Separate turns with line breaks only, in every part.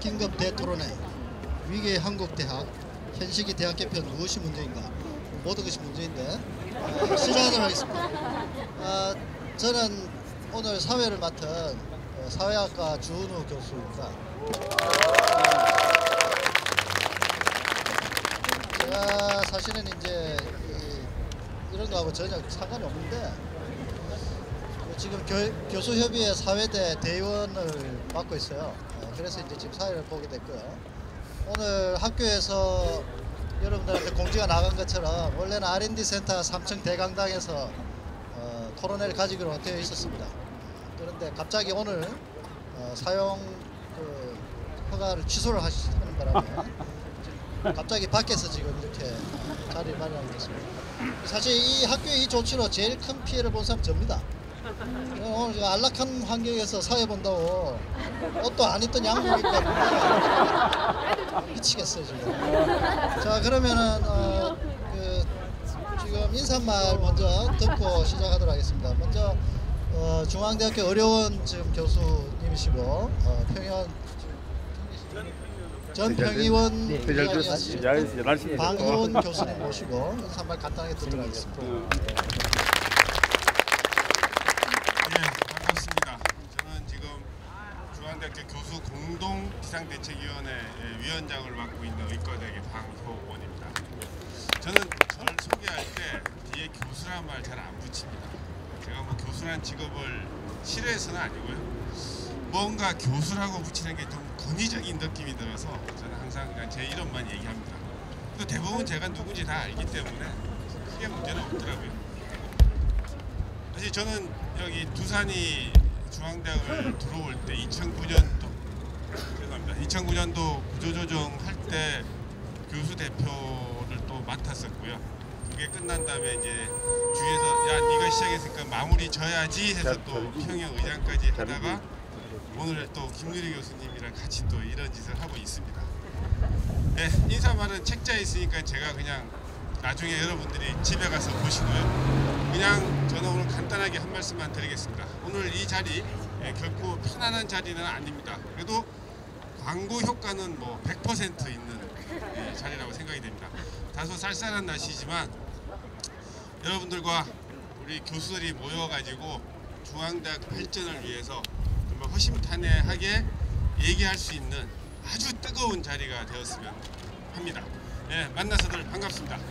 긴급 대토론회 위기의 한국대학 현식이 대학 개편 무엇이 문제인가 모든 것이 문제인데 시작하도록 하겠습니다. 저는 오늘 사회를 맡은 사회학과 주은우 교수입니다. 제가 사실은 이제 이런 거하고 전혀 상관이 없는데 지금 교수협의회 사회대 대의원을 맡고 있어요. 그래서 이제 지금 사회를 보게 됐고요. 오늘 학교에서 여러분들한테 공지가 나간 것처럼 원래는 R&D 센터 3층 대강당에서 토론회를 가지기로 되어 있었습니다. 그런데 갑자기 오늘 사용 허가를 취소를 하시는 바람에 갑자기 밖에서 지금 이렇게 자리를 마련하게 됐습니다. 사실 이 학교의 이 조치로 제일 큰 피해를 본 사람은 접니다. 오늘 안락한 환경에서 사회 본다고 옷도 안 입던 양복 입고 왔는데 미치겠어요 지금. 자 그러면은 지금 인사말 먼저 듣고 시작하도록 하겠습니다. 먼저 중앙대학교 의료원 지금 교수님이시고 전평의원 방효원 교수님 모시고 인사말 간단하게 듣도록 하겠습니다.
반갑습니다. 저는 지금 중앙대학교 교수 공동 비상대책위원회 위원장을 맡고 있는 의과대학의 방효원입니다. 저는 저를 소개할 때 뒤에 교수란 말 잘 안 붙입니다. 제가 뭐 교수란 직업을 싫어해서는 아니고요. 뭔가 교수라고 붙이는 게 좀 권위적인 느낌이 들어서 저는 항상 그냥 제 이름만 얘기합니다. 또 대부분 제가 누군지 다 알기 때문에 크게 문제는 없더라고요. 사실 저는 여기 두산이 중앙대학을 들어올 때 2009년도 구조조정 할 때 교수 대표를 또 맡았었고요. 그게 끝난 다음에 이제 주위에서 야 네가 시작했으니까 마무리 져야지 해서 또 평영 의장까지 하다가 오늘 또 김유리 교수님이랑 같이 또 이런 짓을 하고 있습니다. 네, 인사말은 책자에 있으니까 제가 그냥 나중에 여러분들이 집에 가서 보시고요. 그냥 저는 오늘 간단하게 한 말씀만 드리겠습니다. 오늘 이 자리 결코 편안한 자리는 아닙니다. 그래도 광고 효과는 뭐 100% 있는 자리라고 생각이 됩니다. 다소 쌀쌀한 날씨지만 여러분들과 우리 교수들이 모여가지고 중앙대학 발전을 위해서 정말 허심탄회하게 얘기할 수 있는 아주 뜨거운 자리가 되었으면 합니다. 네, 만나서들 반갑습니다.
네,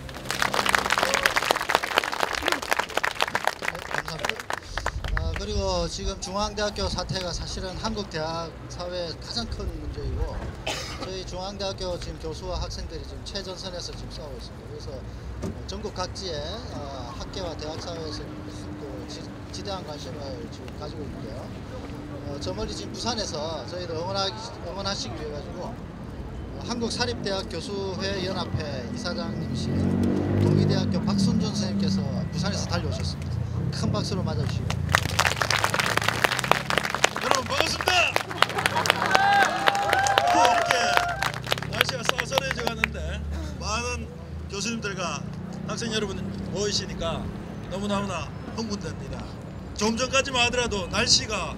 감사합니다. 그리고 지금 중앙대학교 사태가 사실은 한국 대학 사회의 가장 큰 문제이고 저희 중앙대학교 지금 교수와 학생들이 지금 최전선에서 지금 싸우고 있습니다. 그래서 전국 각지의 학계와 대학 사회에서 지대한 관심을 지금 가지고 있고요. 저 멀리 지금 부산에서 저희를 응원하시기 위해 가지고 한국사립대학 교수회 연합회 이사장님이신 동의대학교 박순준 선생님께서 부산에서 달려오셨습니다. 큰 박수로 맞아주시고.
여러분 반갑습니다. 이렇게 날씨가 쌀쌀해져 가는데 많은 교수님들과 학생 여러분 모이시니까 너무너무나 흥분됩니다. 좀 전까지만 하더라도 날씨가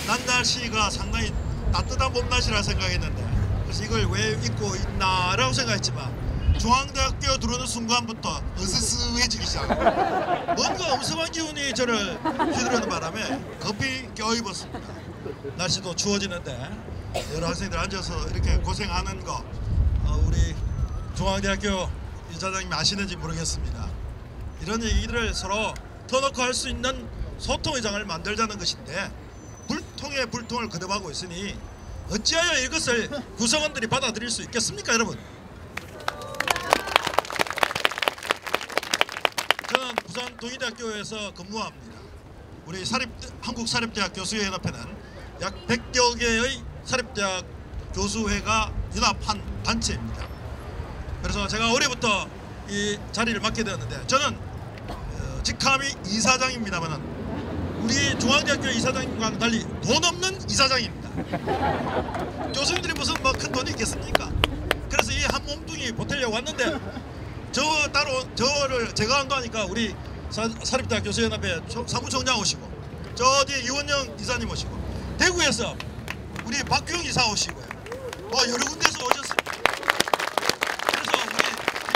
낮 날씨가 상당히 따뜻한 봄날씨라 생각했는데 그래서 이걸 왜 입고 있나라고 생각했지만 중앙대학교 들어오는 순간부터 으스스해지기 시작합니다. 뭔가 엄성한 기운이 저를 휘두르는 바람에 급히 껴입었습니다. 날씨도 추워지는데 여러 학생들 앉아서 이렇게 고생하는 거 우리 중앙대학교 이사장님이 아시는지 모르겠습니다. 이런 얘기들을 서로 터놓고 할 수 있는 소통의 장을 만들자는 것인데 불통에 불통을 거듭하고 있으니 어찌하여 이것을 구성원들이 받아들일 수 있겠습니까, 여러분? 저는 부산 동의대학교에서 근무합니다. 우리 한국사립대학 교수회 연합회는 약 100여 개의 사립대학 교수회가 연합한 단체입니다. 그래서 제가 올해부터 이 자리를 맡게 되었는데 저는 직함이 이사장입니다만은 우리 중앙대학교 이사장님과는 달리 돈 없는 이사장입니다. 교수님들이 무슨 뭐 큰 돈이 있겠습니까? 그래서 이 한 몸뚱이 보태려고 왔는데 저를 제가 한다니까 우리 사립대학 교수연합회 사무총장 오시고 저 뒤에 이원영 이사님 오시고 대구에서 우리 박규영 이사 오시고요. 여러 군데서 오셨습니다. 그래서 우리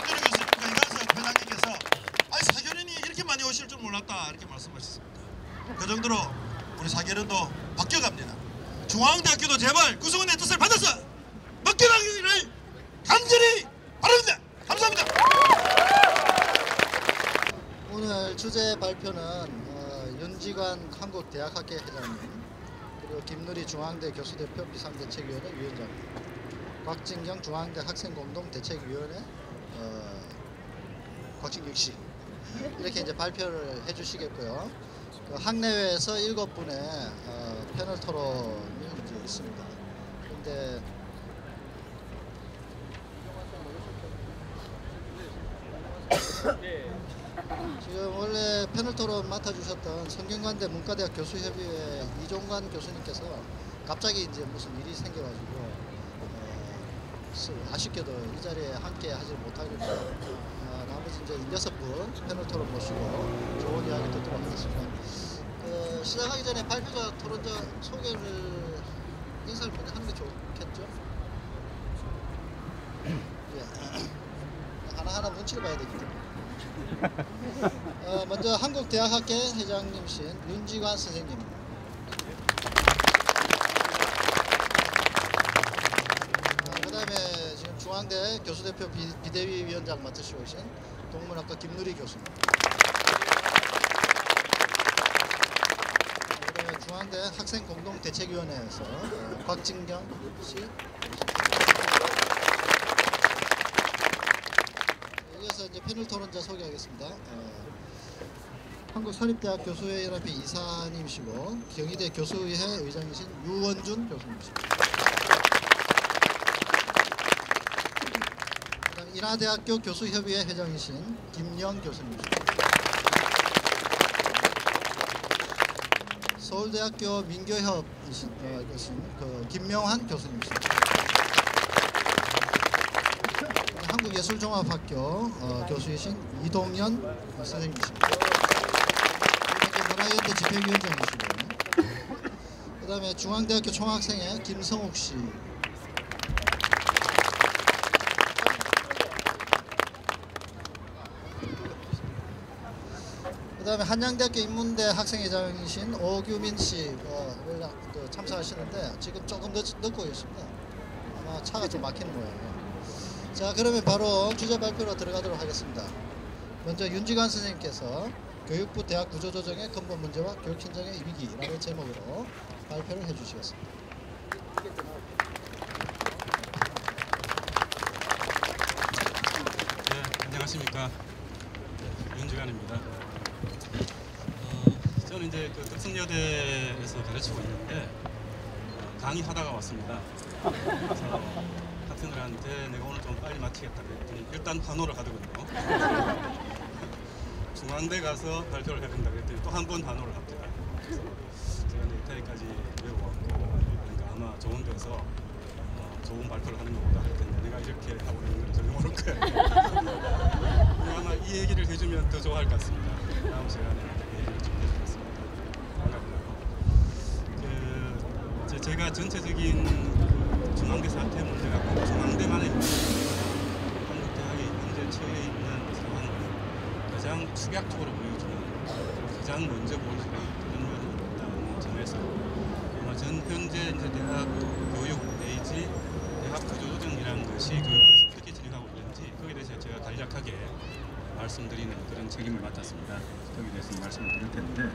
김준호 교수님과 이강석 회장님께서 사교련이 이렇게 많이 오실 줄 몰랐다 이렇게 말씀하셨습니다. 그 정도로 우리 사교련도 바뀌어갑니다. 중앙대학교도 제발 구성원의 뜻을 받아서 바뀌어가기를 간절히 바랍니다. 감사합니다.
오늘 주제 발표는 윤지관 한국대학학회 회장님, 그리고 김누리 중앙대 교수대표 비상대책위원회 위원장, 곽진경 중앙대 학생공동대책위원회 곽진경 씨 이렇게 이제 발표를 해주시겠고요. 그 학내외에서 7분의 패널 토론이 이제 있습니다. 그런데 지금 원래 패널 토론 맡아주셨던 성균관대 문과대학 교수협의회 이종관 교수님께서 갑자기 이제 무슨 일이 생겨가지고 아쉽게도 이 자리에 함께 하지 못하겠고 나머지 이제 6분 패널 토론 모시고 좋은 이야기 듣도록 하겠습니다. 시작하기 전에 발표자 토론자 소개를 인사를 먼저 하는 게 좋겠죠? 예. 하나하나 눈치를 봐야 되기 때문에. 먼저 한국대학학회 회장님이신 윤지관 선생님. 그다음에 지금 중앙대 교수대표 비대위 위원장 맡으시고 계신 동문학과 김누리 교수님. 그다음에 중앙대 학생공동대책위원회에서 곽진경 씨. 이어서 이제 패널 토론자 소개하겠습니다. 한국사립대학 교수회연합회 이사님이시고 경희대 교수의회 의장이신 유원준 교수님이십니다. 그다음 인하대학교 교수협의회 회장이신 김영 교수님이십니다. 서울대학교 민교협이신 김명환 교수님이십니다. 한국예술종합학교 교수이신 이동연 선생님이십니다. 문화연대 집행위원장이시고, 그 다음에 중앙대학교 총학생회 김성욱 씨, 그 다음에 한양대학교 인문대 학생회장이신 오규민 씨 참석하시는데 지금 조금 늦고 계십니다. 아마 차가 좀 막히는 모양이에요. 자, 그러면 바로 주제 발표로 들어가도록 하겠습니다. 먼저 윤지관 선생님께서 교육부 대학 구조조정의 근본 문제와 교육 현장의 위기라는 제목으로 발표를 해주시겠습니다.
네, 안녕하십니까. 윤지관입니다. 저는 이제 그 덕성여대에서 가르치고 있는데 강의하다가 왔습니다. 그래서 학생들한테 내가 오늘 좀 빨리 마치겠다 그랬더니 일단 단호를 하더군요. 중앙대 가서 발표를 해야 된다 그랬더니 또 한 번 단호를 합니다. 그래서 제가 이태리까지 외워왔고, 그러니까 아마 좋은 데서 좋은 발표를 하는 것보다 할 텐데 내가 이렇게 하고 있는 건 전혀 모를 거예요. 아마 이 얘기를 해주면 더 좋아할 것 같습니다. 다음 시간에 얘기를 좀 해주겠습니다. 반갑고요. 제가 전체적인 중앙대 사태 문제가 꼭 중앙대만의 문제입니다. 한국 대학이 현재 처해 있는 상황을 가장 축약적으로 보여주는, 가장 먼저 보여주는 그런 면이 있다는 점에서 아마 전 현재 이제 대학 교육 내지 대학 구조조정이라는 것이 교육부에서 어떻게 진행하고 있는지 거기에 대해서 제가 간략하게 말씀드리는 그런 책임을 맡았습니다. 거기에 대해서 말씀을 드릴 텐데,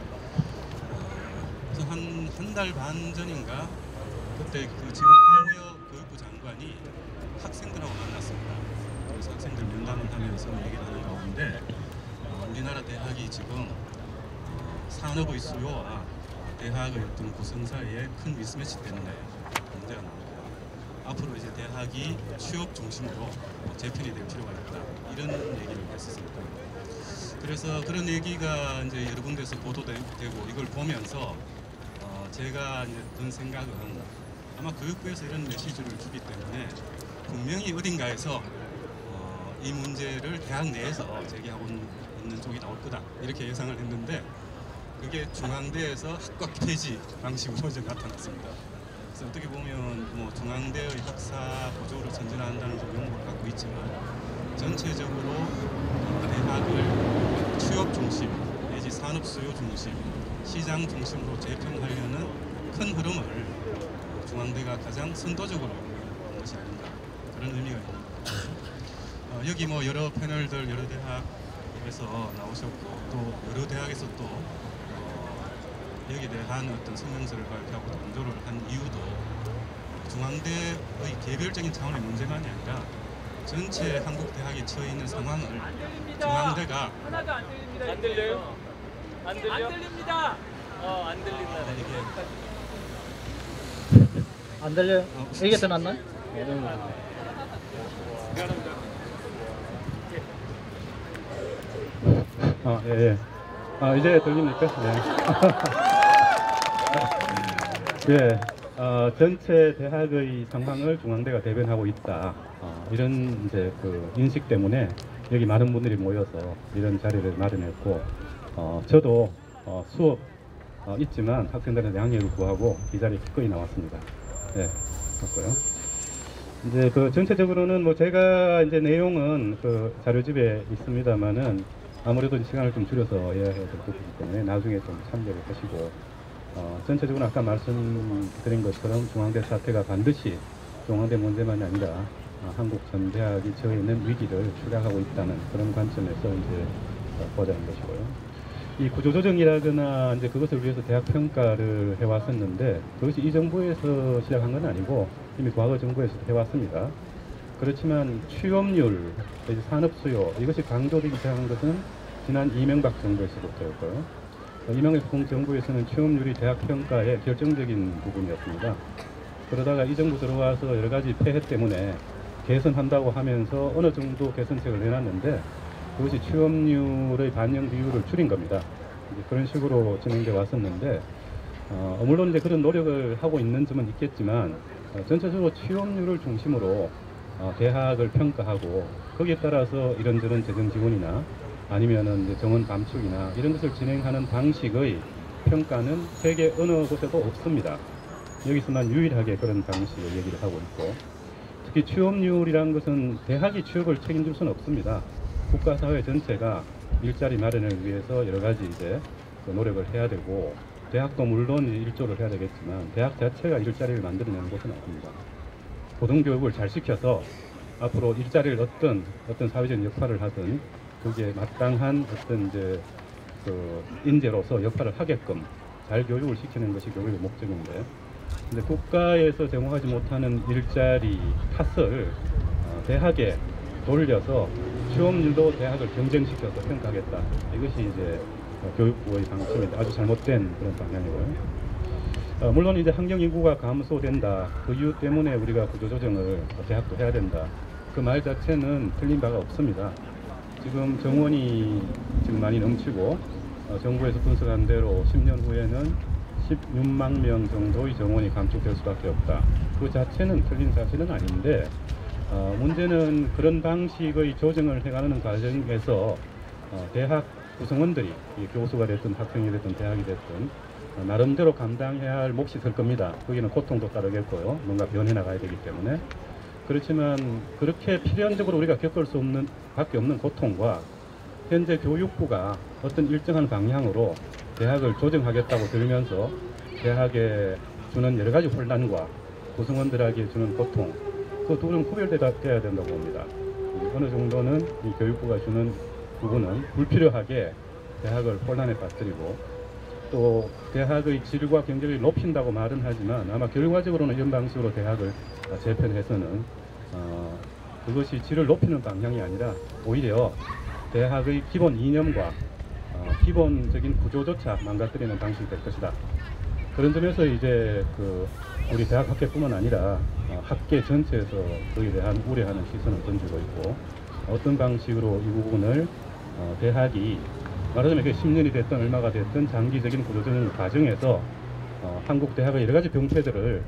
그래서 한 달 반 전인가 그때 그 지금 황우여 교육부 장관이 학생들하고 만났습니다. 그래서 학생들 면담을 하면서 얘기를 하는 가운데 우리나라 대학이 지금 산업의 수요와 대학의 어떤 구성사이에 큰 미스매치 때문에 문제가 나옵니다. 앞으로 이제 대학이 취업 중심으로 재편이 될 필요가 있다, 이런 얘기를 했었습니다. 그래서 그런 얘기가 이제 여러 군데서 보도되고 이걸 보면서 제가 이제 든 생각은 아마 교육부에서 이런 메시지를 주기 때문에 분명히 어딘가에서 이 문제를 대학 내에서 제기하고 있는 쪽이 나올 거다, 이렇게 예상을 했는데 그게 중앙대에서 학과 폐지 방식으로 이제 나타났습니다. 그래서 어떻게 보면 뭐 중앙대의 학사 보조를 전진한다는 용어를 갖고 있지만 전체적으로 대학을 취업 중심 내지 산업 수요 중심, 시장 중심으로 재편하려는 큰 흐름을 중앙대가 가장 선도적으로 한 것이 아닌가 그런 의미가 있습니다. 여기 뭐 여러 패널들 여러 대학에서 나오셨고 또 여러 대학에서 또 여기에 대한 어떤 성명서를 발표하고 동조를 한 이유도 중앙대의 개별적인 차원의 문제만이 아니라 전체 한국 대학이 처해 있는 상황을 중앙대가
하나도 안 들립니다.
안 들려요? 안 들려?
안 들립니다.
안 들린다.
이게
안 들려요? 이게 더 낫나요?
예. 이제 들립니까? 네. 예. 전체 대학의 상황을 중앙대가 대변하고 있다. 이런 이제 그 인식 때문에 여기 많은 분들이 모여서 이런 자리를 마련했고, 저도 수업 있지만 학생들한테 양해를 구하고 이 자리에 기꺼이 나왔습니다. 예, 그렇고요. 이제 그 전체적으로는 뭐 제가 이제 내용은 그 자료집에 있습니다만은 아무래도 시간을 좀 줄여서 이야기해야 될 부분이기 때문에 나중에 좀 참고를 하시고, 전체적으로 아까 말씀드린 것처럼 중앙대 사태가 반드시 중앙대 문제만이 아니라 한국 전 대학이 처해 있는 위기를 추락하고 있다는 그런 관점에서 이제 보자는 것이고요. 이 구조조정이라거나 이제 그것을 위해서 대학 평가를 해왔었는데 그것이 이 정부에서 시작한 건 아니고 이미 과거 정부에서도 해왔습니다. 그렇지만 취업률, 산업 수요 이것이 강조되기 시작한 것은 지난 이명박 정부에서부터였고요. 이명박 정부에서는 취업률이 대학 평가의 결정적인 부분이었습니다. 그러다가 이 정부 들어와서 여러 가지 폐해 때문에 개선한다고 하면서 어느 정도 개선책을 내놨는데 그것이 취업률의 반영 비율을 줄인 겁니다. 이제 그런 식으로 진행돼 왔었는데 물론 이제 그런 노력을 하고 있는 점은 있겠지만 전체적으로 취업률을 중심으로 대학을 평가하고 거기에 따라서 이런저런 재정 지원이나 아니면은 이제 정원 감축이나 이런 것을 진행하는 방식의 평가는 세계 어느 곳에도 없습니다. 여기서만 유일하게 그런 방식을 얘기를 하고 있고, 특히 취업률이라는 것은 대학이 취업을 책임질 수는 없습니다. 국가사회 전체가 일자리 마련을 위해서 여러 가지 이제 노력을 해야 되고, 대학도 물론 일조를 해야 되겠지만 대학 자체가 일자리를 만들어내는 것은 아닙니다. 고등교육을 잘 시켜서 앞으로 일자리를 어떤 사회적인 역할을 하든 그게 마땅한 어떤 이제 그 인재로서 역할을 하게끔 잘 교육을 시키는 것이 교육의 목적인데, 근데 국가에서 제공하지 못하는 일자리 탓을 대학에 돌려서 취업률도 대학을 경쟁시켜서 평가하겠다. 이것이 이제 교육부의 방침인데 아주 잘못된 그런 방향이고요. 물론 이제 학령 인구가 감소된다. 그 이유 때문에 우리가 구조조정을 대학도 해야 된다. 그 말 자체는 틀린 바가 없습니다. 지금 정원이 지금 많이 넘치고 정부에서 분석한 대로 10년 후에는 16만 명 정도의 정원이 감축될 수밖에 없다. 그 자체는 틀린 사실은 아닌데 문제는 그런 방식의 조정을 해가는 과정에서 대학 구성원들이 교수가 됐든 학생이 됐든 대학이 됐든 나름대로 감당해야 할 몫이 될 겁니다. 거기는 고통도 따르겠고요. 뭔가 변해 나가야 되기 때문에. 그렇지만 그렇게 필연적으로 우리가 겪을 수 없는 밖에 없는 고통과 현재 교육부가 어떤 일정한 방향으로 대학을 조정하겠다고 들면서 대학에 주는 여러 가지 혼란과 구성원들에게 주는 고통, 그 둘은 구별돼야 된다고 봅니다. 어느 정도는 이 교육부가 주는 부분은 불필요하게 대학을 혼란에 빠뜨리고 또 대학의 질과 경쟁을 높인다고 말은 하지만 아마 결과적으로는 이런 방식으로 대학을 재편해서는 그것이 질을 높이는 방향이 아니라 오히려 대학의 기본 이념과 기본적인 구조조차 망가뜨리는 방식이 될 것이다. 그런 점에서 이제 우리 대학 학계뿐만 아니라 학계 전체에서 그에 대한 우려하는 시선을 던지고 있고, 어떤 방식으로 이 부분을 대학이 말하자면 10년이 됐든 얼마가 됐든 장기적인 구조조정 과정에서 한국 대학의 여러 가지 병폐들을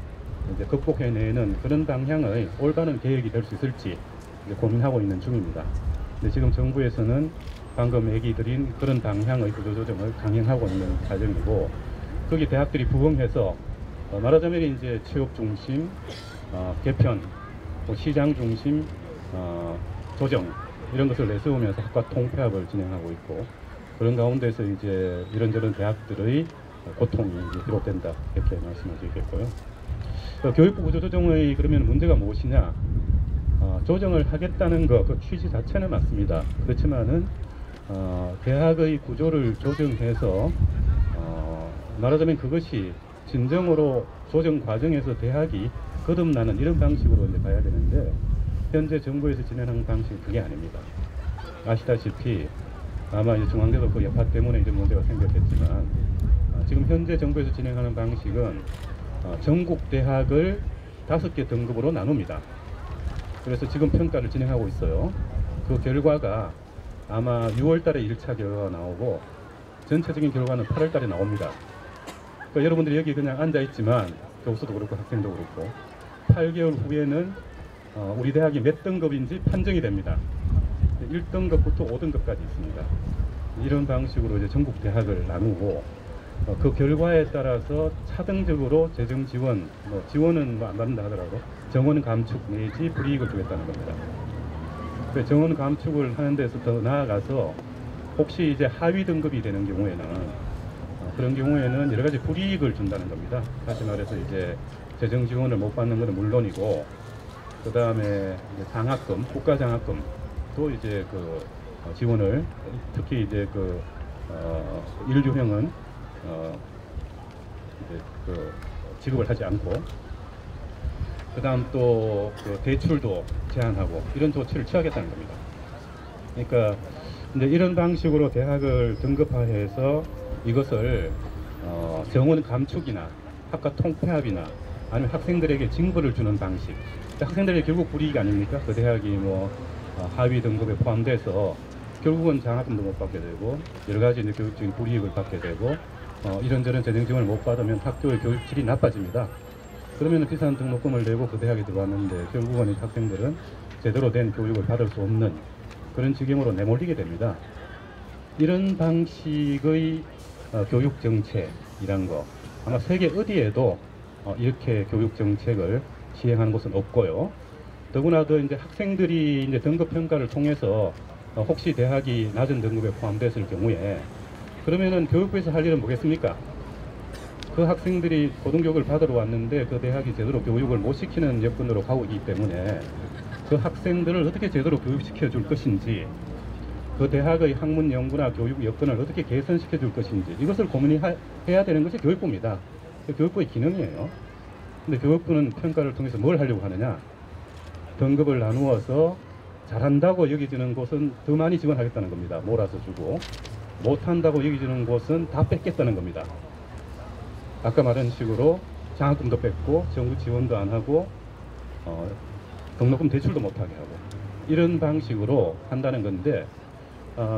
이제 극복해내는 그런 방향의 올바른 계획이 될 수 있을지 이제 고민하고 있는 중입니다. 근데 지금 정부에서는 방금 얘기 드린 그런 방향의 구조조정을 강행하고 있는 과정이고, 거기 대학들이 부응해서 말하자면 이제 취업 중심, 개편, 또 시장 중심, 조정 이런 것을 내세우면서 학과 통폐합을 진행하고 있고, 그런 가운데서 이제 이런저런 대학들의 고통이 이제 비롯된다, 이렇게 말씀을 드리겠고요. 교육부 구조조정의 그러면 문제가 무엇이냐? 조정을 하겠다는 것, 그 취지 자체는 맞습니다. 그렇지만은 대학의 구조를 조정해서 말하자면 그것이 진정으로 조정 과정에서 대학이 거듭나는 이런 방식으로 이제 가야 되는데, 현재 정부에서 진행하는 방식은 그게 아닙니다. 아시다시피 아마 이제 중앙대도 그 여파 때문에 이런 문제가 생겼겠지만, 지금 현재 정부에서 진행하는 방식은 전국 대학을 5개 등급으로 나눕니다. 그래서 지금 평가를 진행하고 있어요. 그 결과가 아마 6월 달에 1차 결과가 나오고 전체적인 결과는 8월 달에 나옵니다. 그러니까 여러분들이 여기 그냥 앉아 있지만, 교수도 그렇고 학생도 그렇고 8개월 후에는 우리 대학이 몇 등급인지 판정이 됩니다. 1등급부터 5등급까지 있습니다. 이런 방식으로 이제 전국 대학을 나누고, 그 결과에 따라서 차등적으로 재정 지원, 지원은 안 받는다 하더라도 정원 감축 내지 불이익을 주겠다는 겁니다. 정원 감축을 하는 데서 더 나아가서 혹시 이제 하위 등급이 되는 경우에는 그런 경우에는 여러 가지 불이익을 준다는 겁니다. 다시 말해서 이제 재정 지원을 못 받는 것은 물론이고, 그 다음에 장학금, 국가 장학금도 이제 그 지원을, 특히 이제 그 일류형은 이제 그 지급을 하지 않고, 그 다음 또 그 대출도 제한하고 이런 조치를 취하겠다는 겁니다. 그러니까 이제 이런 방식으로 대학을 등급화해서 이것을 정원 감축이나 학과 통폐합이나 아니면 학생들에게 징벌을 주는 방식, 학생들에게 결국 불이익 아닙니까? 그 대학이 뭐 하위 등급에 포함돼서 결국은 장학금도 못 받게 되고 여러 가지 이제 교육적인 불이익을 받게 되고, 이런저런 재정 지원을 못 받으면 학교의 교육질이 나빠집니다. 그러면 비싼 등록금을 내고 그 대학에 들어왔는데 결국은 이 학생들은 제대로 된 교육을 받을 수 없는 그런 지경으로 내몰리게 됩니다. 이런 방식의 교육 정책이란 거 아마 세계 어디에도 이렇게 교육 정책을 시행하는 곳은 없고요. 더구나 더 이제 학생들이 이제 등급 평가를 통해서 혹시 대학이 낮은 등급에 포함됐을 경우에 그러면은 교육부에서 할 일은 뭐겠습니까? 그 학생들이 고등교육을 받으러 왔는데 그 대학이 제대로 교육을 못 시키는 여건으로 가고 있기 때문에 그 학생들을 어떻게 제대로 교육시켜 줄 것인지, 그 대학의 학문 연구나 교육 여건을 어떻게 개선시켜 줄 것인지, 이것을 고민해야 되는 것이 교육부입니다. 교육부의 기능이에요. 근데 교육부는 평가를 통해서 뭘 하려고 하느냐? 등급을 나누어서 잘한다고 여기지는 곳은 더 많이 지원하겠다는 겁니다. 몰아서 주고, 못한다고 여기지는 곳은 다 뺏겠다는 겁니다. 아까 말한 식으로 장학금도 뺏고 정부 지원도 안 하고 등록금 대출도 못하게 하고 이런 방식으로 한다는 건데,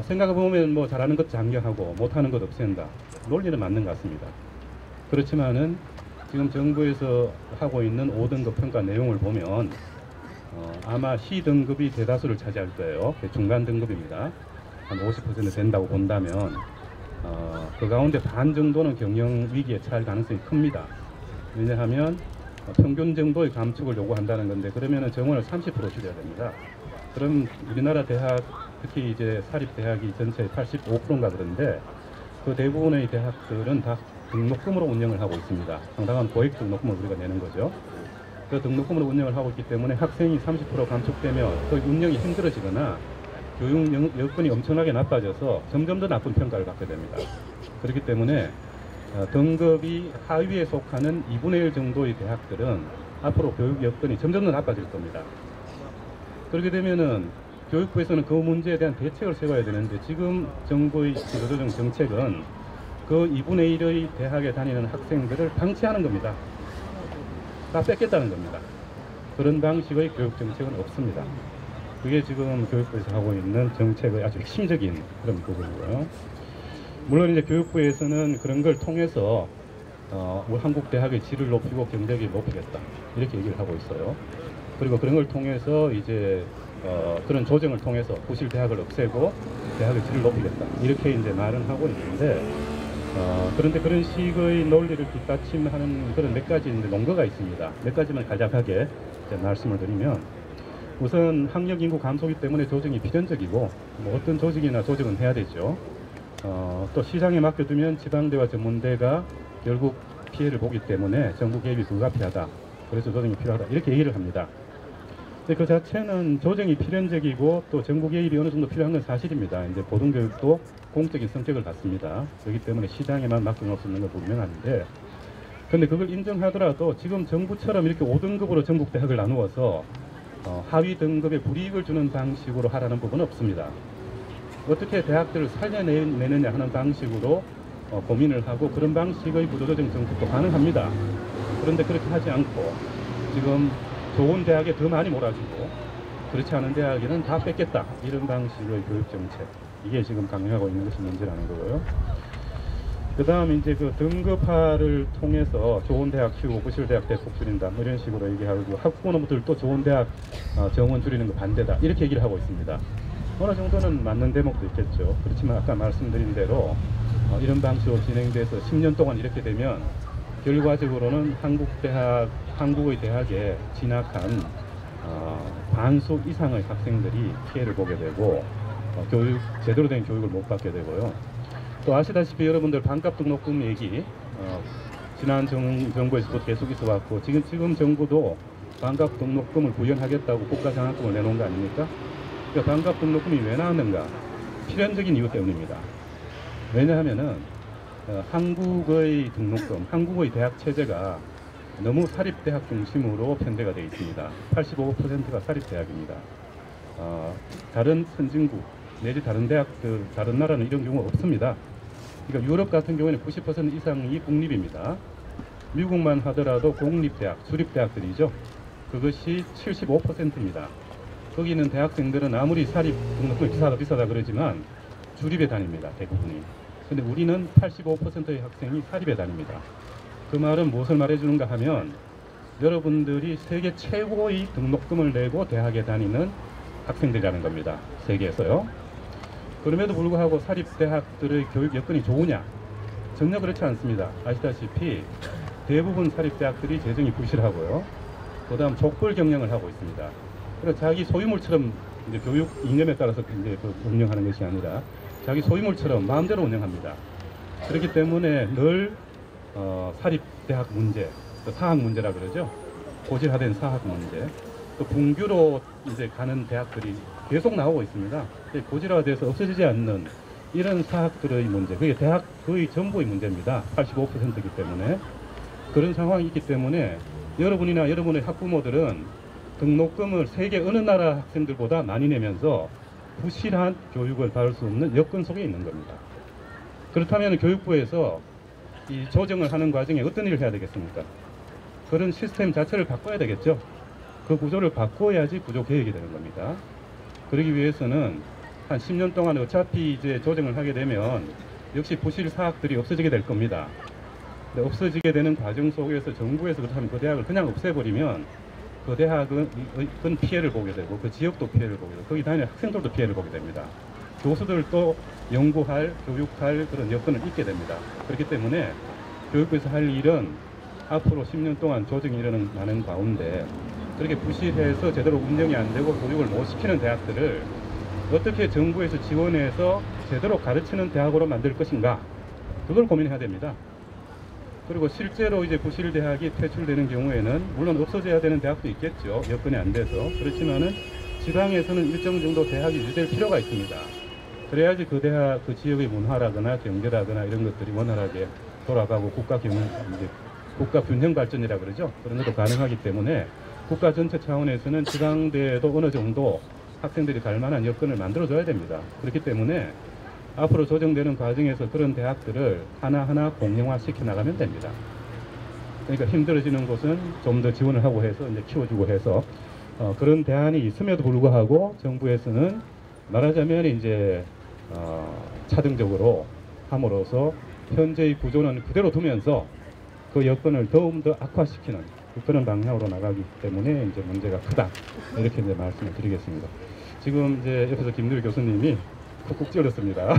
생각해보면 뭐 잘하는 것 장려하고 못하는 것 없앤다, 논리는 맞는 것 같습니다. 그렇지만은 지금 정부에서 하고 있는 5등급 평가 내용을 보면 아마 C등급이 대다수를 차지할 거예요. 중간 등급입니다. 한 50% 된다고 본다면 그 가운데 반 정도는 경영 위기에 처할 가능성이 큽니다. 왜냐하면 평균 정도의 감축을 요구한다는 건데, 그러면은 정원을 30% 줄여야 됩니다. 그럼 우리나라 대학, 특히 이제 사립 대학이 전체의 85%인가 그런데 그 대부분의 대학들은 다 등록금으로 운영을 하고 있습니다. 상당한 고액 등록금을 우리가 내는 거죠. 그 등록금으로 운영을 하고 있기 때문에 학생이 30% 감축되면 그 운영이 힘들어지거나 교육 여건이 엄청나게 나빠져서 점점 더 나쁜 평가를 받게 됩니다. 그렇기 때문에 등급이 하위에 속하는 2분의 1 정도의 대학들은 앞으로 교육 여건이 점점 더 나빠질 겁니다. 그렇게 되면은 교육부에서는 그 문제에 대한 대책을 세워야 되는데, 지금 정부의 구조조정 정책은 그 2분의 1의 대학에 다니는 학생들을 방치하는 겁니다. 다 뺏겠다는 겁니다. 그런 방식의 교육 정책은 없습니다. 그게 지금 교육부에서 하고 있는 정책의 아주 핵심적인 그런 부분이고요. 물론 이제 교육부에서는 그런 걸 통해서 우리 한국 대학의 질을 높이고 경쟁력을 높이겠다, 이렇게 얘기를 하고 있어요. 그리고 그런 걸 통해서 이제 그런 조정을 통해서 부실 대학을 없애고 대학의 질을 높이겠다, 이렇게 이제 말은 하고 있는데, 그런데 그런 식의 논리를 뒷받침하는 그런 몇 가지 이제 논거가 있습니다. 몇 가지만 간략하게 이제 말씀을 드리면, 우선 학력 인구 감소기 때문에 조정이 필연적이고, 뭐 어떤 조직이나 조정은 해야 되죠. 또 시장에 맡겨두면 지방대와 전문대가 결국 피해를 보기 때문에 정부 개입이 불가피하다. 그래서 조정이 필요하다. 이렇게 얘기를 합니다. 근데 그 자체는 조정이 필연적이고 또 정부 개입이 어느 정도 필요한 건 사실입니다. 이제 고등교육도 공적인 성격을 갖습니다. 그렇기 때문에 시장에만 맡겨놓을 수 있는 건 분명한데, 근데 그걸 인정하더라도 지금 정부처럼 이렇게 5등급으로 전국 대학을 나누어서 하위 등급에 불이익을 주는 방식으로 하라는 부분은 없습니다. 어떻게 대학들을 살려내느냐 하는 방식으로 고민을 하고, 그런 방식의 구조조정 정책도 가능합니다. 그런데 그렇게 하지 않고 지금 좋은 대학에 더 많이 몰아주고 그렇지 않은 대학에는 다 뺏겠다, 이런 방식의 교육 정책, 이게 지금 강행하고 있는 것이 문제라는 거고요. 그 다음 이제 그 등급화를 통해서 좋은 대학 키우고 부실 대학 대폭 줄인다, 뭐 이런 식으로 얘기하고, 학부모들도 좋은 대학 정원 줄이는 거 반대다, 이렇게 얘기를 하고 있습니다. 어느 정도는 맞는 대목도 있겠죠. 그렇지만 아까 말씀드린 대로 이런 방식으로 진행돼서 10년 동안 이렇게 되면 결과적으로는 한국의 대학에 진학한 반수 이상의 학생들이 피해를 보게 되고, 제대로 된 교육을 못 받게 되고요. 또 아시다시피 여러분들 반값 등록금 얘기 지난 정부에서도 계속 있어왔고, 지금 정부도 반값 등록금을 구현하겠다고 국가장학금을 내놓은 거 아닙니까? 그러니까 반값 등록금이 왜 나왔는가? 필연적인 이유 때문입니다. 왜냐하면은 한국의 등록금, 한국의 대학 체제가 너무 사립대학 중심으로 편대가 되어 있습니다. 85%가 사립대학입니다. 다른 선진국 내지 다른 대학들, 다른 나라는 이런 경우가 없습니다. 그러니까 유럽 같은 경우에는 90% 이상이 국립입니다. 미국만 하더라도 공립대학, 주립대학들이죠. 그것이 75%입니다. 거기 있는 대학생들은 아무리 사립 등록금이 비싸다 그러지만 주립에 다닙니다, 대부분이. 근데 우리는 85%의 학생이 사립에 다닙니다. 그 말은 무엇을 말해주는가 하면, 여러분들이 세계 최고의 등록금을 내고 대학에 다니는 학생들이라는 겁니다. 세계에서요. 그럼에도 불구하고 사립대학들의 교육 여건이 좋으냐? 전혀 그렇지 않습니다. 아시다시피 대부분 사립대학들이 재정이 부실하고요. 그 다음 족벌 경영을 하고 있습니다. 그러니까 자기 소유물처럼 이제 교육 이념에 따라서 이제 운영하는 것이 아니라 자기 소유물처럼 마음대로 운영합니다. 그렇기 때문에 늘 사립대학 문제, 또 사학 문제라 그러죠. 고질화된 사학 문제, 또 분규로 이제 가는 대학들이 계속 나오고 있습니다. 고질화돼서 없어지지 않는 이런 사학들의 문제, 그게 대학 거의 전부의 문제입니다. 85%이기 때문에. 그런 상황이 있기 때문에 여러분이나 여러분의 학부모들은 등록금을 세계 어느 나라 학생들보다 많이 내면서 부실한 교육을 받을 수 없는 여건 속에 있는 겁니다. 그렇다면 교육부에서 이 조정을 하는 과정에 어떤 일을 해야 되겠습니까? 그런 시스템 자체를 바꿔야 되겠죠. 그 구조를 바꿔야지 구조 개혁이 되는 겁니다. 그러기 위해서는 한 10년 동안 어차피 이제 조정을 하게 되면 역시 부실 사학들이 없어지게 될 겁니다. 근데 없어지게 되는 과정 속에서 정부에서 그렇다면 그 대학을 그냥 없애버리면 그 대학은 피해를 보게 되고 그 지역도 피해를 보게 되고 거기 다니는 학생들도 피해를 보게 됩니다. 교수들도 연구할, 교육할 그런 여건을 잃게 됩니다. 그렇기 때문에 교육부에서 할 일은 앞으로 10년 동안 조정이 일어나는 가운데 그렇게 부실해서 제대로 운영이 안 되고 교육을 못 시키는 대학들을 어떻게 정부에서 지원해서 제대로 가르치는 대학으로 만들 것인가, 그걸 고민해야 됩니다. 그리고 실제로 이제 부실 대학이 퇴출되는 경우에는 물론 없어져야 되는 대학도 있겠죠. 여건이 안 돼서. 그렇지만은 지방에서는 일정 정도 대학이 유지될 필요가 있습니다. 그래야지 그 대학, 그 지역의 문화라거나 경제라거나 이런 것들이 원활하게 돌아가고 국가 균형 발전이라 그러죠. 그런 것도 가능하기 때문에 국가 전체 차원에서는 지방대에도 어느 정도 학생들이 갈 만한 여건을 만들어줘야 됩니다. 그렇기 때문에 앞으로 조정되는 과정에서 그런 대학들을 하나하나 공영화시켜 나가면 됩니다. 그러니까 힘들어지는 곳은 좀 더 지원을 하고 해서 이제 키워주고 해서 그런 대안이 있음에도 불구하고 정부에서는 말하자면 이제 차등적으로 함으로써 현재의 구조는 그대로 두면서 그 여건을 더욱더 악화시키는 그런 방향으로 나가기 때문에 이제 문제가 크다, 이렇게 이제 말씀을 드리겠습니다. 지금 이제 옆에서 김누리 교수님이 쿡쿡 찌렸습니다.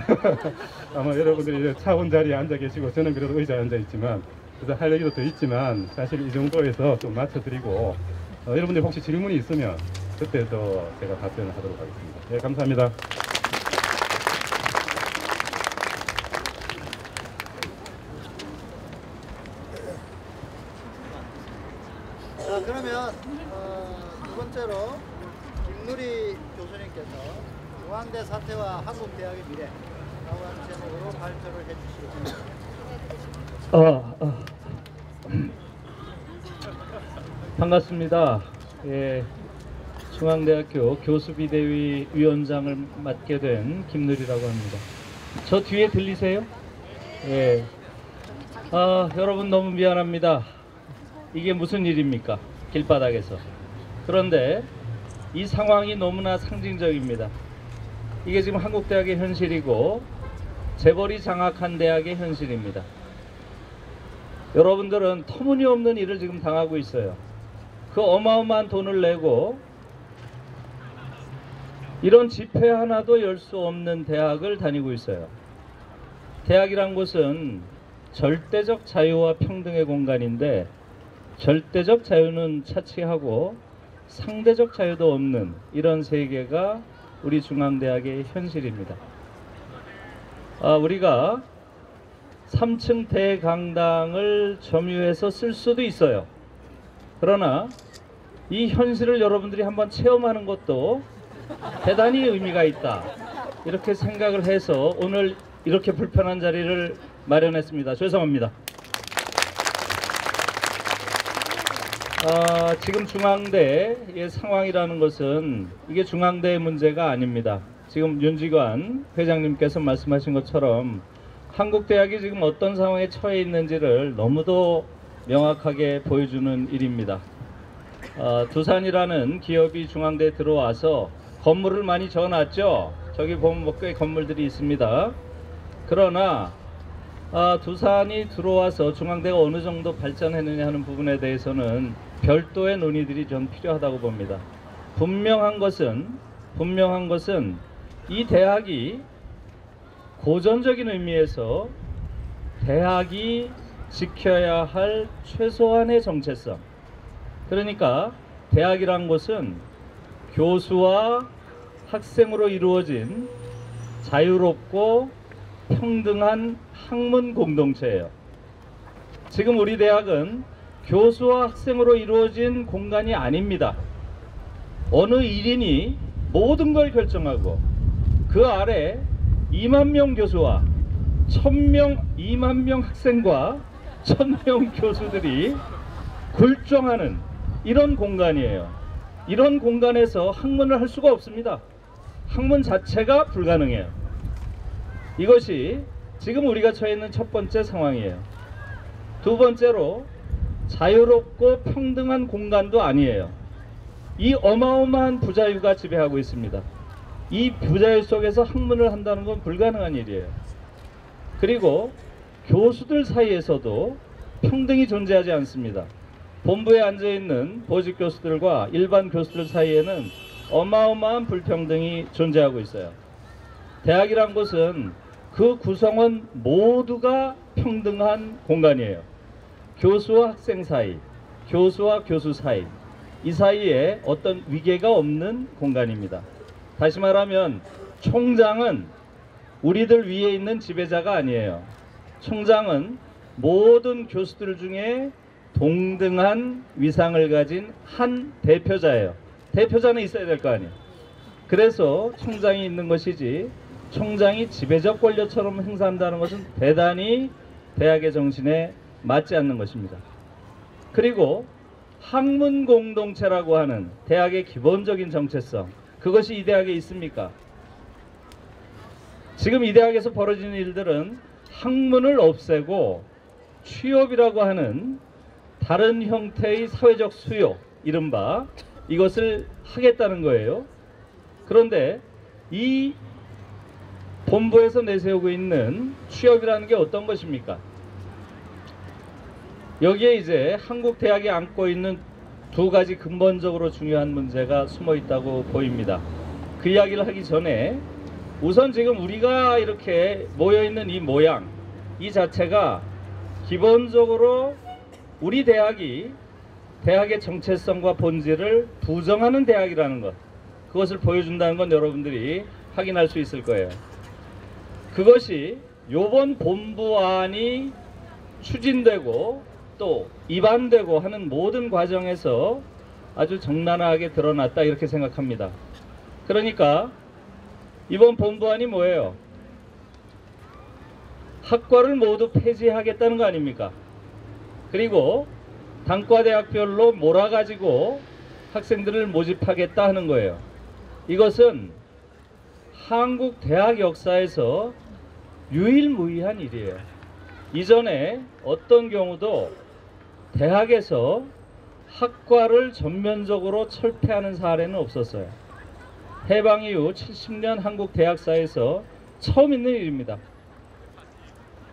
아마 여러분들이 차원 자리에 앉아 계시고 저는 그래도 의자에 앉아 있지만 그래서 할 얘기도 더 있지만 사실 이 정도에서 좀 맞춰드리고 여러분들 혹시 질문이 있으면 그때 또 제가 답변을 하도록 하겠습니다. 네, 감사합니다.
자, 그러면 두 번째로 김누리 교수님께서 중앙대 사태와 한국대학의 미래라고 하는 제목으로 발표를 해주시겠습니다.
반갑습니다. 예, 중앙대학교 교수비대위 위원장을 맡게 된 김누리라고 합니다. 저 뒤에 들리세요? 예. 여러분 너무 미안합니다. 이게 무슨 일입니까? 길바닥에서. 그런데 이 상황이 너무나 상징적입니다. 이게 지금 한국대학의 현실이고 재벌이 장악한 대학의 현실입니다. 여러분들은 터무니없는 일을 지금 당하고 있어요. 그 어마어마한 돈을 내고 이런 집회 하나도 열 수 없는 대학을 다니고 있어요. 대학이란 곳은 절대적 자유와 평등의 공간인데 절대적 자유는 차치하고 상대적 자유도 없는 이런 세계가 우리 중앙대학의 현실입니다. 우리가 3층 대강당을 점유해서 쓸 수도 있어요. 그러나 이 현실을 여러분들이 한번 체험하는 것도 대단히 의미가 있다. 이렇게 생각을 해서 오늘 이렇게 불편한 자리를 마련했습니다. 죄송합니다. 지금 중앙대의 상황이라는 것은 이게 중앙대의 문제가 아닙니다. 지금 윤직원 회장님께서 말씀하신 것처럼 한국대학이 지금 어떤 상황에 처해 있는지를 너무도 명확하게 보여주는 일입니다. 두산이라는 기업이 중앙대에 들어와서 건물을 많이 지어놨죠. 저기 보면 뭐 꽤 건물들이 있습니다. 그러나 두산이 들어와서 중앙대가 어느 정도 발전했느냐 하는 부분에 대해서는 별도의 논의들이 좀 필요하다고 봅니다. 분명한 것은 이 대학이 고전적인 의미에서 대학이 지켜야 할 최소한의 정체성, 그러니까 대학이란 것은 교수와 학생으로 이루어진 자유롭고 평등한 학문 공동체예요. 지금 우리 대학은 교수와 학생으로 이루어진 공간이 아닙니다. 어느 1인이 모든 걸 결정하고 그 아래 2만 명 교수와 2만 명 학생과 1000명 교수들이 굴종하는 이런 공간이에요. 이런 공간에서 학문을 할 수가 없습니다. 학문 자체가 불가능해요. 이것이 지금 우리가 처해 있는 첫 번째 상황이에요. 두 번째로 자유롭고 평등한 공간도 아니에요. 이 어마어마한 부자유가 지배하고 있습니다. 이 부자유 속에서 학문을 한다는 건 불가능한 일이에요. 그리고 교수들 사이에서도 평등이 존재하지 않습니다. 본부에 앉아있는 보직 교수들과 일반 교수들 사이에는 어마어마한 불평등이 존재하고 있어요. 대학이란 곳은 그 구성원 모두가 평등한 공간이에요. 교수와 학생 사이, 교수와 교수 사이, 이 사이에 어떤 위계가 없는 공간입니다. 다시 말하면 총장은 우리들 위에 있는 지배자가 아니에요. 총장은 모든 교수들 중에 동등한 위상을 가진 한 대표자예요. 대표자는 있어야 될 거 아니에요. 그래서 총장이 있는 것이지 총장이 지배적 권력처럼 행사한다는 것은 대단히 대학의 정신에 맞지 않는 것입니다. 그리고 학문 공동체라고 하는 대학의 기본적인 정체성, 그것이 이 대학에 있습니까? 지금 이 대학에서 벌어지는 일들은 학문을 없애고 취업이라고 하는 다른 형태의 사회적 수요, 이른바 이것을 하겠다는 거예요. 그런데 이 본부에서 내세우고 있는 취업이라는 게 어떤 것입니까? 여기에 이제 한국 대학이 안고 있는 두 가지 근본적으로 중요한 문제가 숨어 있다고 보입니다. 그 이야기를 하기 전에 우선 지금 우리가 이렇게 모여있는 이 모양 이 자체가 기본적으로 우리 대학이 대학의 정체성과 본질을 부정하는 대학이라는 것, 그것을 보여준다는 건 여러분들이 확인할 수 있을 거예요. 그것이 요번 본부안이 추진되고 또 입안되고 하는 모든 과정에서 아주 적나라하게 드러났다 이렇게 생각합니다. 그러니까 이번 본부안이 뭐예요? 학과를 모두 폐지하겠다는 거 아닙니까? 그리고 단과대학별로 몰아가지고 학생들을 모집하겠다 하는 거예요. 이것은 한국 대학 역사에서 유일무이한 일이에요. 이전에 어떤 경우도 대학에서 학과를 전면적으로 철폐하는 사례는 없었어요. 해방 이후 70년 한국 대학사에서 처음 있는 일입니다.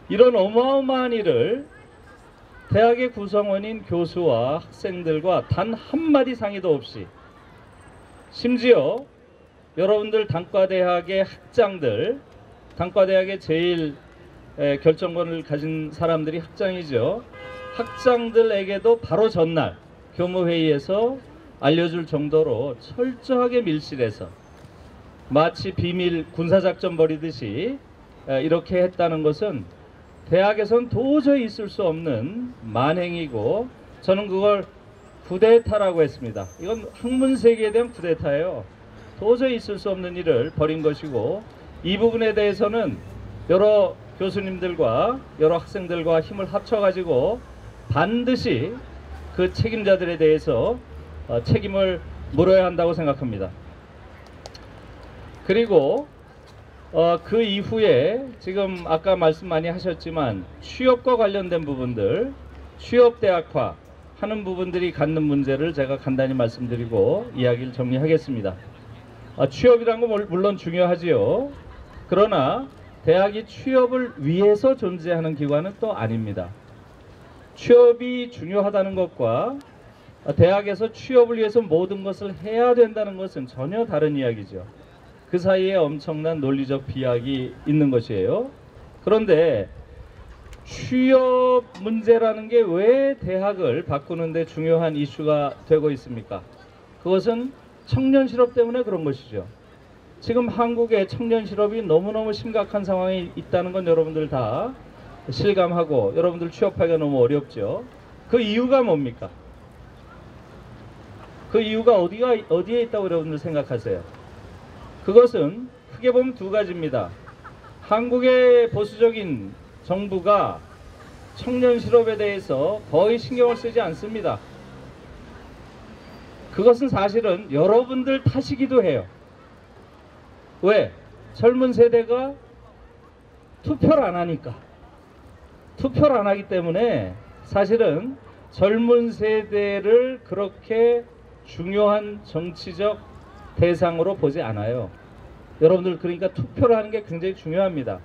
이런 어마어마한 일을 대학의 구성원인 교수와 학생들과 단 한마디 상의도 없이, 심지어 여러분들 단과대학의 학장들, 단과대학의 제일 결정권을 가진 사람들이 학장이죠. 학장들에게도 바로 전날 교무회의에서 알려줄 정도로 철저하게 밀실해서 마치 비밀 군사작전 벌이듯이 이렇게 했다는 것은 대학에선 도저히 있을 수 없는 만행이고, 저는 그걸 쿠데타라고 했습니다. 이건 학문 세계에 대한 쿠데타예요. 도저히 있을 수 없는 일을 벌인 것이고, 이 부분에 대해서는 여러 교수님들과 여러 학생들과 힘을 합쳐가지고 반드시 그 책임자들에 대해서 책임을 물어야 한다고 생각합니다. 그리고 그 이후에 지금 아까 말씀 많이 하셨지만 취업과 관련된 부분들, 취업대학화 하는 부분들이 갖는 문제를 제가 간단히 말씀드리고 이야기를 정리하겠습니다. 취업이란 건 물론 중요하지요. 그러나 대학이 취업을 위해서 존재하는 기관은 또 아닙니다. 취업이 중요하다는 것과 대학에서 취업을 위해서 모든 것을 해야 된다는 것은 전혀 다른 이야기죠. 그 사이에 엄청난 논리적 비약이 있는 것이에요. 그런데 취업 문제라는 게 왜 대학을 바꾸는 데 중요한 이슈가 되고 있습니까? 그것은 청년 실업 때문에 그런 것이죠. 지금 한국의 청년 실업이 너무너무 심각한 상황이 있다는 건 여러분들 다 실감하고, 여러분들 취업하기가 너무 어렵죠. 그 이유가 뭡니까? 그 이유가 어디에 있다고 여러분들 생각하세요? 그것은 크게 보면 두 가지입니다. 한국의 보수적인 정부가 청년 실업에 대해서 거의 신경을 쓰지 않습니다. 그것은 사실은 여러분들 탓이기도 해요. 왜? 젊은 세대가 투표를 안 하니까. 투표를 안 하기 때문에 사실은 젊은 세대를 그렇게 중요한 정치적 대상으로 보지 않아요. 여러분들 그러니까 투표를 하는 게 굉장히 중요합니다.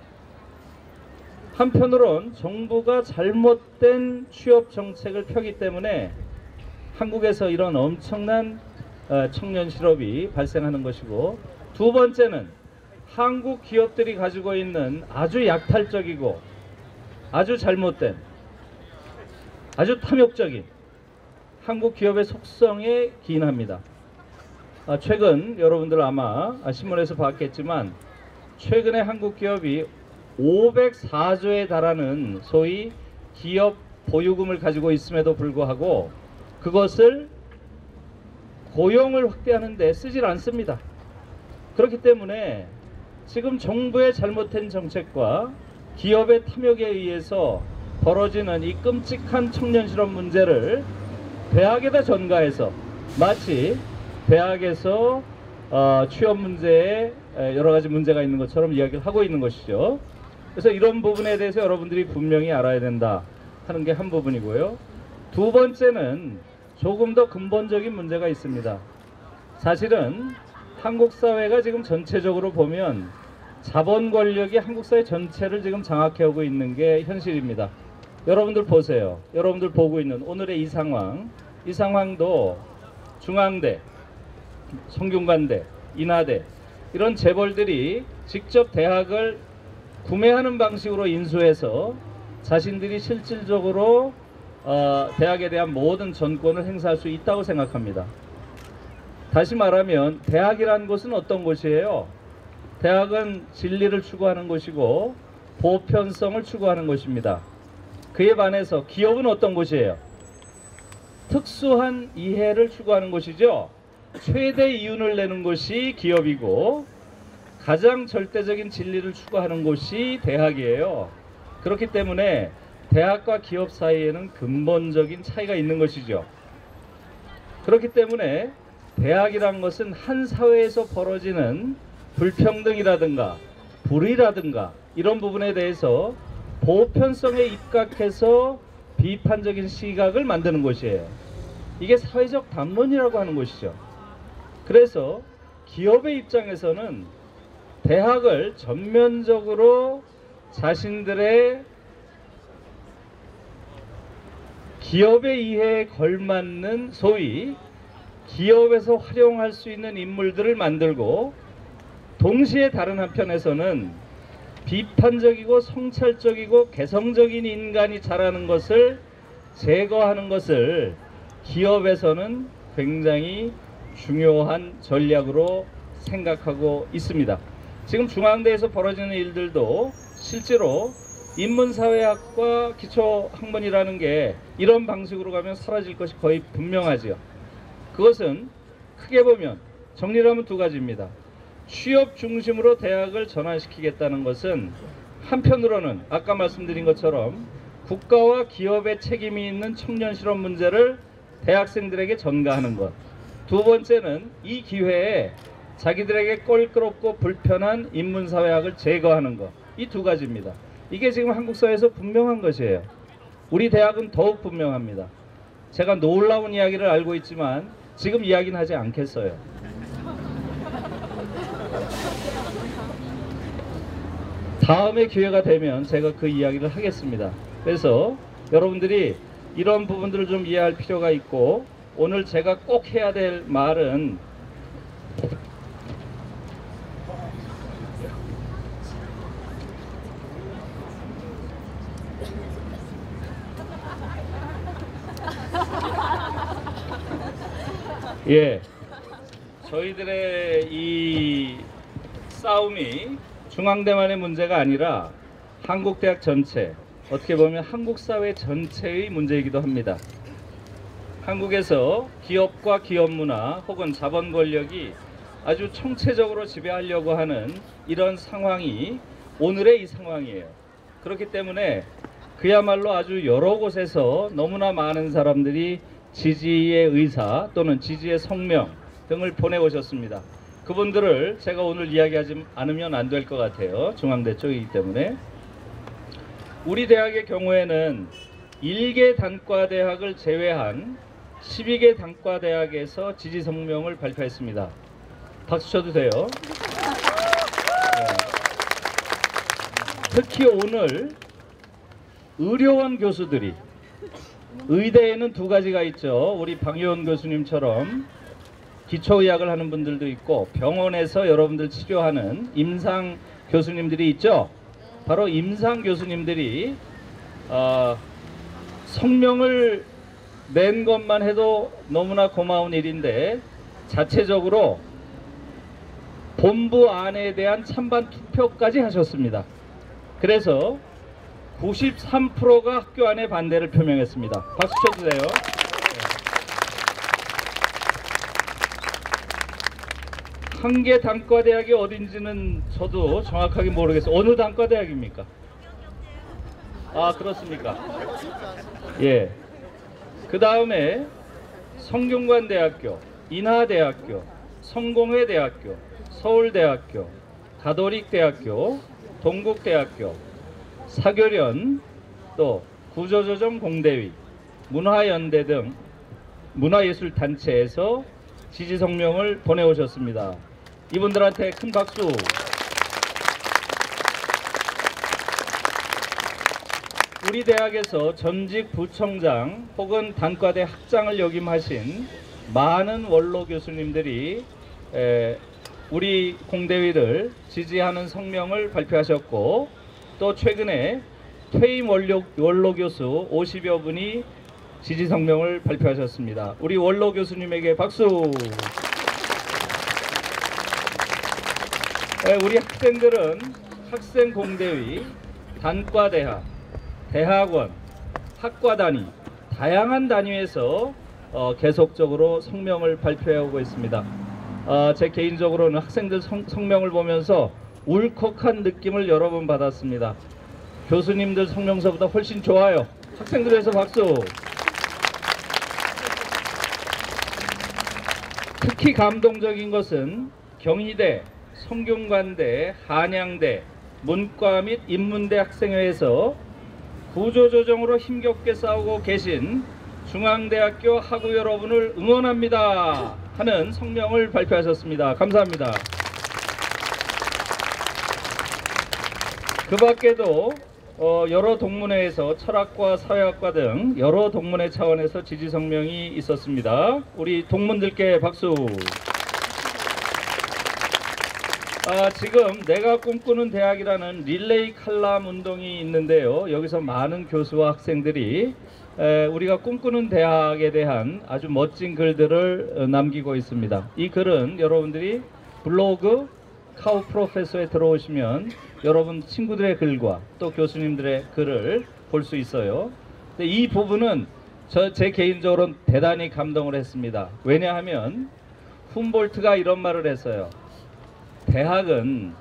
한편으론 정부가 잘못된 취업 정책을 펴기 때문에 한국에서 이런 엄청난 청년 실업이 발생하는 것이고, 두 번째는 한국 기업들이 가지고 있는 아주 약탈적이고 아주 잘못된, 아주 탐욕적인 한국 기업의 속성에 기인합니다. 최근 여러분들 아마 신문에서 봤겠지만 최근에 한국 기업이 504조에 달하는 소위 기업 보유금을 가지고 있음에도 불구하고 그것을 고용을 확대하는 데 쓰질 않습니다. 그렇기 때문에 지금 정부의 잘못된 정책과 기업의 탐욕에 의해서 벌어지는 이 끔찍한 청년 실업 문제를 대학에다 전가해서 마치 대학에서 취업 문제에 여러 가지 문제가 있는 것처럼 이야기를 하고 있는 것이죠. 그래서 이런 부분에 대해서 여러분들이 분명히 알아야 된다 하는 게 한 부분이고요. 두 번째는 조금 더 근본적인 문제가 있습니다. 사실은 한국 사회가 지금 전체적으로 보면 자본 권력이 한국 사회 전체를 지금 장악해오고 있는 게 현실입니다. 여러분들 보세요. 여러분들 보고 있는 오늘의 이 상황도 중앙대, 성균관대, 인하대 이런 재벌들이 직접 대학을 구매하는 방식으로 인수해서 자신들이 실질적으로 대학에 대한 모든 전권을 행사할 수 있다고 생각합니다. 다시 말하면 대학이라는 곳은 어떤 곳이에요? 대학은 진리를 추구하는 곳이고 보편성을 추구하는 곳입니다. 그에 반해서 기업은 어떤 곳이에요? 특수한 이해를 추구하는 곳이죠. 최대 이윤을 내는 곳이 기업이고 가장 절대적인 진리를 추구하는 곳이 대학이에요. 그렇기 때문에 대학과 기업 사이에는 근본적인 차이가 있는 것이죠. 그렇기 때문에 대학이란 것은 한 사회에서 벌어지는 불평등이라든가 불의라든가 이런 부분에 대해서 보편성에 입각해서 비판적인 시각을 만드는 곳이에요. 이게 사회적 담론이라고 하는 것이죠. 그래서 기업의 입장에서는 대학을 전면적으로 자신들의 기업의 이해에 걸맞는 소위 기업에서 활용할 수 있는 인물들을 만들고 동시에 다른 한편에서는 비판적이고 성찰적이고 개성적인 인간이 자라는 것을 제거하는 것을 기업에서는 굉장히 중요한 전략으로 생각하고 있습니다. 지금 중앙대에서 벌어지는 일들도 실제로 인문사회학과 기초학문이라는 게 이런 방식으로 가면 사라질 것이 거의 분명하지요. 그것은 크게 보면 정리를 하면 두 가지입니다. 취업 중심으로 대학을 전환시키겠다는 것은 한편으로는 아까 말씀드린 것처럼 국가와 기업의 책임이 있는 청년 실업 문제를 대학생들에게 전가하는 것. 두 번째는 이 기회에 자기들에게 껄끄럽고 불편한 인문사회학을 제거하는 것. 이 두 가지입니다. 이게 지금 한국 사회에서 분명한 것이에요. 우리 대학은 더욱 분명합니다. 제가 놀라운 이야기를 알고 있지만 지금 이야기는 하지 않겠어요. 다음에 기회가 되면 제가 그 이야기를 하겠습니다. 그래서 여러분들이 이런 부분들을 좀 이해할 필요가 있고 오늘 제가 꼭 해야 될 말은 저희들의 이 싸움이 중앙대만의 문제가 아니라 한국대학 전체, 어떻게 보면 한국 사회 전체의 문제이기도 합니다. 한국에서 기업과 기업 문화 혹은 자본 권력이 아주 총체적으로 지배하려고 하는 이런 상황이 오늘의 이 상황이에요. 그렇기 때문에 그야말로 아주 여러 곳에서 너무나 많은 사람들이 지지의 의사 또는 지지의 성명 등을 보내오셨습니다. 그분들을 제가 오늘 이야기하지 않으면 안 될 것 같아요. 중앙대 쪽이기 때문에. 우리 대학의 경우에는 1개 단과대학을 제외한 12개 단과대학에서 지지 성명을 발표했습니다. 박수 쳐도 돼요. 특히 오늘 의료원 교수들이, 의대에는 두 가지가 있죠. 우리 방효원 교수님처럼 기초의학을 하는 분들도 있고 병원에서 여러분들 치료하는 임상 교수님들이 있죠. 바로 임상 교수님들이 성명을 낸 것만 해도 너무나 고마운 일인데 자체적으로 본부 안에 대한 찬반 투표까지 하셨습니다. 그래서 93%가 학교 안에 반대를 표명했습니다. 박수 쳐주세요. 한 개 단과대학이 어딘지는 저도 정확하게 모르겠어요. 어느 단과대학입니까? 아, 그렇습니까? 예. 그 다음에 성균관대학교, 인하대학교, 성공회대학교, 서울대학교, 가톨릭대학교, 동국대학교, 사교련, 또 구조조정공대위, 문화연대 등 문화예술단체에서 지지 성명을 보내오셨습니다. 이분들한테 큰 박수. 우리 대학에서 전직 부총장 혹은 단과대 학장을 역임하신 많은 원로 교수님들이 우리 공대위를 지지하는 성명을 발표하셨고 또 최근에 퇴임 원로 교수 50여 분이 지지 성명을 발표하셨습니다. 우리 원로 교수님에게 박수. 우리 학생들은 학생공대위, 단과대학, 대학원, 학과 단위, 다양한 단위에서 계속적으로 성명을 발표해오고 있습니다. 제 개인적으로는 학생들 성명을 보면서 울컥한 느낌을 여러 번 받았습니다. 교수님들 성명서보다 훨씬 좋아요. 학생들에서 박수. 특히 감동적인 것은 경희대, 성균관대, 한양대, 문과 및 인문대 학생회에서 구조조정으로 힘겹게 싸우고 계신 중앙대학교 학우 여러분을 응원합니다 하는 성명을 발표하셨습니다. 감사합니다. 그 밖에도 여러 동문회에서 철학과 사회학과 등 여러 동문회 차원에서 지지 성명이 있었습니다. 우리 동문들께 박수. 지금 내가 꿈꾸는 대학이라는 릴레이 칼럼 운동이 있는데요. 여기서 많은 교수와 학생들이 우리가 꿈꾸는 대학에 대한 아주 멋진 글들을 남기고 있습니다. 이 글은 여러분들이 블로그 카우 프로페서에 들어오시면 여러분 친구들의 글과 또 교수님들의 글을 볼 수 있어요. 근데 이 부분은 제 개인적으로는 대단히 감동을 했습니다. 왜냐하면 훔볼트가 이런 말을 했어요. 대학은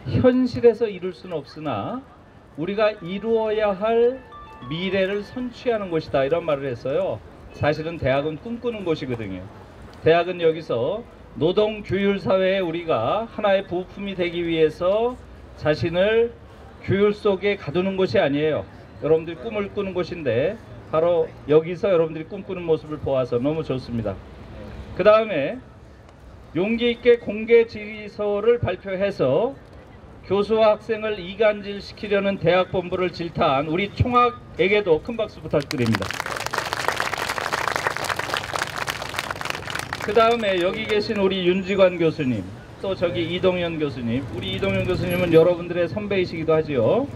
현실에서 이룰 수는 없으나 우리가 이루어야 할 미래를 선취하는 곳이다, 이런 말을 했어요. 사실은 대학은 꿈꾸는 곳이거든요. 대학은 여기서 노동 규율 사회에 우리가 하나의 부품이 되기 위해서 자신을 규율 속에 가두는 곳이 아니에요. 여러분들이 꿈을 꾸는 곳인데 바로 여기서 여러분들이 꿈꾸는 모습을 보아서 너무 좋습니다. 그 다음에 용기 있게 공개 질의서를 발표해서 교수와 학생을 이간질 시키려는 대학 본부를 질타한 우리 총학에게도 큰 박수 부탁드립니다. 그 다음에 여기 계신 우리 윤지관 교수님, 또 저기 이동현 교수님, 우리 이동현 교수님은 여러분들의 선배이시기도 하지요.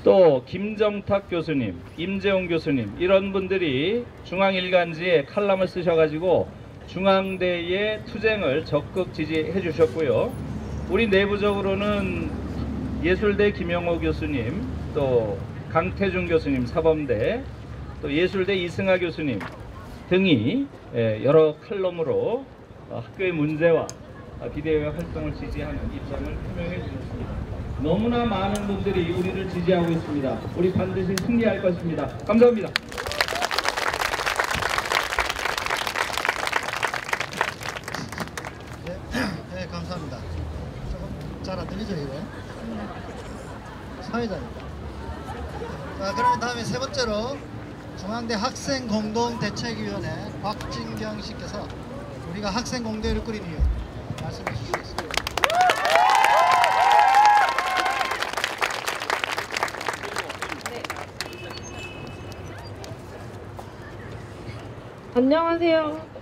또 김정탁 교수님, 임재용 교수님, 이런 분들이 중앙일간지에 칼럼을 쓰셔가지고 중앙대의 투쟁을 적극 지지해 주셨고요. 우리 내부적으로는 예술대 김영호 교수님, 또 강태중 교수님 사범대, 또 예술대 이승하 교수님 등이 여러 칼럼으로 학교의 문제와 비대회 활동을 지지하는 입장을 표명해 주셨습니다. 너무나 많은 분들이 우리를 지지하고 있습니다. 우리 반드시 승리할 것입니다. 감사합니다.
네, 감사합니다. 조금 잘 안 들리죠, 이거? 사회자니까. 자, 그러면 다음에 세 번째로 중앙대 학생공동대책위원회 곽진경 씨께서 우리가 학생공대회를 꾸린 이유 말씀해 주시겠습니다.
안녕하세요.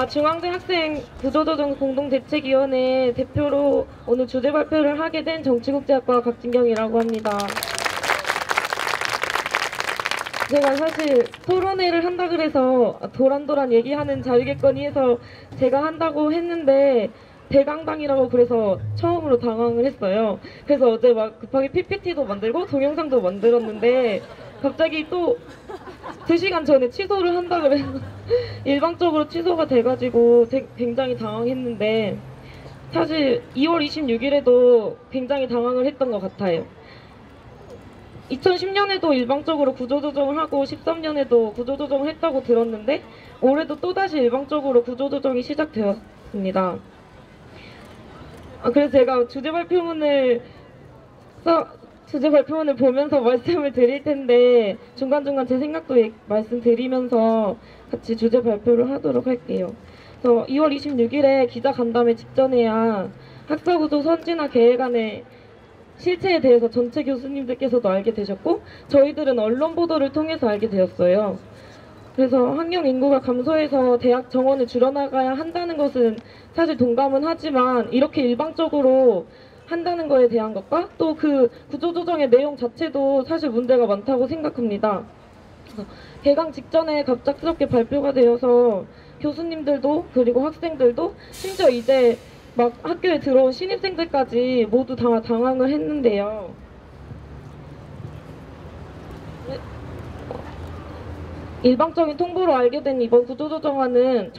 중앙대 학생 구조조정 공동대책위원회 대표로 오늘 주제 발표를 하게 된 정치국제학과 곽진경이라고 합니다. 제가 사실 토론회를 한다 그래서 도란도란 얘기하는 자유겠거니 해서 제가 한다고 했는데 대강당이라고 그래서 처음으로 당황을 했어요. 그래서 어제 막 급하게 PPT도 만들고 동영상도 만들었는데 갑자기 또 2시간 전에 취소를 한다 그래서 일방적으로 취소가 돼가지고 굉장히 당황했는데 사실 2월 26일에도 굉장히 당황을 했던 것 같아요. 2010년에도 일방적으로 구조조정을 하고 13년에도 구조조정을 했다고 들었는데 올해도 또다시 일방적으로 구조조정이 시작되었습니다. 그래서 제가 주제 발표문을 보면서 말씀을 드릴 텐데 중간중간 제 생각도 말씀드리면서 같이 주제 발표를 하도록 할게요. 그래서 2월 26일에 기자간담회 직전에야 학사구조 선진화 계획안의 실체에 대해서 전체 교수님들께서도 알게 되셨고 저희들은 언론 보도를 통해서 알게 되었어요. 그래서 학령 인구가 감소해서 대학 정원을 줄여나가야 한다는 것은 사실 동감은 하지만 이렇게 일방적으로 한다는 거에 대한 것과 또 그 구조조정의 내용 자체도 사실 문제가 많다고 생각합니다. 개강 직전에 갑작스럽게 발표가 되어서 교수님들도 그리고 학생들도 심지어 이제 막 학교에 들어온 신입생들까지 모두 다 당황을 했는데요. 일방적인 통보로 알게 된 이번 구조조정안은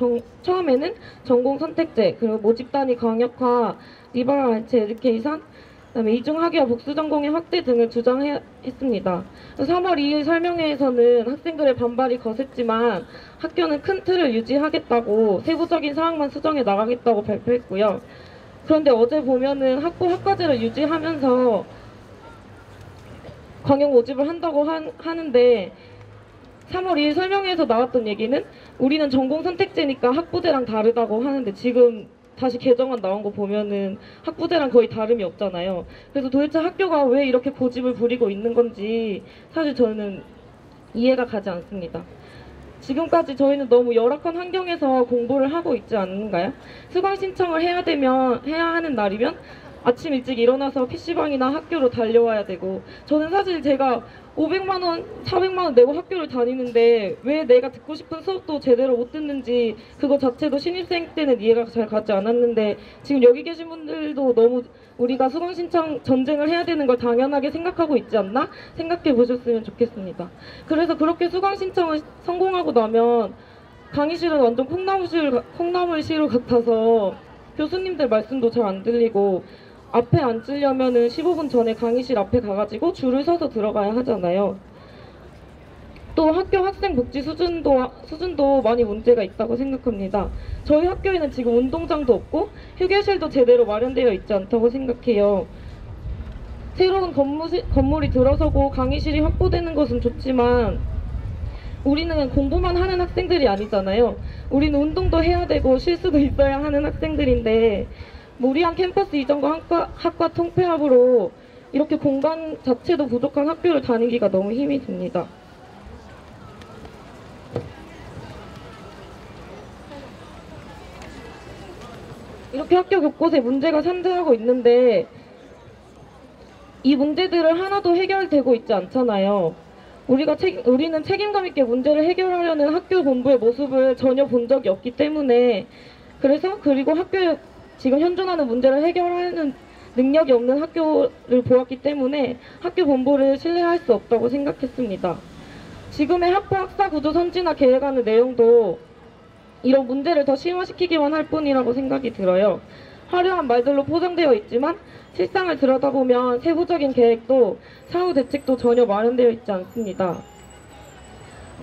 처음에는 전공 선택제, 그리고 모집 단위 강력화, 리버럴 아츠 에듀케이션, 그다음에 이중학위와 복수 전공의 확대 등을 주장했습니다. 3월 2일 설명회에서는 학생들의 반발이 거셌지만 학교는 큰 틀을 유지하겠다고 세부적인 사항만 수정해 나가겠다고 발표했고요. 그런데 어제 보면은 학과제를 유지하면서 광역 모집을 한다고 하는데 3월 2일 설명회에서 나왔던 얘기는 우리는 전공 선택제니까 학부제랑 다르다고 하는데 지금 다시 개정안 나온 거 보면은 학부제랑 거의 다름이 없잖아요. 그래서 도대체 학교가 왜 이렇게 고집을 부리고 있는 건지 사실 저는 이해가 가지 않습니다. 지금까지 저희는 너무 열악한 환경에서 공부를 하고 있지 않는가요? 수강 신청을 해야 하는 날이면 아침 일찍 일어나서 PC방이나 학교로 달려와야 되고, 저는 사실 제가 500만 원, 400만 원 내고 학교를 다니는데 왜 내가 듣고 싶은 수업도 제대로 못 듣는지 그거 자체도 신입생 때는 이해가 잘 가지 않았는데 지금 여기 계신 분들도 너무 우리가 수강 신청 전쟁을 해야 되는 걸 당연하게 생각하고 있지 않나 생각해 보셨으면 좋겠습니다. 그래서 그렇게 수강 신청을 성공하고 나면 강의실은 완전 콩나물시루 같아서 교수님들 말씀도 잘 안 들리고 앞에 앉으려면은 15분 전에 강의실 앞에 가가지고 줄을 서서 들어가야 하잖아요. 또 학교 학생 복지 수준도 많이 문제가 있다고 생각합니다. 저희 학교에는 지금 운동장도 없고 휴게실도 제대로 마련되어 있지 않다고 생각해요. 새로운 건물이 들어서고 강의실이 확보되는 것은 좋지만 우리는 공부만 하는 학생들이 아니잖아요. 우리는 운동도 해야 되고 실수도 있어야 하는 학생들인데 무리한 캠퍼스 이전과 학과 통폐합으로 이렇게 공간 자체도 부족한 학교를 다니기가 너무 힘이 듭니다. 이렇게 학교 곳곳에 문제가 산재하고 있는데 이 문제들을 하나도 해결되고 있지 않잖아요. 우리는 책임감 있게 문제를 해결하려는 학교 본부의 모습을 전혀 본 적이 없기 때문에 그리고 학교에 지금 현존하는 문제를 해결하는 능력이 없는 학교를 보았기 때문에 학교 본부를 신뢰할 수 없다고 생각했습니다. 지금의 학부 학사 구조 선진화 계획안의 내용도 이런 문제를 더 심화시키기만 할 뿐이라고 생각이 들어요. 화려한 말들로 포장되어 있지만 실상을 들여다보면 세부적인 계획도 사후 대책도 전혀 마련되어 있지 않습니다.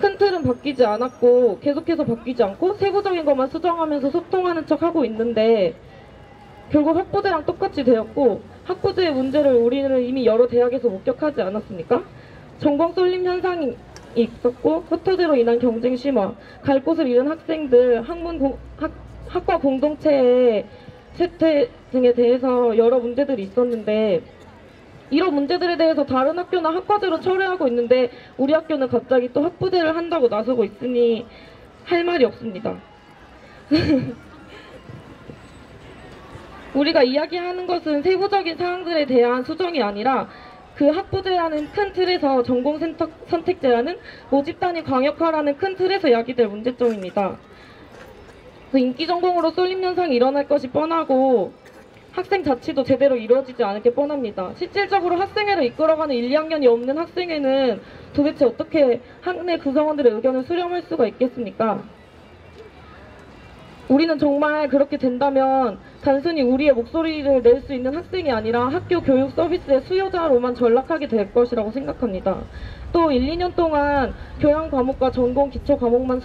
큰 틀은 바뀌지 않았고 계속해서 바뀌지 않고 세부적인 것만 수정하면서 소통하는 척 하고 있는데 결국 학부제랑 똑같이 되었고 학부제의 문제를 우리는 이미 여러 대학에서 목격하지 않았습니까? 전공 쏠림 현상이 있었고 흩어지로 인한 경쟁 심화, 갈 곳을 잃은 학생들, 학과 공동체의 쇠퇴 등에 대해서 여러 문제들이 있었는데 이런 문제들에 대해서 다른 학교나 학과제로 철회하고 있는데 우리 학교는 갑자기 또 학부제를 한다고 나서고 있으니 할 말이 없습니다. 우리가 이야기하는 것은 세부적인 사항들에 대한 수정이 아니라 그 학부제라는 큰 틀에서 전공 선택제라는 모집 단위 강력화라는 큰 틀에서 야기될 문제점입니다. 인기 전공으로 쏠림 현상이 일어날 것이 뻔하고 학생 자치도 제대로 이루어지지 않을 게 뻔합니다. 실질적으로 학생회를 이끌어가는 1, 2학년이 없는 학생회는 도대체 어떻게 학내 구성원들의 의견을 수렴할 수가 있겠습니까? 우리는 정말 그렇게 된다면 단순히 우리의 목소리를 낼 수 있는 학생이 아니라 학교 교육 서비스의 수요자로만 전락하게 될 것이라고 생각합니다. 또 1, 2년 동안 교양 과목과 전공 기초 과목만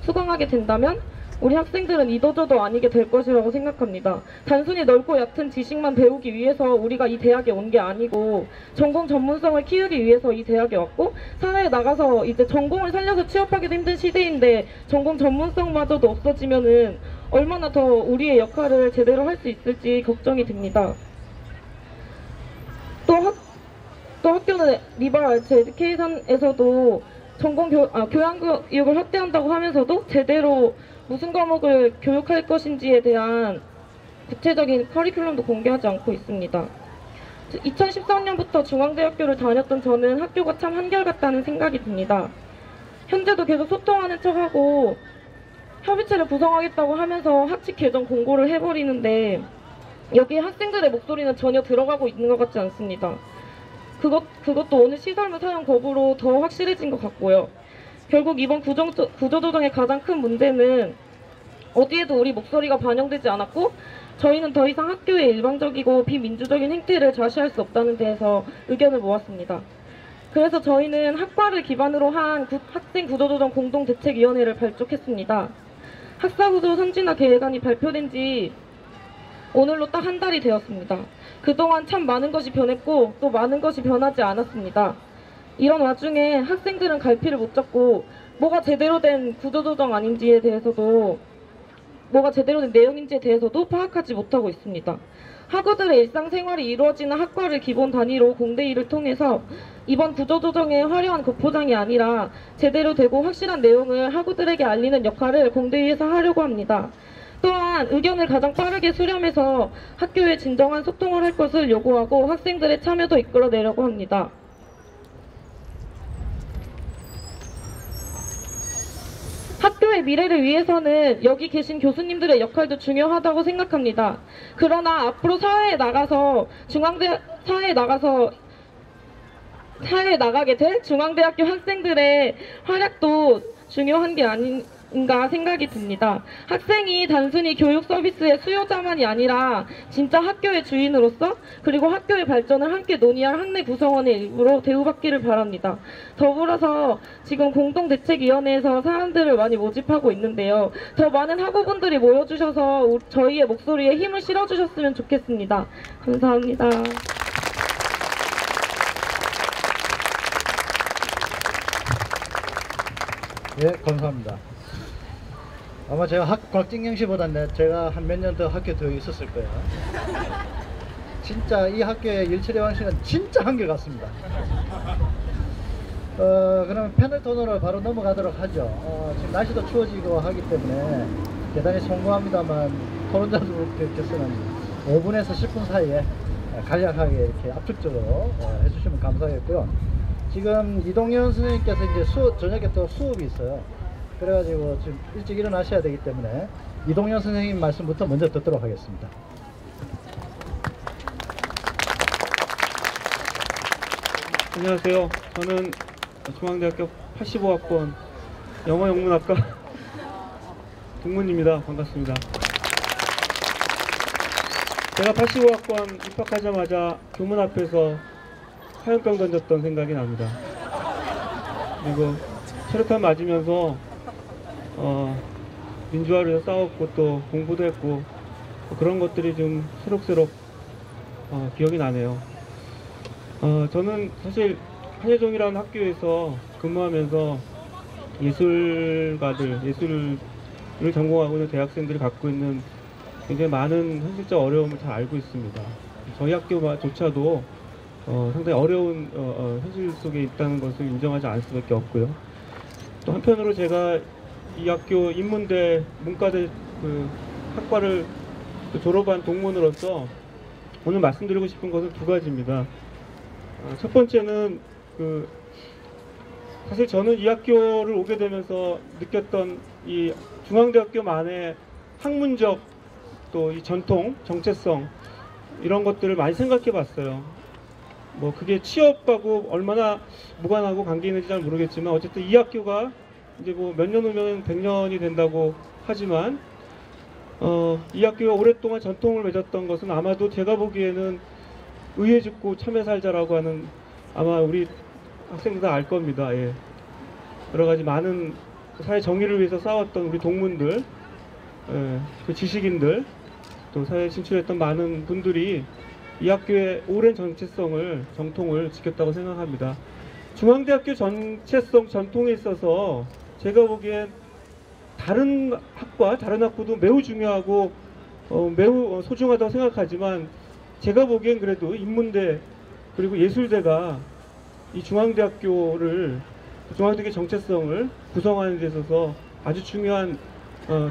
수강하게 된다면 우리 학생들은 이도저도 아니게 될 것이라고 생각합니다. 단순히 넓고 얕은 지식만 배우기 위해서 우리가 이 대학에 온 게 아니고 전공 전문성을 키우기 위해서 이 대학에 왔고 사회에 나가서 이제 전공을 살려서 취업하기도 힘든 시대인데 전공 전문성마저도 없어지면은 얼마나 더 우리의 역할을 제대로 할 수 있을지 걱정이 됩니다. 또 학교는 리버럴 아츠 에듀케이션에서도 교양교육을 확대한다고 하면서도 제대로 무슨 과목을 교육할 것인지에 대한 구체적인 커리큘럼도 공개하지 않고 있습니다. 2013년부터 중앙대학교를 다녔던 저는 학교가 참 한결같다는 생각이 듭니다. 현재도 계속 소통하는 척하고 협의체를 구성하겠다고 하면서 학칙 개정 공고를 해버리는데 여기에 학생들의 목소리는 전혀 들어가고 있는 것 같지 않습니다. 그것도 오늘 시설물 사용 거부로 더 확실해진 것 같고요. 결국 이번 구조조정의 가장 큰 문제는 어디에도 우리 목소리가 반영되지 않았고 저희는 더 이상 학교의 일방적이고 비민주적인 행태를 좌시할 수 없다는 데에서 의견을 모았습니다. 그래서 저희는 학과를 기반으로 한 학생 구조조정 공동대책위원회를 발족했습니다. 학사구조 선진화 계획안이 발표된 지 오늘로 딱 한 달이 되었습니다. 그동안 참 많은 것이 변했고 또 많은 것이 변하지 않았습니다. 이런 와중에 학생들은 갈피를 못 잡고 뭐가 제대로 된 구조조정 아닌지에 대해서도 뭐가 제대로 된 내용인지에 대해서도 파악하지 못하고 있습니다. 학우들의 일상생활이 이루어지는 학과를 기본 단위로 공대위를 통해서 이번 구조조정의 화려한 겉포장이 아니라 제대로 되고 확실한 내용을 학우들에게 알리는 역할을 공대위에서 하려고 합니다. 또한 의견을 가장 빠르게 수렴해서 학교에 진정한 소통을 할 것을 요구하고 학생들의 참여도 이끌어내려고 합니다. 학교의 미래를 위해서는 여기 계신 교수님들의 역할도 중요하다고 생각합니다. 그러나 앞으로 사회에 나가게 될 중앙대학교 학생들의 활약도 중요한 게 아닌가 생각이 듭니다. 학생이 단순히 교육 서비스의 수요자만이 아니라 진짜 학교의 주인으로서 그리고 학교의 발전을 함께 논의할 학내 구성원의 일부로 대우받기를 바랍니다. 더불어서 지금 공동대책위원회에서 사람들을 많이 모집하고 있는데요. 더 많은 학우분들이 모여주셔서 저희의 목소리에 힘을 실어주셨으면 좋겠습니다. 감사합니다.
예, 감사합니다. 아마 제가 곽진경 씨보다는 제가 한 몇 년 더 학교 더 있었을 거예요. 진짜 이 학교의 일처리 방식은 진짜 한결같습니다. 그러면 패널 토론으로 바로 넘어가도록 하죠. 지금 날씨도 추워지고 하기 때문에 대단히 송구합니다만 토론자들께서는 5분에서 10분 사이에 간략하게 이렇게 압축적으로 해주시면 감사하겠고요. 지금 이동현 선생님께서 이제 저녁에 또 수업이 있어요. 그래가지고 지금 일찍 일어나셔야 되기 때문에 이동현 선생님 말씀부터 먼저 듣도록 하겠습니다.
안녕하세요. 저는 중앙대학교 85학번 영어영문학과 동문입니다. 반갑습니다. 제가 85학번 입학하자마자 교문 앞에서 화염병 던졌던 생각이 납니다. 그리고 체류탄 맞으면서 민주화를 위해서 싸웠고 또 공부도 했고 그런 것들이 좀 새록새록 기억이 나네요. 저는 사실 한예종이라는 학교에서 근무하면서 예술을 전공하고 있는 대학생들이 갖고 있는 굉장히 많은 현실적 어려움을 잘 알고 있습니다. 저희 학교조차도 상당히 어려운 현실 속에 있다는 것을 인정하지 않을 수밖에 없고요. 또 한편으로 제가 이 학교 인문대 문과대 학과를 졸업한 동문으로서 오늘 말씀드리고 싶은 것은 두 가지입니다. 첫 번째는 사실 저는 이 학교를 오게 되면서 느꼈던 이 중앙대학교만의 학문적 또 이 전통, 정체성 이런 것들을 많이 생각해 봤어요. 뭐 그게 취업하고 얼마나 무관하고 관계 있는지 잘 모르겠지만 어쨌든 이 학교가 이제 뭐 몇 년 후면 100년이 된다고 하지만 이 학교가 오랫동안 전통을 맺었던 것은 아마도 제가 보기에는 의회 짓고 참여 살자라고 하는 아마 우리 학생들 다 알 겁니다. 예. 여러 가지 많은 사회 정의를 위해서 싸웠던 우리 동문들, 그 지식인들, 또 사회에 진출했던 많은 분들이 이 학교의 오랜 정체성을, 정통을 지켰다고 생각합니다. 중앙대학교 정체성, 전통에 있어서 제가 보기엔 다른 학과, 다른 학부도 매우 중요하고 매우 소중하다고 생각하지만 제가 보기엔 그래도 인문대 그리고 예술대가 이 중앙대학교를 중앙대학교 정체성을 구성하는 데 있어서 아주 중요한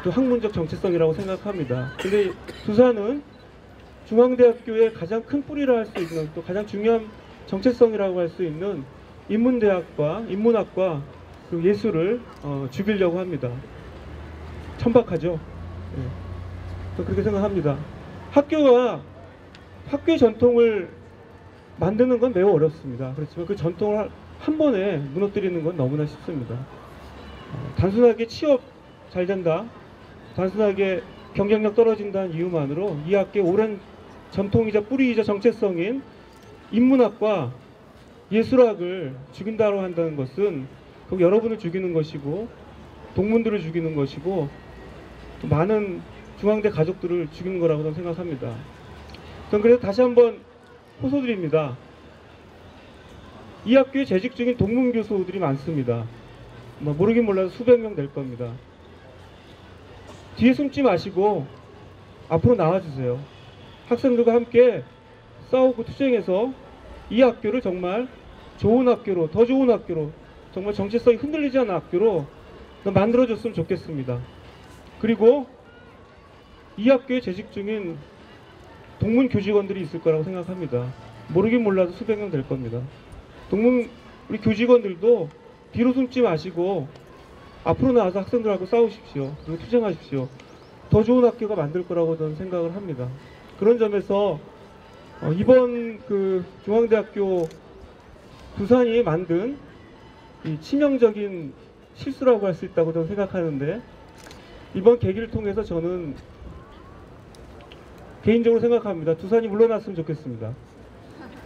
또 학문적 정체성이라고 생각합니다. 근데 두산은 중앙대학교의 가장 큰 뿌리라 할 수 있는 또 가장 중요한 정체성이라고 할 수 있는 인문대학과 인문학과 그리고 예술을 죽이려고 합니다. 천박하죠. 예. 저 그렇게 생각합니다. 학교의 전통을 만드는 건 매우 어렵습니다. 그렇지만 그 전통을 한 번에 무너뜨리는 건 너무나 쉽습니다. 단순하게 취업 잘 된다, 단순하게 경쟁력 떨어진다는 이유만으로 이 학교의 오랜 전통이자 뿌리이자 정체성인 인문학과 예술학을 죽인다고 한다는 것은 결국 여러분을 죽이는 것이고 동문들을 죽이는 것이고 또 많은 중앙대 가족들을 죽이는 거라고 저는 생각합니다. 저는 그래서 다시 한번 호소드립니다. 이 학교에 재직 중인 동문 교수들이 많습니다. 모르긴 몰라도 수백 명 될 겁니다. 뒤에 숨지 마시고 앞으로 나와주세요. 학생들과 함께 싸우고 투쟁해서 이 학교를 정말 좋은 학교로, 더 좋은 학교로, 정말 정체성이 흔들리지 않은 학교로 만들어줬으면 좋겠습니다. 그리고 이 학교에 재직 중인 동문 교직원들이 있을 거라고 생각합니다. 모르긴 몰라도 수백 명 될 겁니다. 동문 우리 교직원들도 뒤로 숨지 마시고 앞으로 나와서 학생들하고 싸우십시오. 그리고 투쟁하십시오. 더 좋은 학교가 만들 거라고 저는 생각을 합니다. 그런 점에서 이번 그 중앙대학교 두산이 만든 이 치명적인 실수라고 할 수 있다고 저는 생각하는데, 이번 계기를 통해서 저는 개인적으로 생각합니다. 두산이 물러났으면 좋겠습니다.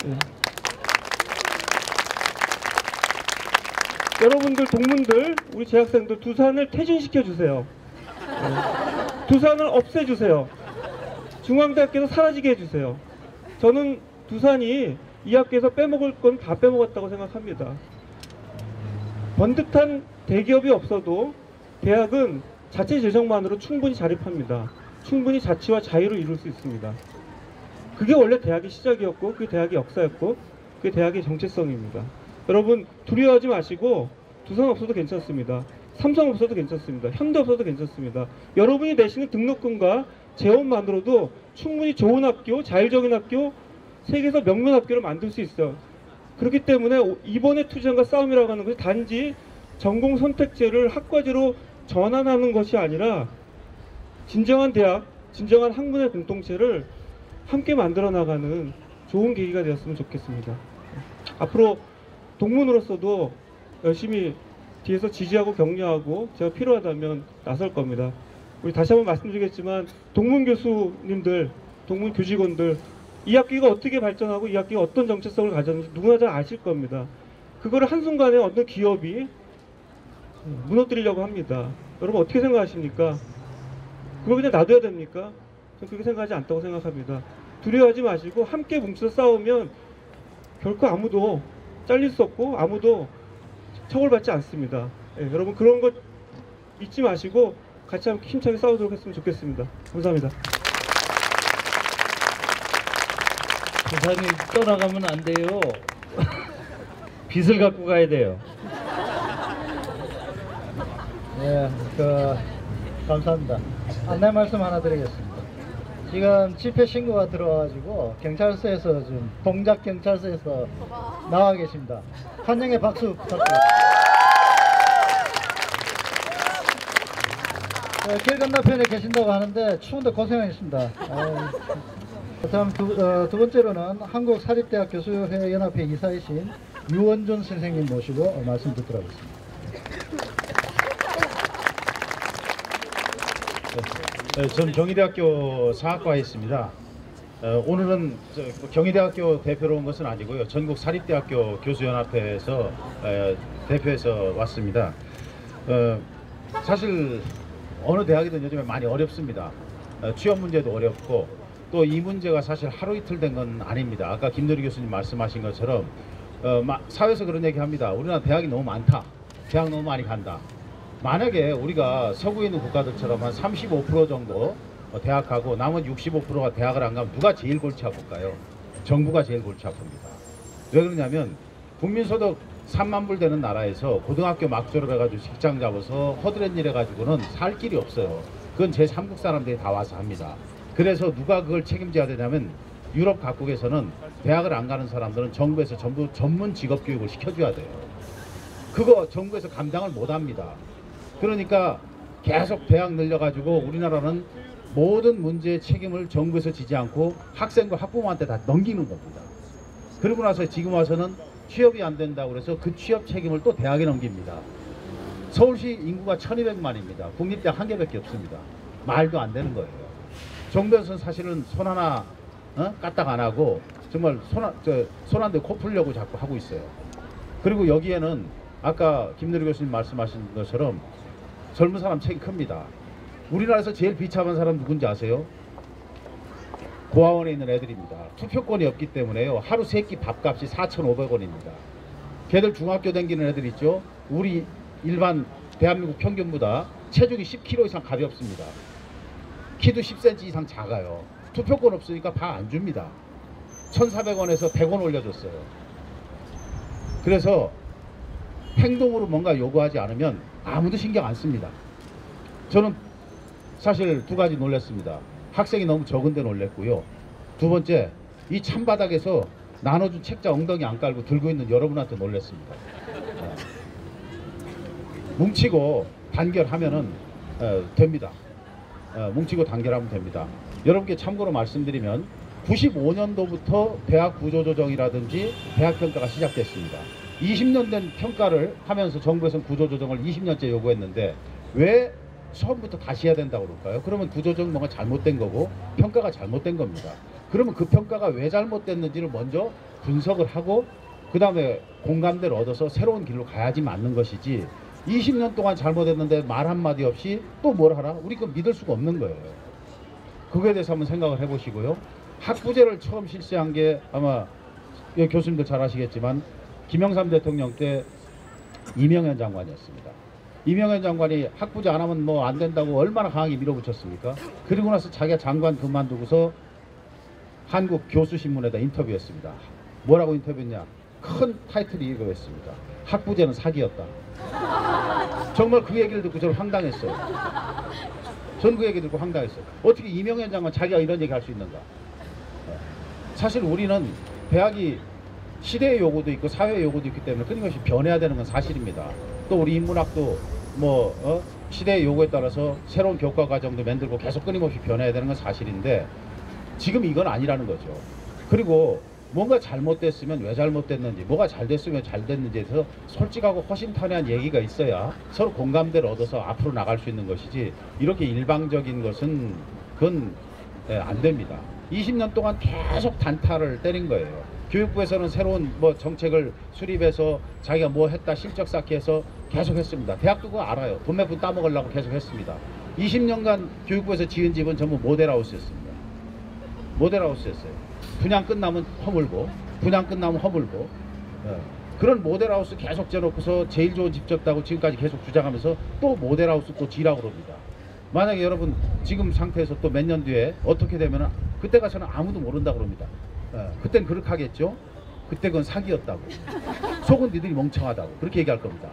예. 여러분들 동문들, 우리 재학생들 두산을 퇴진시켜 주세요. 예. 두산을 없애주세요. 중앙대학교에서 사라지게 해주세요. 저는 두산이 이 학교에서 빼먹을 건 다 빼먹었다고 생각합니다. 번듯한 대기업이 없어도 대학은 자체 재정만으로 충분히 자립합니다. 충분히 자치와 자유를 이룰 수 있습니다. 그게 원래 대학의 시작이었고, 그게 대학의 역사였고, 그게 대학의 정체성입니다. 여러분 두려워하지 마시고, 두산 없어도 괜찮습니다. 삼성 없어도 괜찮습니다. 현대 없어도 괜찮습니다. 여러분이 내시는 등록금과 재원만으로도 충분히 좋은 학교, 자율적인 학교, 세계에서 명문 학교를 만들 수 있어요. 그렇기 때문에 이번의 투쟁과 싸움이라고 하는 것이 단지 전공 선택제를 학과제로 전환하는 것이 아니라 진정한 대학, 진정한 학문의 공동체를 함께 만들어 나가는 좋은 계기가 되었으면 좋겠습니다. 앞으로 동문으로서도 열심히 뒤에서 지지하고 격려하고 제가 필요하다면 나설 겁니다. 우리 다시 한번 말씀드리겠지만 동문 교수님들, 동문 교직원들, 이 학기가 어떻게 발전하고 이 학기가 어떤 정체성을 가졌는지 누구나 잘 아실 겁니다. 그거를 한순간에 어느 기업이 무너뜨리려고 합니다. 여러분 어떻게 생각하십니까? 그걸 그냥 놔둬야 됩니까? 저는 그렇게 생각하지 않다고 생각합니다. 두려워하지 마시고 함께 뭉쳐서 싸우면 결코 아무도 잘릴 수 없고 아무도 처벌받지 않습니다. 예, 여러분 그런 것 잊지 마시고 같이 함께 힘차게 싸우도록 했으면 좋겠습니다. 감사합니다.
부산이 떠나가면 안 돼요. 빚을 갖고 가야 돼요.
네, 감사합니다. 안내 말씀 하나 드리겠습니다. 지금 집회 신고가 들어와가지고 경찰서에서 지금 동작 경찰서에서 나와 계십니다. 환영의 박수 부탁드립니다. 길 건너편에 계신다고 하는데 추운데 고생하셨습니다. 다음 두 번째로는 한국사립대학 교수회 연합회 이사이신 유원준 선생님 모시고 말씀 듣도록 하겠습니다.
전 경희대학교 사학과에 있습니다. 오늘은 경희대학교 대표로 온 것은 아니고요. 전국 사립대학교 교수연합회에서 대표해서 왔습니다. 사실 어느 대학이든 요즘에 많이 어렵습니다. 취업 문제도 어렵고 또 이 문제가 사실 하루 이틀 된 건 아닙니다. 아까 김노리 교수님 말씀하신 것처럼 사회에서 그런 얘기 합니다. 우리나라 대학이 너무 많다. 대학 너무 많이 간다. 만약에 우리가 서구에 있는 국가들처럼 한 35% 정도 대학 가고 남은 65%가 대학을 안 가면 누가 제일 골치 아플까요? 정부가 제일 골치 아픕니다. 왜 그러냐면 국민소득 3만 불 되는 나라에서 고등학교 막 졸업해가지고 직장 잡아서 허드렛 일 해가지고는 살 길이 없어요. 그건 제3국 사람들이 다 와서 합니다. 그래서 누가 그걸 책임져야 되냐면 유럽 각국에서는 대학을 안 가는 사람들은 정부에서 전부 전문 직업 교육을 시켜줘야 돼요. 그거 정부에서 감당을 못 합니다. 그러니까 계속 대학 늘려가지고 우리나라는 모든 문제의 책임을 정부에서 지지 않고 학생과 학부모한테 다 넘기는 겁니다. 그러고 나서 지금 와서는 취업이 안 된다고 그래서 그 취업 책임을 또 대학에 넘깁니다. 서울시 인구가 1200만입니다. 국립대학 한 개밖에 없습니다. 말도 안 되는 거예요. 정부에서는 사실은 손 하나 까딱 안 하고 정말 손 한 대 코 풀려고 자꾸 하고 있어요. 그리고 여기에는 아까 김누리 교수님 말씀하신 것처럼 젊은 사람 책이 큽니다. 우리나라에서 제일 비참한 사람 누군지 아세요? 고아원에 있는 애들입니다. 투표권이 없기 때문에요. 하루 3끼 밥값이 4,500원입니다. 걔들 중학교 다니는 애들 있죠? 우리 일반 대한민국 평균보다 체중이 10kg 이상 가볍습니다. 키도 10cm 이상 작아요. 투표권 없으니까 밥 안 줍니다. 1,400원에서 100원 올려줬어요. 그래서 행동으로 뭔가 요구하지 않으면 아무도 신경 안 씁니다. 저는 사실 2가지 놀랐습니다. 학생이 너무 적은데 놀랬고요. 2번째, 이 찬바닥에서 나눠준 책자 엉덩이 안 깔고 들고 있는 여러분한테 놀랐습니다. 뭉치고 단결하면은 됩니다. 뭉치고 단결하면 됩니다. 여러분께 참고로 말씀드리면 95년도부터 대학 구조조정이라든지 대학평가가 시작됐습니다. 20년 된 평가를 하면서 정부에서는 구조조정을 20년째 요구했는데 왜 처음부터 다시 해야 된다고 그럴까요? 그러면 구조조정 뭔가 잘못된 거고 평가가 잘못된 겁니다. 그러면 그 평가가 왜 잘못됐는지를 먼저 분석을 하고 그 다음에 공감대를 얻어서 새로운 길로 가야지 맞는 것이지 20년 동안 잘못했는데 말 한마디 없이 또 뭘 하라? 우리 그거 믿을 수가 없는 거예요. 그거에 대해서 한번 생각을 해보시고요. 학부제를 처음 실시한 게 아마 교수님들 잘 아시겠지만 김영삼 대통령 때 이명현 장관이었습니다. 이명현 장관이 학부제 안 하면 뭐 안 된다고 얼마나 강하게 밀어붙였습니까? 그리고 나서 자기가 장관 그만두고서 한국 교수신문에다 인터뷰했습니다. 뭐라고 인터뷰했냐? 큰 타이틀이 이거였습니다. 학부제는 사기였다. 정말 그 얘기를 듣고 저는 황당했어요. 전 그 얘기 듣고 황당했어요. 어떻게 이명현 장관 자기가 이런 얘기 할 수 있는가? 사실 우리는 대학이 시대의 요구도 있고 사회의 요구도 있기 때문에 끊임없이 변해야 되는 건 사실입니다. 또 우리 인문학도 시대의 요구에 따라서 새로운 교과 과정도 만들고 계속 끊임없이 변해야 되는 건 사실인데 지금 이건 아니라는 거죠. 그리고 뭔가 잘못됐으면 왜 잘못됐는지, 뭐가 잘 됐으면 잘 됐는지에 대해서 솔직하고 허심탄회한 얘기가 있어야 서로 공감대를 얻어서 앞으로 나갈 수 있는 것이지 이렇게 일방적인 것은 그건 안 됩니다. 20년 동안 계속 단타를 때린 거예요. 교육부에서는 새로운 정책을 수립해서 자기가 뭐 했다 실적 쌓기 해서 계속 했습니다. 대학도 그거 알아요. 돈 몇 푼 따먹으려고 계속 했습니다. 20년간 교육부에서 지은 집은 전부 모델하우스였습니다. 모델하우스였어요. 분양 끝나면 허물고 분양 끝나면 허물고 그런 모델하우스 계속 지어놓고서 제일 좋은 집 졌다고 지금까지 계속 주장하면서 또 모델하우스 또 지라고 그럽니다. 만약에 여러분 지금 상태에서 또 몇 년 뒤에 어떻게 되면 그때 가서는 아무도 모른다고 그럽니다. 그땐 그렇게 하겠죠. 그때 그건 사기였다고. 속은 니들이 멍청하다고 그렇게 얘기할 겁니다.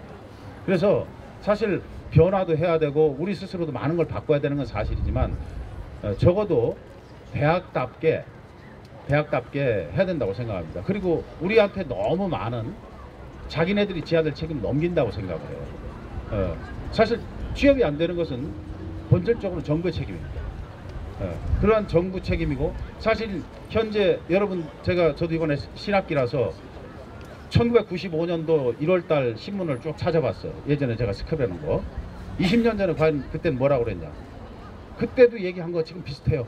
그래서 사실 변화도 해야 되고 우리 스스로도 많은 걸 바꿔야 되는 건 사실이지만 적어도 대학답게 해야 된다고 생각합니다. 그리고 우리한테 너무 많은 자기네들이 지어야 될 책임을 넘긴다고 생각을 해요. 사실 취업이 안 되는 것은 본질적으로 정부의 책임입니다. 그러한 정부 책임이고 사실 현재 여러분 저도 이번에 신학기라서 1995년도 1월달 신문을 쭉 찾아봤어요. 예전에 제가 스크랩해놓은 거 20년 전에 과연 그때는 뭐라고 그랬냐. 그때도 얘기한 거 지금 비슷해요.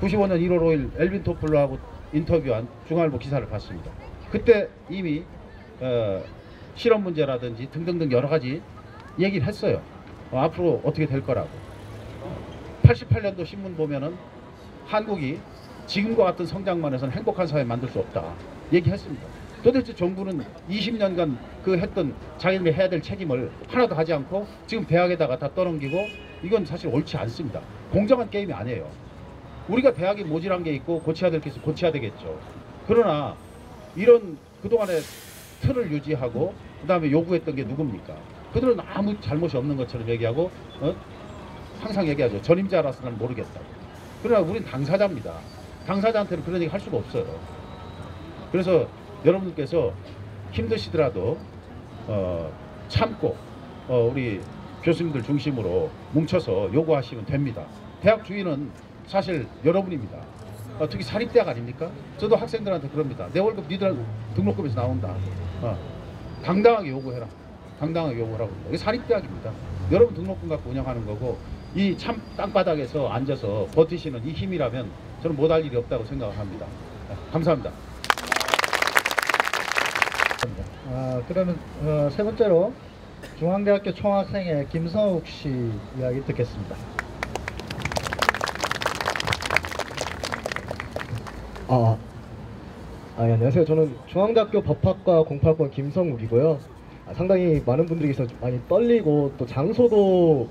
95년 1월 5일 엘빈 토플러하고 인터뷰한 중앙일보 기사를 봤습니다. 그때 이미 실업 문제라든지 등등등 여러 가지 얘기를 했어요. 앞으로 어떻게 될 거라고. 88년도 신문 보면은 한국이 지금과 같은 성장만 해서는 행복한 사회 만들 수 없다 얘기했습니다. 도대체 정부는 20년간 그 했던 자기들이 해야 될 책임을 하나도 하지 않고 지금 대학에다가 다 떠넘기고 이건 사실 옳지 않습니다. 공정한 게임이 아니에요. 우리가 대학에 모질한 게 있고 고쳐야 될 게 있으면 고쳐야 되겠죠. 그러나 이런 그동안에 틀을 유지하고 그다음에 요구했던 게 누굽니까? 그들은 아무 잘못이 없는 것처럼 얘기하고 항상 얘기하죠. 전임자라서 난 모르겠다고. 그러나 우린 당사자입니다. 당사자한테는 그런 얘기 할 수가 없어요. 그래서 여러분들께서 힘드시더라도 참고 우리 교수님들 중심으로 뭉쳐서 요구하시면 됩니다. 대학 주인은 사실 여러분입니다. 특히 사립대학 아닙니까? 저도 학생들한테 그럽니다. 내 월급 니들 등록금에서 나온다. 당당하게 요구해라. 당당하게 요구하라고 합니다. 이게 사립대학입니다. 여러분 등록금 갖고 운영하는 거고 이 참 땅바닥에서 앉아서 버티시는 이 힘이라면 저는 못할 일이 없다고 생각합니다. 감사합니다.
그러면 세 번째로 중앙대학교 총학생회 김성욱 씨 이야기 듣겠습니다.
안녕하세요. 저는 중앙대학교 법학과 08번 김성욱이고요. 상당히 많은 분들께서 많이 떨리고 또 장소도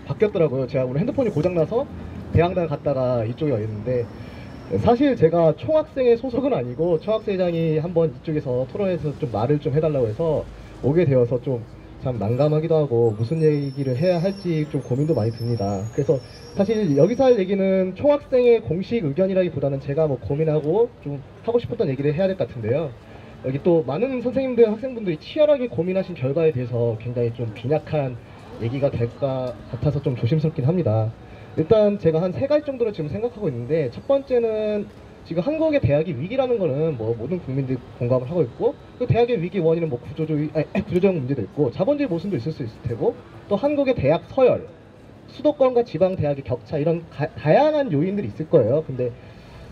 바뀌었더라고요. 제가 오늘 핸드폰이 고장나서 대학당 갔다가 이쪽에 와 있는데 사실 제가 총학생회 소속은 아니고 총학생회장이 한번 이쪽에서 토론에서 좀 말을 좀 해달라고 해서 오게 되어서 좀 참 난감하기도 하고 무슨 얘기를 해야 할지 좀 고민도 많이 듭니다. 그래서 사실 여기서 할 얘기는 총학생회 공식 의견이라기보다는 제가 뭐 고민하고 좀 하고 싶었던 얘기를 해야 될 것 같은데요. 여기 또 많은 선생님들, 학생분들이 치열하게 고민하신 결과에 대해서 굉장히 좀 빈약한 얘기가 될 것 같아서 좀 조심스럽긴 합니다. 일단 제가 한 3가지 정도로 지금 생각하고 있는데, 첫 번째는 지금 한국의 대학이 위기라는 거는 뭐 모든 국민들이 공감을 하고 있고, 그 대학의 위기 원인은 뭐 구조적 문제도 있고 자본주의 모순도 있을 수 있을 테고, 또 한국의 대학 서열, 수도권과 지방 대학의 격차, 이런 다양한 요인들이 있을 거예요. 근데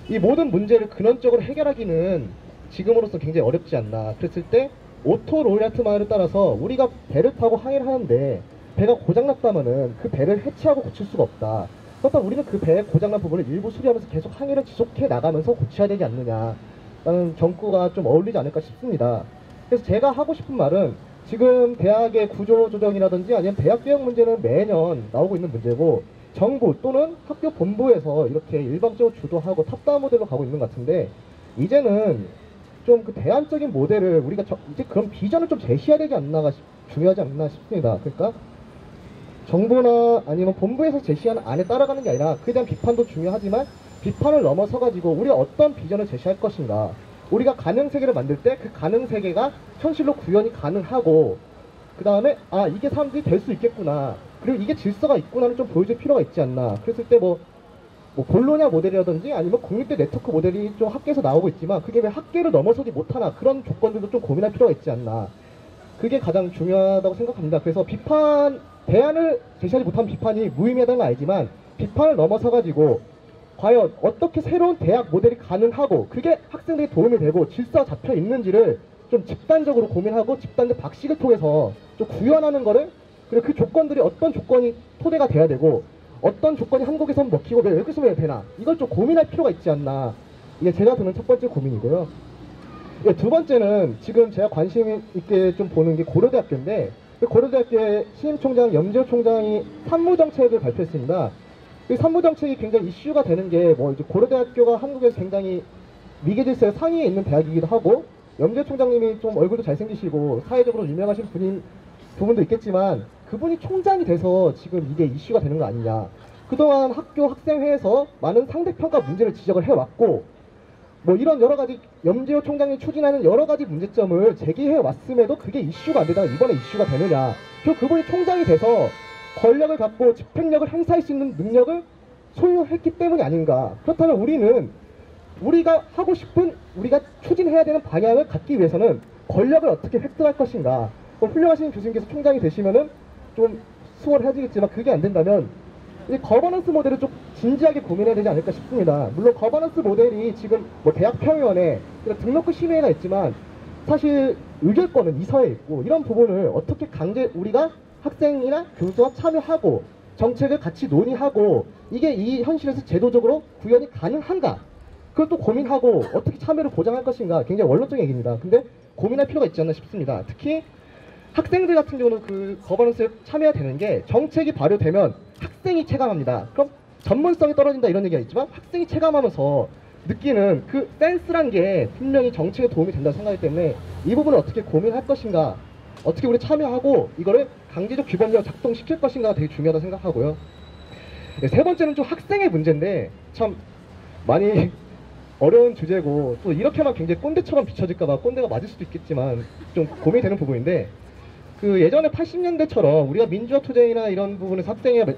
이 모든 문제를 근원적으로 해결하기는 지금으로서 굉장히 어렵지 않나. 그랬을 때 오토 로리아트 말에 따라서 우리가 배를 타고 항해를 하는데 배가 고장났다면은 그 배를 해체하고 고칠 수가 없다. 그렇다면 우리는 그 배의 고장난 부분을 일부 수리하면서 계속 항해를 지속해 나가면서 고쳐야 되지 않느냐라는 정구가 좀 어울리지 않을까 싶습니다. 그래서 제가 하고 싶은 말은, 지금 대학의 구조조정이라든지 아니면 대학 개혁 문제는 매년 나오고 있는 문제고, 정부 또는 학교 본부에서 이렇게 일방적으로 주도하고 탑다운 모델로 가고 있는 것 같은데, 이제는 좀 그 대안적인 모델을 우리가 이제 그런 비전을 좀 제시해야 되지 않나, 중요하지 않나 싶습니다. 그러니까 정부나 아니면 본부에서 제시하는 안에 따라가는 게 아니라 그에 대한 비판도 중요하지만 비판을 넘어서 가지고 우리가 어떤 비전을 제시할 것인가, 우리가 가능세계를 만들 때 그 가능세계가 현실로 구현이 가능하고, 그 다음에 이게 사람들이 될 수 있겠구나, 그리고 이게 질서가 있구나를 좀 보여줄 필요가 있지 않나. 그랬을 때 뭐 볼로냐 모델이라든지 아니면 국립대 네트워크 모델이 좀 학계에서 나오고 있지만 그게 왜 학계를 넘어서지 못하나, 그런 조건들도 좀 고민할 필요가 있지 않나. 그게 가장 중요하다고 생각합니다. 그래서 대안을 제시하지 못한 비판이 무의미하다는 건 알지만, 비판을 넘어서 가지고 과연 어떻게 새로운 대학 모델이 가능하고 그게 학생들에게 도움이 되고 질서가 잡혀 있는지를 좀 집단적으로 고민하고 집단적 박식을 통해서 좀 구현하는 거를, 그리고 그 조건들이 어떤 조건이 토대가 돼야 되고 어떤 조건이 한국에서는 먹히고 왜 여기서 왜 되나, 이걸 좀 고민할 필요가 있지 않나. 이게 제가 드는 첫 번째 고민이고요. 두 번째는 지금 제가 관심 있게 좀 보는 게 고려대학교인데, 고려대학교의 신임총장 염재호 총장이 산무정책을 발표했습니다. 이 산무정책이 굉장히 이슈가 되는 게, 이제 고려대학교가 한국에서 굉장히 위계질서의 상위에 있는 대학이기도 하고, 염재호 총장님이 좀 얼굴도 잘생기시고 사회적으로 유명하신 부분도 있겠지만, 그분이 총장이 돼서 지금 이게 이슈가 되는 거 아니냐. 그동안 학교 학생회에서 많은 상대평가 문제를 지적을 해왔고, 이런 여러가지 염재호 총장이 추진하는 여러가지 문제점을 제기해 왔음에도 그게 이슈가 안 되다가 이번에 이슈가 되느냐. 결국 그분이 총장이 돼서 권력을 갖고 집행력을 행사할 수 있는 능력을 소유했기 때문이 아닌가. 그렇다면 우리가 하고 싶은, 우리가 추진해야 되는 방향을 갖기 위해서는 권력을 어떻게 획득할 것인가. 훌륭하신 교수님께서 총장이 되시면은 좀 수월해지겠지만, 그게 안 된다면 이 거버넌스 모델을 좀 진지하게 고민해야 되지 않을까 싶습니다. 물론 거버넌스 모델이 지금 대학평의원회, 등록금 심의회가 있지만 사실 의결권은 이사회에 있고, 이런 부분을 어떻게 우리가 학생이나 교수와 참여하고 정책을 같이 논의하고 이게 이 현실에서 제도적으로 구현이 가능한가, 그걸 또 고민하고 어떻게 참여를 보장할 것인가, 굉장히 원론적인 얘기입니다. 근데 고민할 필요가 있지 않나 싶습니다. 특히 학생들 같은 경우는 그 거버넌스에 참여해야 되는 게, 정책이 발효되면 학생이 체감합니다. 그럼 전문성이 떨어진다 이런 얘기가 있지만, 학생이 체감하면서 느끼는 그 센스란 게 분명히 정책에 도움이 된다고 생각하기 때문에 이 부분을 어떻게 고민할 것인가, 어떻게 우리 참여하고 이거를 강제적 규범력을 작동시킬 것인가가 되게 중요하다고 생각하고요. 네, 세 번째는 좀 학생의 문제인데 참 많이 어려운 주제고 또 이렇게만 굉장히 꼰대처럼 비춰질까봐 꼰대가 맞을 수도 있겠지만 좀 고민이 되는 부분인데, 그 예전에 80년대처럼 우리가 민주화 투쟁이나 이런 부분에서 학생회가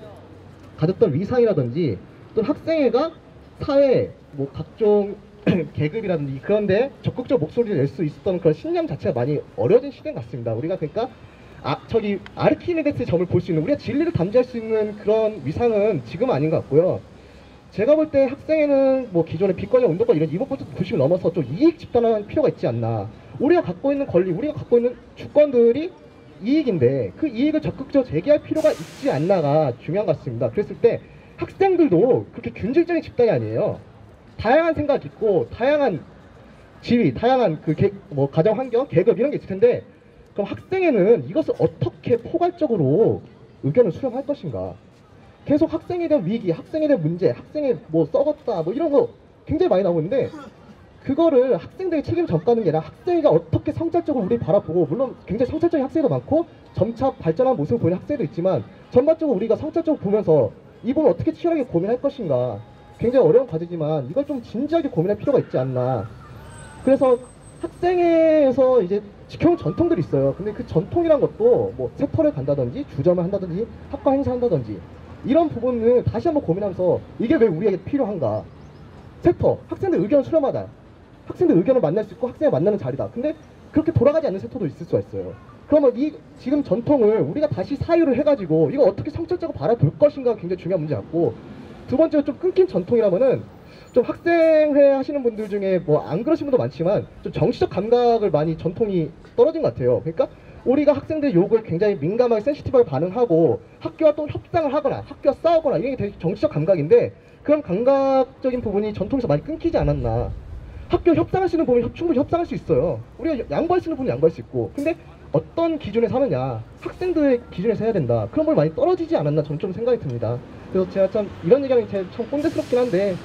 가졌던 위상이라든지 또 학생회가 사회 뭐 각종 계급이라든지 그런데 적극적 목소리를 낼 수 있었던 그런 신념 자체가 많이 어려진 시대인 것 같습니다. 우리가 그러니까 저기 아르키메데스의 점을 볼 수 있는, 우리가 진리를 담지할 수 있는 그런 위상은 지금은 아닌 것 같고요. 제가 볼 때 학생회는 뭐 기존의 비권이나 운동권 이런 이목구조 부심을 넘어서 좀 이익 집단화할 필요가 있지 않나. 우리가 갖고 있는 권리, 우리가 갖고 있는 주권들이 이익인데 그 이익을 적극적으로 제기할 필요가 있지 않나가 중요한 것 같습니다. 그랬을 때 학생들도 그렇게 균질적인 집단이 아니에요. 다양한 생각이 있고 다양한 지위, 다양한 뭐 가정 환경, 계급 이런 게 있을 텐데, 그럼 학생회는 이것을 어떻게 포괄적으로 의견을 수렴할 것인가? 계속 학생에 대한 위기, 학생에 대한 문제, 학생이 뭐 썩었다 뭐 이런 거 굉장히 많이 나오고 있는데, 그거를 학생들이 책임을 전가하는 게 아니라 학생회가 어떻게 성찰적으로 우리 바라보고, 물론 굉장히 성찰적인 학생도 많고 점차 발전한 모습을 보이는 학생도 있지만 전반적으로 우리가 성찰적으로 보면서 이 부분 어떻게 치열하게 고민할 것인가, 굉장히 어려운 과제지만 이걸 좀 진지하게 고민할 필요가 있지 않나. 그래서 학생회에서 이제 지켜온 전통들이 있어요. 근데 그 전통이란 것도 뭐 세터를 간다든지 주점을 한다든지 학과 행사한다든지 이런 부분을 다시 한번 고민하면서 이게 왜 우리에게 필요한가. 세터, 학생들 의견을 수렴하다, 학생들 의견을 만날 수 있고 학생을 만나는 자리다. 근데 그렇게 돌아가지 않는 세터도 있을 수가 있어요. 그러면 이 지금 전통을 우리가 다시 사유를 해가지고 이거 어떻게 성찰적으로 바라볼 것인가 굉장히 중요한 문제 같고, 두 번째로 좀 끊긴 전통이라면은 좀 학생회 하시는 분들 중에 뭐 안 그러신 분도 많지만 좀 정치적 감각을 많이 전통이 떨어진 것 같아요. 그러니까 우리가 학생들의 욕을 굉장히 민감하게 센시티브하게 반응하고 학교와 또 협상을 하거나 학교와 싸우거나 이게 되게 정치적 감각인데, 그런 감각적인 부분이 전통에서 많이 끊기지 않았나. 학교 협상할 수 있는 부분이 충분히 협상할 수 있어요. 우리가 양보할 수 있는 부분은 양보할 수 있고, 근데 어떤 기준에서 하느냐, 학생들의 기준에서 해야 된다. 그런 걸 많이 떨어지지 않았나 저는 좀 생각이 듭니다. 그래서 제가 참 이런 얘기하면 참 꼰대스럽긴 한데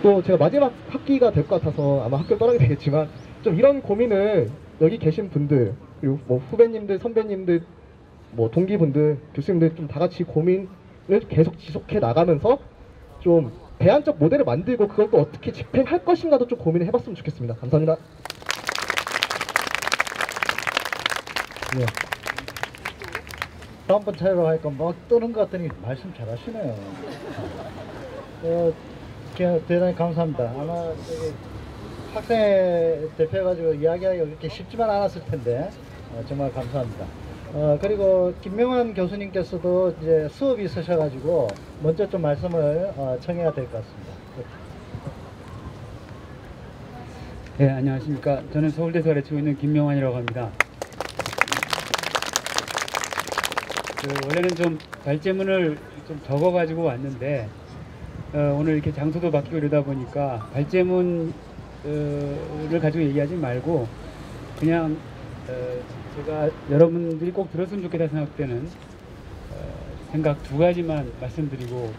또 제가 마지막 학기가 될 것 같아서 아마 학교 떠나게 되겠지만 좀 이런 고민을 여기 계신 분들, 그리고 뭐 후배님들, 선배님들, 뭐 동기분들, 교수님들 좀 다 같이 고민을 계속 지속해 나가면서 좀 대안적 모델을 만들고 그걸 또 어떻게 집행할 것인가도 좀 고민을 해봤으면 좋겠습니다. 감사합니다.
예. 다음번 차례로 하니까 막 뜨는 것 같더니 말씀 잘하시네요. 대단히 감사합니다. 아마 저기 학생회 대표해가지고 이야기하기가 그렇게 쉽지만 않았을 텐데 정말 감사합니다. 그리고 김명환 교수님께서도 이제 수업이 있으셔가지고 먼저 좀 말씀을 청해야 될 것 같습니다.
네, 안녕하십니까. 저는 서울대에서 가르치고 있는 김명환이라고 합니다. 원래는 좀 발제문을 좀 적어가지고 왔는데 오늘 이렇게 장소도 바뀌고 이러다 보니까 발제문을 가지고 얘기하지 말고 그냥 제가 여러분들이 꼭 들었으면 좋겠다 생각되는 생각 두 가지만 말씀드리고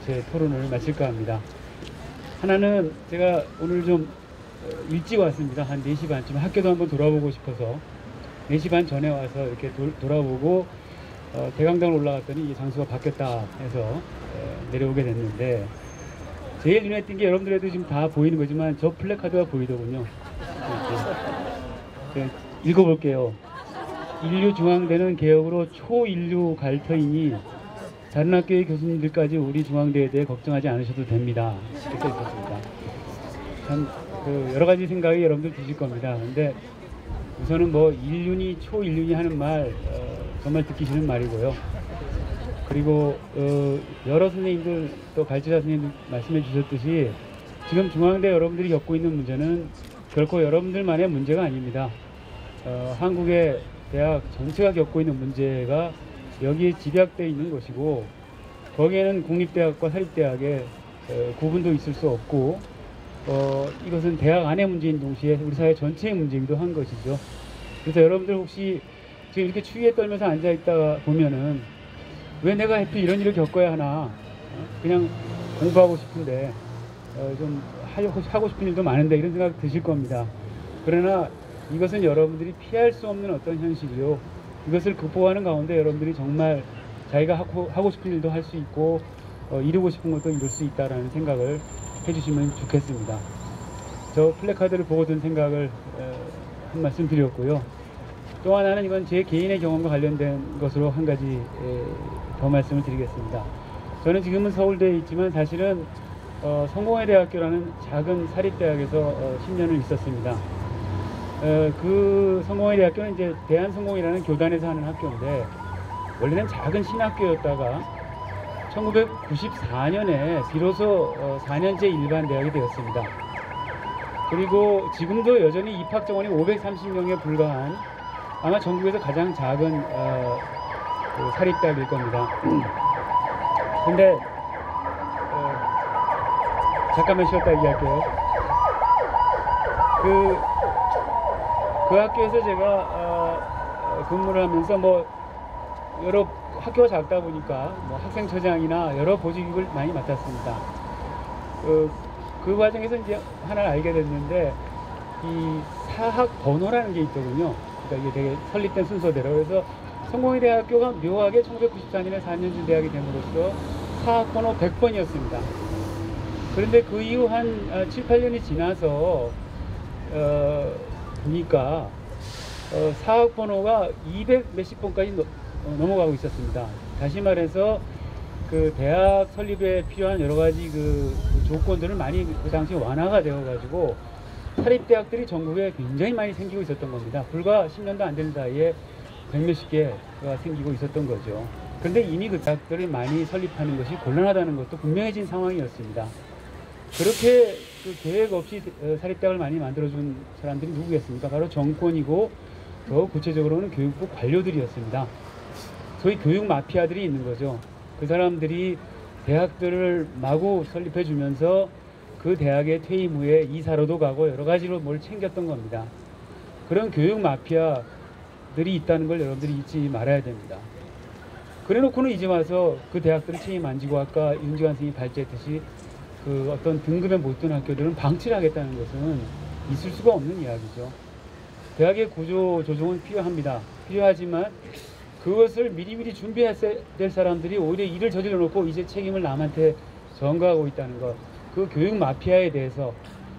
제 토론을 마칠까 합니다. 하나는 제가 오늘 좀 일찍 왔습니다. 한 4시 반쯤 학교도 한번 돌아보고 싶어서 4시 반 전에 와서 이렇게 돌아보고 대강당을 올라갔더니 이 장소가 바뀌었다 해서 내려오게 됐는데, 제일 눈에 띈 게 여러분들에도 지금 다 보이는 거지만 저 플래카드가 보이더군요. 읽어볼게요. 인류중앙대는 개혁으로 초인류 갈터이니 다른 학교의 교수님들까지 우리 중앙대에 대해 걱정하지 않으셔도 됩니다. 이렇게 써 있었습니다. 참 여러 가지 생각이 여러분들 드실 겁니다. 근데 우선은 뭐 인륜이 초인륜이 하는 말 정말 듣기 싫은 말이고요. 그리고 여러 선생님들 또 발제자 선생님들 말씀해 주셨듯이 지금 중앙대 여러분들이 겪고 있는 문제는 결코 여러분들만의 문제가 아닙니다. 한국의 대학 전체가 겪고 있는 문제가 여기에 집약되어 있는 것이고, 거기에는 공립대학과 사립대학의 구분도 있을 수 없고, 이것은 대학 안의 문제인 동시에 우리 사회 전체의 문제이기도 한 것이죠. 그래서 여러분들 혹시 지금 이렇게 추위에 떨면서 앉아있다가 보면은 왜 내가 하필 이런 일을 겪어야 하나, 그냥 공부하고 싶은데 좀 하고 싶은 일도 많은데 이런 생각 드실 겁니다. 그러나 이것은 여러분들이 피할 수 없는 어떤 현실이요. 이것을 극복하는 가운데 여러분들이 정말 자기가 하고 싶은 일도 할 수 있고 이루고 싶은 것도 이룰 수 있다라는 생각을 해주시면 좋겠습니다. 저 플래카드를 보고 든 생각을 한 말씀 드렸고요. 또 하나는 이건 제 개인의 경험과 관련된 것으로 한 가지 더 말씀을 드리겠습니다. 저는 지금은 서울대에 있지만 사실은 성공회 대학교라는 작은 사립대학에서 10년을 있었습니다. 그 성공회 대학교는 이제 대한성공이라는 교단에서 하는 학교인데 원래는 작은 신학교였다가 1994년에 비로소 4년제 일반 대학이 되었습니다. 그리고 지금도 여전히 입학 정원이 530명에 불과한 아마 전국에서 가장 작은 그 사립대학일 겁니다. 근데 잠깐만 쉬었다 얘기할게요. 그 학교에서 제가 근무를 하면서 뭐 여러 학교가 작다 보니까 뭐 학생처장이나 여러 보직을 많이 맡았습니다. 그 과정에서 이제 하나를 알게 됐는데 이 사학 번호라는 게 있더군요. 그러니까 이게 되게 설립된 순서대로. 그래서 성공회 대학교가 묘하게 1994년에 4년제 대학이 됨으로써 사학 번호 100번이었습니다. 그런데 그 이후 한 7, 8년이 지나서 보니까 사학 번호가 200 몇십 번까지 넘어가고 있었습니다. 다시 말해서 그 대학 설립에 필요한 여러 가지 그 조건들을 많이 그 당시 완화가 되어 가지고 사립대학들이 전국에 굉장히 많이 생기고 있었던 겁니다. 불과 10년도 안 되는 사이에 100몇십 개가 생기고 있었던 거죠. 그런데 이미 그 대학들을 많이 설립하는 것이 곤란하다는 것도 분명해진 상황이었습니다. 그렇게 그 계획 없이 사립대학을 많이 만들어준 사람들이 누구겠습니까? 바로 정권이고 더 구체적으로는 교육부 관료들이었습니다. 소위 교육 마피아들이 있는 거죠. 그 사람들이 대학들을 마구 설립해 주면서 그 대학의 퇴임 후에 이사로도 가고 여러 가지로 뭘 챙겼던 겁니다. 그런 교육 마피아들이 있다는 걸 여러분들이 잊지 말아야 됩니다. 그래 놓고는 이제 와서 그 대학들을 책임 안 지고 아까 윤지관 선생님이 발제했듯이 그 어떤 등급에 못 드는 학교들은 방치를 하겠다는 것은 있을 수가 없는 이야기죠. 대학의 구조 조정은 필요합니다. 필요하지만 그것을 미리미리 준비해야 될 사람들이 오히려 일을 저질러 놓고 이제 책임을 남한테 전가하고 있다는 것. 그 교육 마피아에 대해서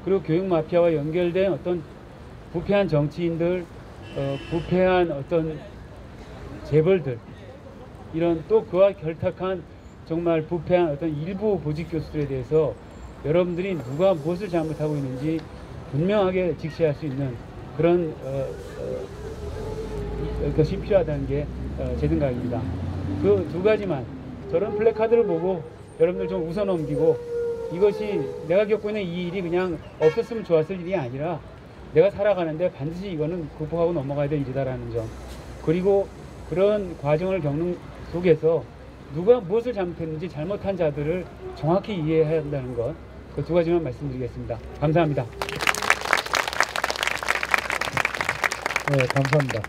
그리고 교육 마피아와 연결된 어떤 부패한 정치인들, 부패한 어떤 재벌들 이런 또 그와 결탁한 정말 부패한 어떤 일부 보직 교수들에 대해서 여러분들이 누가 무엇을 잘못하고 있는지 분명하게 직시할 수 있는 그런 것이 필요하다는 게 제 생각입니다. 그 두 가지만 저런 플래카드를 보고 여러분들 좀 웃어넘기고 이것이 내가 겪고 있는 이 일이 그냥 없었으면 좋았을 일이 아니라 내가 살아가는데 반드시 이거는 극복하고 넘어가야 될 일이다라는 점, 그리고 그런 과정을 겪는 속에서 누가 무엇을 잘못했는지 잘못한 자들을 정확히 이해해야 한다는 것, 그 두 가지만 말씀드리겠습니다. 감사합니다.
네, 감사합니다.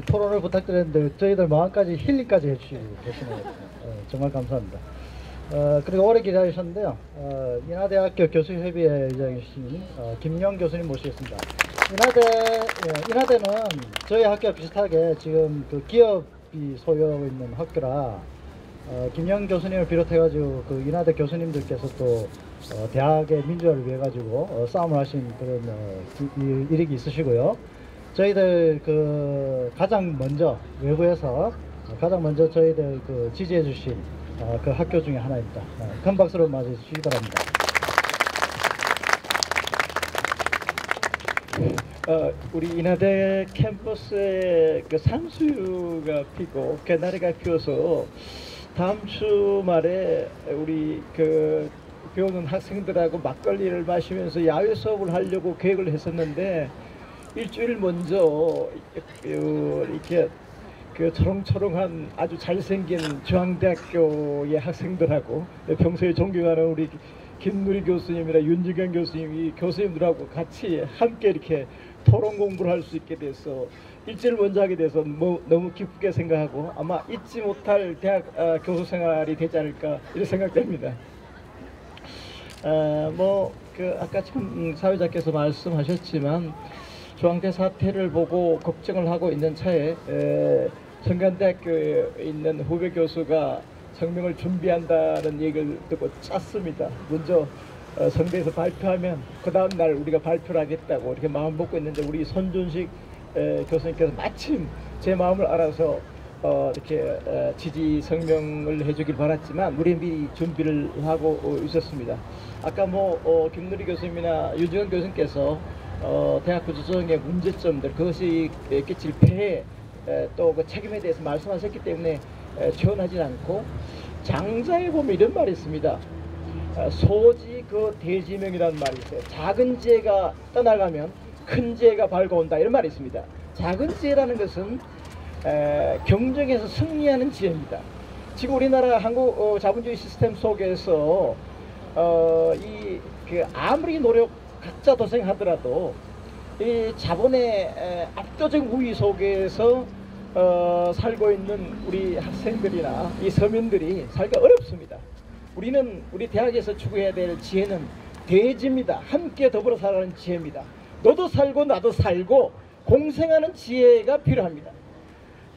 토론을 부탁드렸는데 저희들 마음까지 힐링까지 해주시고 계시네요. 정말 감사합니다. 그리고 오래 기다리셨는데요. 인하대학교 교수협의회 의장이신 김영 교수님 모시겠습니다. 인하대는 저희 학교와 비슷하게 지금 그 기업이 소유하고 있는 학교라 김영 교수님을 비롯해가지고 그 인하대 교수님들께서 또 대학의 민주화를 위해 가지고 싸움을 하신 그런 이력이 있으시고요. 저희들 그 가장 먼저 외부에서 가장 먼저 저희들 그 지지해 주신 그 학교 중에 하나입니다. 큰 박수로 맞이해 주시기 바랍니다.
우리 인하대 캠퍼스에 그 산수유가 피고 개나리가 피어서 다음 주말에 우리 그 배우는 학생들하고 막걸리를 마시면서 야외 수업을 하려고 계획을 했었는데 일주일 먼저 이렇게 그 초롱초롱한 아주 잘생긴 중앙대학교의 학생들하고 평소에 존경하는 우리 김누리 교수님이나 윤지경 교수님이 교수님들하고 같이 함께 이렇게 토론 공부를 할 수 있게 돼서 일주일 먼저 하게 돼서 너무 기쁘게 생각하고 아마 잊지 못할 대학 교수 생활이 되지 않을까 이런 생각됩니다.
아까 지금 사회자께서 말씀하셨지만 중앙대 사태를 보고 걱정을 하고 있는 차에 성균대학교에 있는 후배 교수가 성명을 준비한다는 얘기를 듣고 짰습니다. 먼저 성대에서 발표하면 그 다음 날 우리가 발표를 하겠다고 이렇게 마음 먹고 있는데 우리 손준식 교수님께서 마침 제 마음을 알아서 이렇게 지지 성명을 해주길 바랐지만 우리 미리 준비를 하고 있었습니다. 아까 김누리 교수님이나 윤중현 교수님께서 대학 구조조정의 문제점들 그것이 끼칠 폐해 또 그 책임에 대해서 말씀하셨기 때문에 지원하지 않고 장자에 보면 이런 말이 있습니다. 소지 그 대지명이라는 말이 있어요. 작은 지혜가 떠나가면 큰 지혜가 밝아온다 이런 말이 있습니다. 작은 지혜라는 것은 경쟁에서 승리하는 지혜입니다. 지금 우리나라 한국 자본주의 시스템 속에서 아무리 노력 각자 도생하더라도 이 자본의 압도적 우위 속에서 살고 있는 우리 학생들이나 이 서민들이 살기가 어렵습니다. 우리 대학에서 추구해야 될 지혜는 대지입니다. 함께 더불어 살아가는 지혜입니다. 너도 살고 나도 살고 공생하는 지혜가 필요합니다.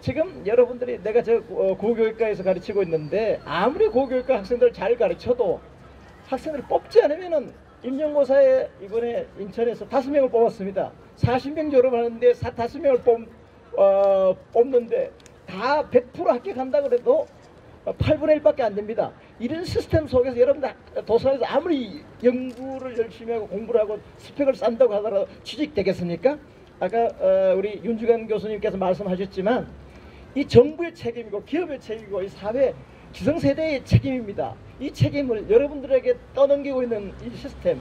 지금 여러분들이 내가 고교육과에서 가르치고 있는데 아무리 고교육과 학생들을 잘 가르쳐도 학생들을 뽑지 않으면은 임용고사에 이번에 인천에서 5명을 뽑았습니다. 40명 졸업하는데 5명을 뽑는데 다 100% 합격한다 그래도 8분의 1밖에 안 됩니다. 이런 시스템 속에서 여러분들 도서관에서 아무리 연구를 열심히 하고 공부를 하고 스펙을 쌓는다고 하더라도 취직되겠습니까? 아까 우리 윤중현 교수님께서 말씀하셨지만 이 정부의 책임이고 기업의 책임이고 이 사회 기성세대의 책임입니다. 이 책임을 여러분들에게 떠넘기고 있는 이 시스템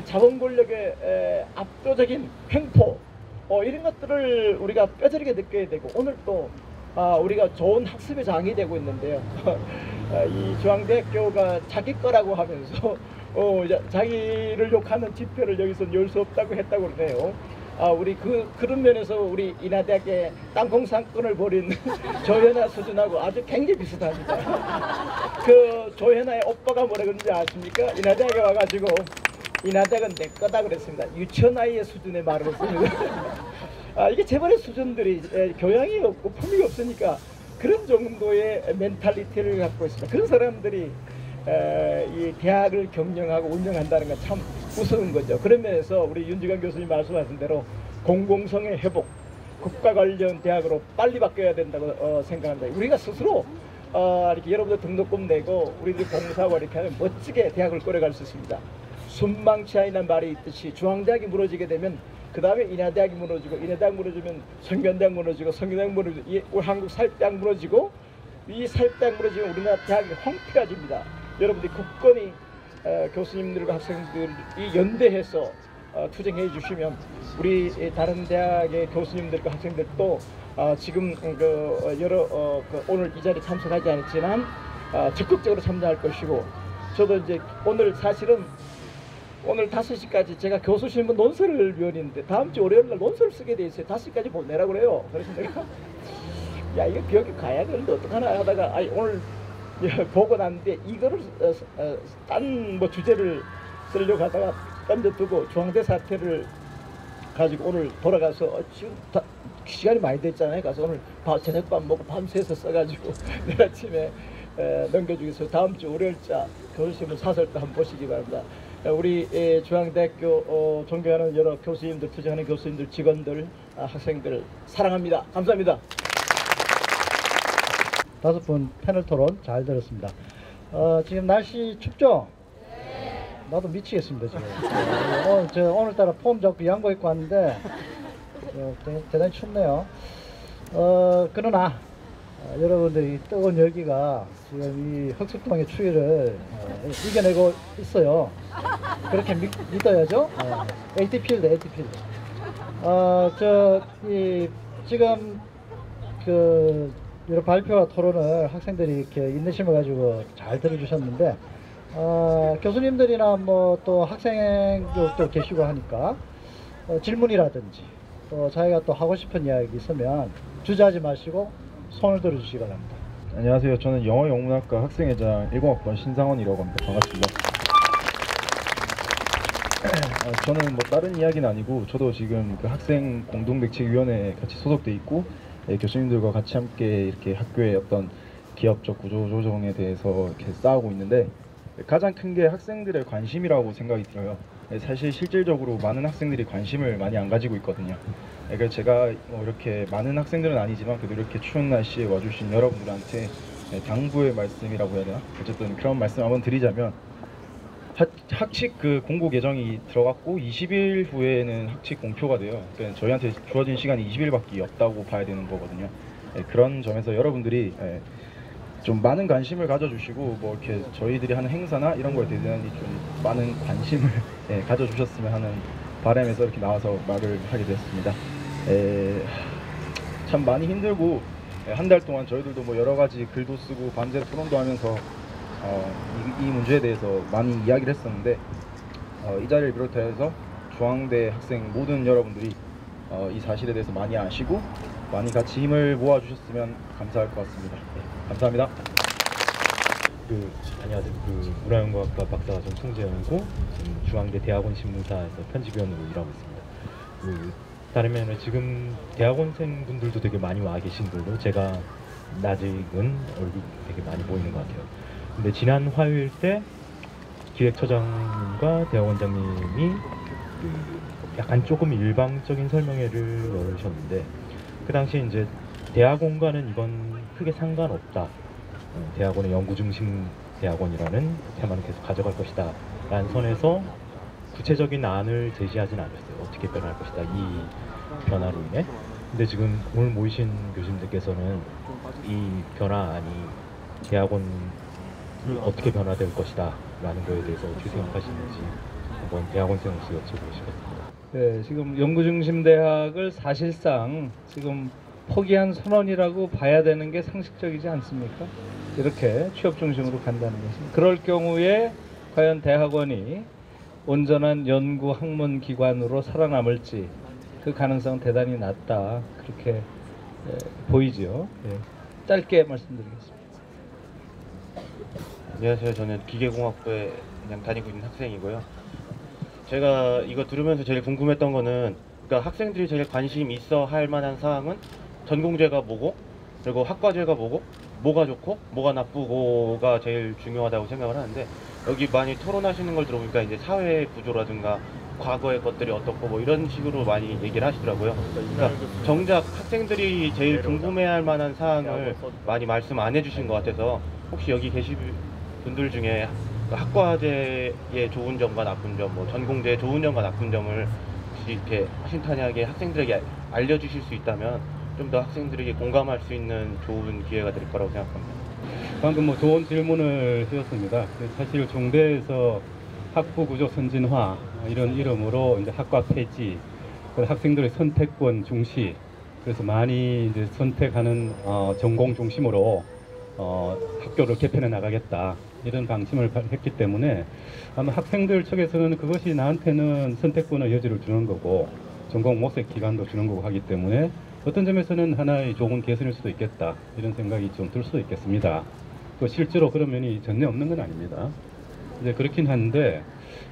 자본 권력의 압도적인 횡포 이런 것들을 우리가 뼈저리게 느껴야 되고 오늘 또 우리가 좋은 학습의 장이 되고 있는데요. 이 중앙대학교가 자기 거라고 하면서 자기를 욕하는 집회를 여기서 열 수 없다고 했다고 그러네요. 우리 그런 면에서 우리 인하대학의 땅콩 사건을 벌인 조현아 수준하고 아주 굉장히 비슷합니다. 그 조현아의 오빠가 뭐라 그러는지 아십니까? 인하대학에 와가지고 인하대학은 내 거다 그랬습니다. 유치원 아이의 수준의 말을 했습니다. 이게 재벌의 수준들이 교양이 없고 품이 없으니까 그런 정도의 멘탈리티를 갖고 있습니다. 그런 사람들이 이 대학을 경영하고 운영한다는 건 참 무서운 거죠. 그런 면에서 우리 윤중현 교수님 말씀하신 대로 공공성의 회복, 국가 관련 대학으로 빨리 바뀌어야 된다고 생각합니다. 우리가 스스로 이렇게 여러분들 등록금 내고 우리들 공사하고 이렇게 하면 멋지게 대학을 꾸려갈 수 있습니다. 순망치 아니란 말이 있듯이 중앙대학이 무너지게 되면 그 다음에 인하대학이 무너지고 인하대학 무너지면 성균대학 무너지고 성균대학 무너지고 우리 한국 사립대학 무너지고 이 사립대학 무너지면 우리나라 대학이 황폐해집니다. 여러분들이 굳건히 교수님들과 학생들이 연대해서 투쟁해 주시면 우리 다른 대학의 교수님들과 학생들도 지금 오늘 이 자리에 참석하지 않았지만 적극적으로 참여할 것이고 저도 이제 오늘 사실은 오늘 5시까지 제가 교수 신문 논설을 위원인데 다음 주 월요일 날 논설을 쓰게 돼 있어요. 5시까지 보내라고 그래요. 그래서 내가 야 이거 기억이 가야 되는데 어떡하나 하다가 오늘 보고 났는데 이거를 딴 주제를 쓰려고 하다가 던져두고 중앙대 사태를 가지고 오늘 돌아가서 지금 시간이 많이 됐잖아요. 가서 오늘 저녁밥 먹고 밤새서 써가지고 내일 아침에 넘겨주겠어요. 다음 주 월요일자 교수신문 사설도 한번 보시기 바랍니다. 우리 중앙대학교 존경하는 여러 교수님들, 투쟁하는 교수님들, 직원들, 학생들 사랑합니다. 감사합니다. 5분 패널 토론 잘 들었습니다. 지금 날씨 춥죠? 네. 나도 미치겠습니다 지금. 오늘따라 폼 잡고 양복 입고 왔는데 대단히 춥네요. 그러나 여러분들이 뜨거운 열기가 지금 이 흑석동의 추위를 이겨내고 있어요. 그렇게 믿어야죠. AT필드. 지금 이런 발표와 토론을 학생들이 이렇게 인내심을 가지고 잘 들어주셨는데 교수님들이나 또 학생도 계시고 하니까 질문이라든지 또 자기가 또 하고 싶은 이야기 있으면 주저하지 마시고 손을 들어주시기 바랍니다.
안녕하세요. 저는 영어영문학과 학생회장 10학번 신상원이라고 합니다. 반갑습니다. 저는 뭐 다른 이야기는 아니고 저도 지금 그 학생 공동대책위원회에 같이 소속돼 있고 교수님들과 같이 함께 이렇게 학교의 어떤 기업적 구조 조정에 대해서 이렇게 싸우고 있는데 가장 큰 게 학생들의 관심이라고 생각이 들어요. 사실 실질적으로 많은 학생들이 관심을 많이 안 가지고 있거든요. 그러니까 제가 뭐 이렇게 많은 학생들은 아니지만 그래도 이렇게 추운 날씨에 와주신 여러분들한테 당부의 말씀이라고 해야 되나? 어쨌든 그런 말씀 한번 드리자면 학칙 그 공고 개정이 들어갔고 20일 후에는 학칙 공표가 돼요. 그러니까 저희한테 주어진 시간이 20일밖에 없다고 봐야 되는 거거든요. 그런 점에서 여러분들이 좀 많은 관심을 가져주시고 뭐 이렇게 저희들이 하는 행사나 이런 거에 대한 좀 많은 관심을 가져주셨으면 하는 바람에서 이렇게 나와서 말을 하게 됐습니다. 참 많이 힘들고 한 달 동안 저희들도 뭐 여러 가지 글도 쓰고 반제 토론도 하면서 이 문제에 대해서 많이 이야기를 했었는데 이 자리를 비롯해서 중앙대 학생 모든 여러분들이 이 사실에 대해서 많이 아시고 많이 같이 힘을 모아주셨으면 감사할 것 같습니다. 감사합니다.
안녕하세요. 문화연구학과 박사과정 송재영이고 중앙대 대학원 신문사에서 편집위원으로 일하고 있습니다. 다르면 지금 대학원생 분들도 되게 많이 와 계신 걸로 제가 아직은 얼굴 되게 많이 보이는 것 같아요. 근데 지난 화요일 때 기획처장과 대학원장님이 약간 조금 일방적인 설명회를 열으셨는데 그 당시에 이제 대학원과는 이건 크게 상관없다. 대학원의 연구 중심 대학원이라는 테마는 계속 가져갈 것이다 라는 선에서 구체적인 안을 제시하진 않았어요. 어떻게 변할 것이다 이 변화로 인해. 근데 지금 오늘 모이신 교수님들께서는 이 변화안이 대학원이 어떻게 변화될 것이다 라는 거에 대해서 어떻게 생각하시는지 한번 대학원생으로서 여쭤보고 싶었습니다.
네, 지금 연구중심대학을 사실상 지금 포기한 선언이라고 봐야 되는 게 상식적이지 않습니까? 이렇게 취업 중심으로 간다는 것은. 그럴 경우에 과연 대학원이 온전한 연구 학문 기관으로 살아남을지 그 가능성은 대단히 낮다. 그렇게 보이죠. 네. 짧게 말씀드리겠습니다.
안녕하세요. 저는 기계공학부에 그냥 다니고 있는 학생이고요. 제가 이거 들으면서 제일 궁금했던 거는 그러니까 학생들이 제일 관심 있어 할 만한 사항은 전공제가 뭐고 그리고 학과제가 뭐고 뭐가 좋고 뭐가 나쁘고가 제일 중요하다고 생각을 하는데 여기 많이 토론하시는 걸 들어보니까 이제 사회 구조라든가 과거의 것들이 어떻고 뭐 이런 식으로 많이 얘기를 하시더라고요. 그러니까 정작 학생들이 제일 궁금해할 만한 사항을 많이 말씀 안 해주신 것 같아서 혹시 여기 계신 분들 중에 학과제의 좋은 점과 나쁜 점, 뭐 전공제의 좋은 점과 나쁜 점을 혹시 이렇게 허심탄회하게 학생들에게 알려주실 수 있다면 좀 더 학생들에게 공감할 수 있는 좋은 기회가 될 거라고 생각합니다.
방금 뭐 좋은 질문을 주셨습니다. 사실 종대에서 학부 구조 선진화 이런 이름으로 이제 학과 폐지, 학생들의 선택권 중시, 그래서 많이 이제 선택하는 전공 중심으로 학교를 개편해 나가겠다 이런 방침을 했기 때문에 아마 학생들 측에서는 그것이 나한테는 선택권의 여지를 주는 거고 전공 모색 기간도 주는 거고 하기 때문에 어떤 점에서는 하나의 좋은 개선일 수도 있겠다 이런 생각이 좀 들 수도 있겠습니다. 또 실제로 그런 면이 전혀 없는 건 아닙니다. 이제 그렇긴 한데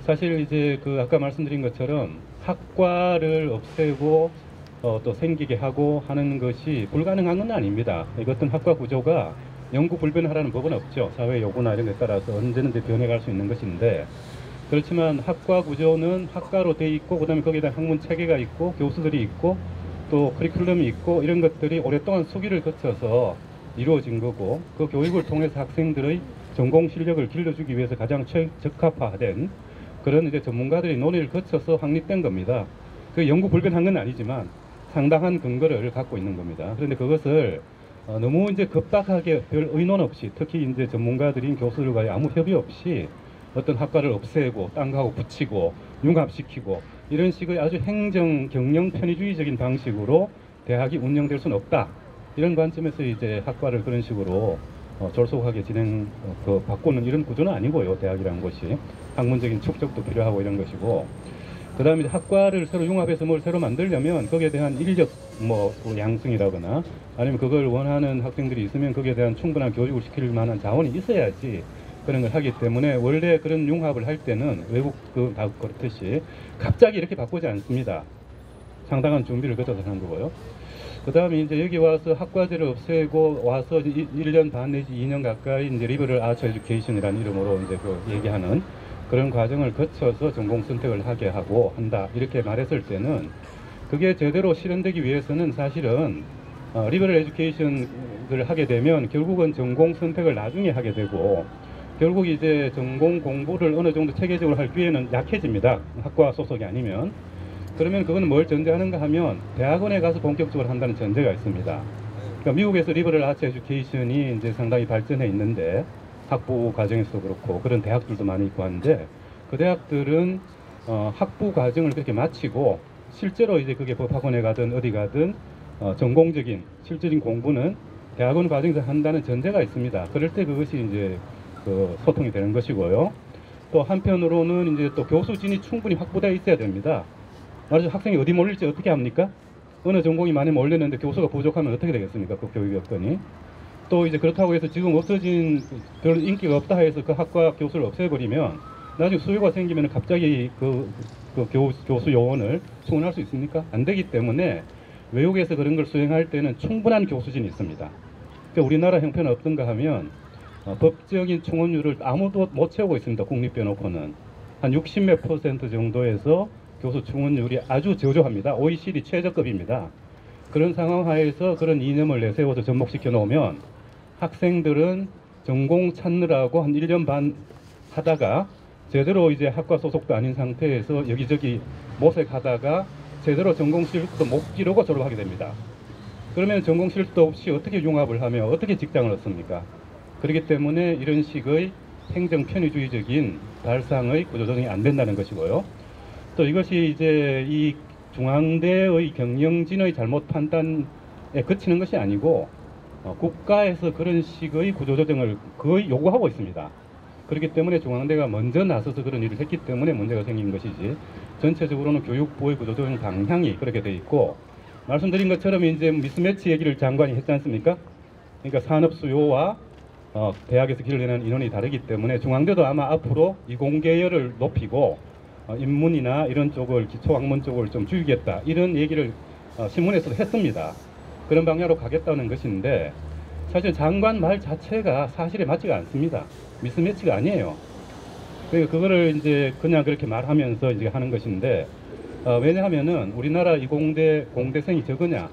사실 이제 그 아까 말씀드린 것처럼 학과를 없애고 또 생기게 하고 하는 것이 불가능한 건 아닙니다. 어떤 학과 구조가 영구 불변하라는 법은 없죠. 사회 요구나 이런 데 따라서 언제든지 변해갈 수 있는 것인데 그렇지만 학과 구조는 학과로 돼 있고 그다음에 거기에 대한 학문 체계가 있고 교수들이 있고 또 커리큘럼이 있고 이런 것들이 오랫동안 수기를 거쳐서 이루어진 거고 그 교육을 통해서 학생들의 전공 실력을 길러주기 위해서 가장 적합화된 그런 이제 전문가들이 논의를 거쳐서 확립된 겁니다. 그 영구 불변한 건 아니지만 상당한 근거를 갖고 있는 겁니다. 그런데 그것을 너무 이제 급박하게 별 의논 없이 특히 이제 전문가들인 교수들과의 아무 협의 없이 어떤 학과를 없애고 딴 거하고 붙이고 융합시키고 이런 식의 아주 행정 경영 편의주의적인 방식으로 대학이 운영될 수는 없다. 이런 관점에서 이제 학과를 그런 식으로 졸속하게 바꾸는 이런 구조는 아니고요. 대학이라는 것이 학문적인 축적도 필요하고 이런 것이고 그 다음에 학과를 새로 융합해서 뭘 새로 만들려면 거기에 대한 인력 양성이라거나 아니면 그걸 원하는 학생들이 있으면 거기에 대한 충분한 교육을 시킬 만한 자원이 있어야지 그런 걸 하기 때문에 원래 그런 융합을 할 때는 외국 다 그렇듯이 갑자기 이렇게 바꾸지 않습니다. 상당한 준비를 거쳐서 하는 거고요. 그 다음에 이제 여기 와서 학과제를 없애고 와서 1년 반 내지 2년 가까이 이제 리버럴 아처 에듀케이션이라는 이름으로 이제 그 얘기하는 그런 과정을 거쳐서 전공 선택을 하게 하고 한다. 이렇게 말했을 때는 그게 제대로 실현되기 위해서는 사실은 리버럴 에듀케이션을 하게 되면 결국은 전공 선택을 나중에 하게 되고 결국 이제 전공 공부를 어느 정도 체계적으로 할 기회는 약해집니다. 학과 소속이 아니면. 그러면 그건 뭘 전제하는가 하면 대학원에 가서 본격적으로 한다는 전제가 있습니다. 그러니까 미국에서 리버럴 아츠 에듀케이션이 이제 상당히 발전해 있는데 학부 과정에서도 그렇고 그런 대학들도 많이 있고 한데 그 대학들은 학부 과정을 그렇게 마치고 실제로 이제 그게 법학원에 가든 어디 가든 전공적인 실질적인 공부는 대학원 과정에서 한다는 전제가 있습니다. 그럴 때 그것이 이제 그 소통이 되는 것이고요. 또 한편으로는 이제 또 교수진이 충분히 확보되어 있어야 됩니다. 말하자면 학생이 어디 몰릴지 어떻게 합니까? 어느 전공이 많이 몰렸는데 교수가 부족하면 어떻게 되겠습니까? 그 교육 여건이. 또 이제 그렇다고 해서 지금 없어진 별로 인기가 없다 해서 그 학과 교수를 없애버리면 나중에 수요가 생기면 갑자기 그 교수 요원을 충원할 수 있습니까? 안 되기 때문에 외국에서 그런 걸 수행할 때는 충분한 교수진이 있습니다. 그러니까 우리나라 형편은 어떤가 하면 법적인 충원율을 아무도 못 채우고 있습니다. 국립 빼놓고는. 한 60몇 % 정도에서 교수 충원율이 아주 저조합니다. OECD 최저급입니다. 그런 상황 하에서 그런 이념을 내세워서 접목시켜 놓으면 학생들은 전공 찾느라고 한 1년 반 하다가 제대로 이제 학과 소속도 아닌 상태에서 여기저기 모색하다가 제대로 전공 실력도 못 기르고 졸업하게 됩니다. 그러면 전공 실력도 없이 어떻게 융합을 하며 어떻게 직장을 얻습니까? 그렇기 때문에 이런 식의 행정 편의주의적인 발상의 구조조정이 안 된다는 것이고요. 또 이것이 이제 이 중앙대의 경영진의 잘못 판단에 그치는 것이 아니고 국가에서 그런 식의 구조조정을 거의 요구하고 있습니다. 그렇기 때문에 중앙대가 먼저 나서서 그런 일을 했기 때문에 문제가 생긴 것이지 전체적으로는 교육부의 구조조정 방향이 그렇게 돼 있고 말씀드린 것처럼 이제 미스매치 얘기를 장관이 했지 않습니까? 그러니까 산업 수요와 대학에서 길을 내는 인원이 다르기 때문에 중앙대도 아마 앞으로 이공계열을 높이고 인문이나 이런 쪽을 기초학문 쪽을 좀 줄이겠다 이런 얘기를 신문에서도 했습니다. 그런 방향으로 가겠다는 것인데 사실 장관 말 자체가 사실에 맞지가 않습니다. 미스매치가 아니에요. 그러니까 그거를 이제 그냥 그렇게 말하면서 이제 하는 것인데 왜냐하면은 우리나라 이공대 공대생이 적으냐?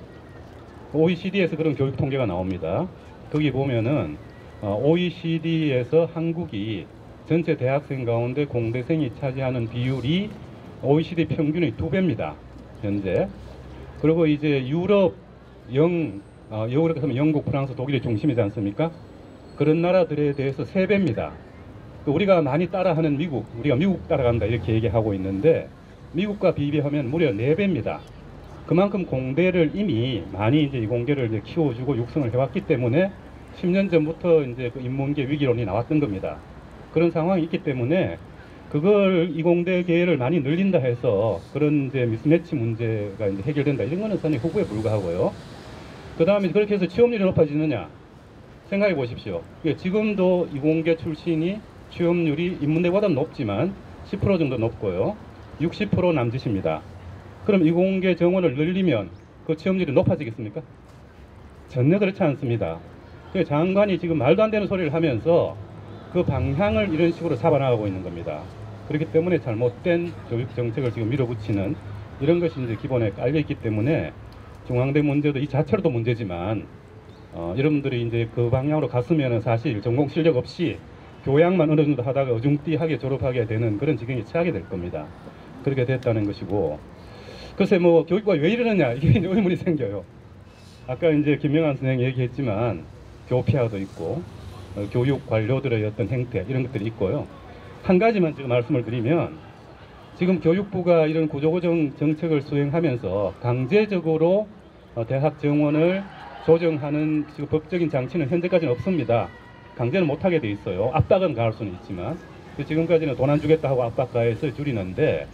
OECD에서 그런 교육 통계가 나옵니다. 거기 보면은 OECD에서 한국이 전체 대학생 가운데 공대생이 차지하는 비율이 OECD 평균의 2배입니다. 현재. 그리고 이제 유럽, 유럽에 하면 영국, 프랑스, 독일이 중심이지 않습니까? 그런 나라들에 대해서 3배입니다. 우리가 많이 따라하는 미국, 우리가 미국 따라간다 이렇게 얘기하고 있는데 미국과 비교하면 무려 4배입니다. 그만큼 공대를 이미 많이 이제 이 공대를 이제 키워주고 육성을 해왔기 때문에 10년 전부터 이제 그 인문계 위기론이 나왔던 겁니다. 그런 상황이 있기 때문에 그걸 이공대계를 많이 늘린다 해서 그런 이제 미스매치 문제가 이제 해결된다 이런 거는 상당히 후보에 불과하고요. 그 다음에 그렇게 해서 취업률이 높아지느냐 생각해 보십시오. 지금도 이공계 출신이 취업률이 인문대보다 높지만 10% 정도 높고요. 60% 남짓입니다. 그럼 이공계 정원을 늘리면 그 취업률이 높아지겠습니까? 전혀 그렇지 않습니다. 장관이 지금 말도 안 되는 소리를 하면서 그 방향을 이런 식으로 잡아나가고 있는 겁니다. 그렇기 때문에 잘못된 교육 정책을 지금 밀어붙이는 이런 것이 이제 기본에 깔려 있기 때문에 중앙대 문제도 이 자체로도 문제지만 여러분들이 이제 그 방향으로 갔으면은 사실 전공 실력 없이 교양만 어느 정도 하다가 어중띠하게 졸업하게 되는 그런 지경에 처하게 될 겁니다. 그렇게 됐다는 것이고 글쎄 뭐 교육부가 왜 이러느냐 이게 이제 의문이 생겨요. 아까 이제 김명환 선생님이 얘기했지만 교피아도 있고 교육 관료들의 어떤 행태 이런 것들이 있고요. 한 가지만 지금 말씀을 드리면 지금 교육부가 이런 구조조정 정책을 수행하면서 강제적으로 대학 정원을 조정하는 지금 법적인 장치는 현재까지는 없습니다. 강제는 못하게 돼 있어요. 압박은 가할 수는 있지만 지금까지는 돈 안 주겠다 하고 압박 가해서 줄이는데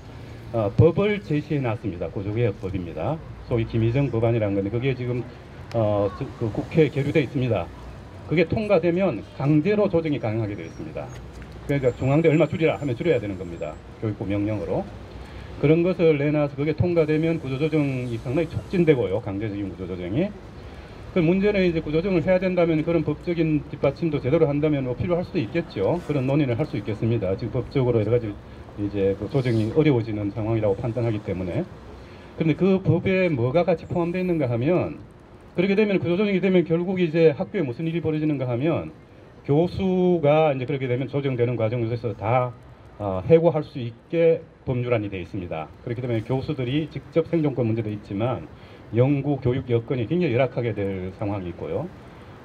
법을 제시해 놨습니다. 구조개혁법입니다. 소위 김희정 법안이라는 건데 그게 지금 그 국회에 계류돼 있습니다. 그게 통과되면 강제로 조정이 가능하게 되어 있습니다. 그러니까 중앙대 얼마 줄이라 하면 줄여야 되는 겁니다. 교육부 명령으로. 그런 것을 내놔서 그게 통과되면 구조조정이 상당히 촉진되고요. 강제적인 구조조정이. 그 문제는 이제 구조조정을 해야 된다면 그런 법적인 뒷받침도 제대로 한다면 뭐 필요할 수도 있겠죠. 그런 논의를 할 수 있겠습니다. 지금 법적으로 여러 가지 이제 그 조정이 어려워지는 상황이라고 판단하기 때문에. 그런데 그 법에 뭐가 같이 포함되어 있는가 하면, 그렇게 되면 구조조정이 되면 결국 이제 학교에 무슨 일이 벌어지는가 하면 교수가 이제 그렇게 되면 조정되는 과정에서 다 해고할 수 있게 법률안이 되어 있습니다. 그렇기 때문에 교수들이 직접 생존권 문제도 있지만 연구 교육 여건이 굉장히 열악하게 될 상황이 있고요.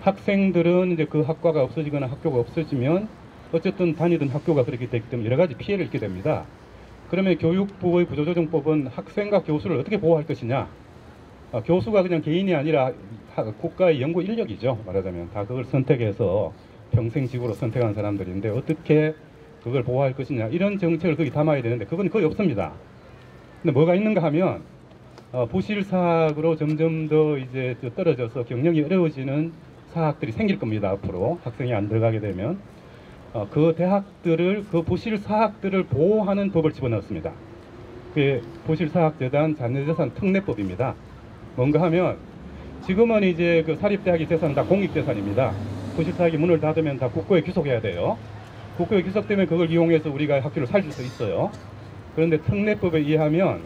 학생들은 이제 그 학과가 없어지거나 학교가 없어지면 어쨌든 다니던 학교가 그렇게 되기 때문에 여러 가지 피해를 입게 됩니다. 그러면 교육부의 구조조정법은 학생과 교수를 어떻게 보호할 것이냐? 교수가 그냥 개인이 아니라 국가의 연구 인력이죠. 말하자면 다 그걸 선택해서 평생 직으로 선택한 사람들인데 어떻게 그걸 보호할 것이냐, 이런 정책을 거기 담아야 되는데 그건 거의 없습니다. 근데 뭐가 있는가 하면 부실 사학으로 점점 더 이제 떨어져서 경영이 어려워지는 사학들이 생길 겁니다. 앞으로 학생이 안 들어가게 되면 그 대학들을, 그 부실 사학들을 보호하는 법을 집어넣었습니다. 그게 부실사학재단 자녀재산 특례법입니다. 뭔가 하면 지금은 이제 그 사립대학의 재산은 다 공익재산입니다. 부실사학이 문을 닫으면 다 국고에 귀속해야 돼요. 국고에 귀속되면 그걸 이용해서 우리가 학교를 살릴 수 있어요. 그런데 특례법에 의하면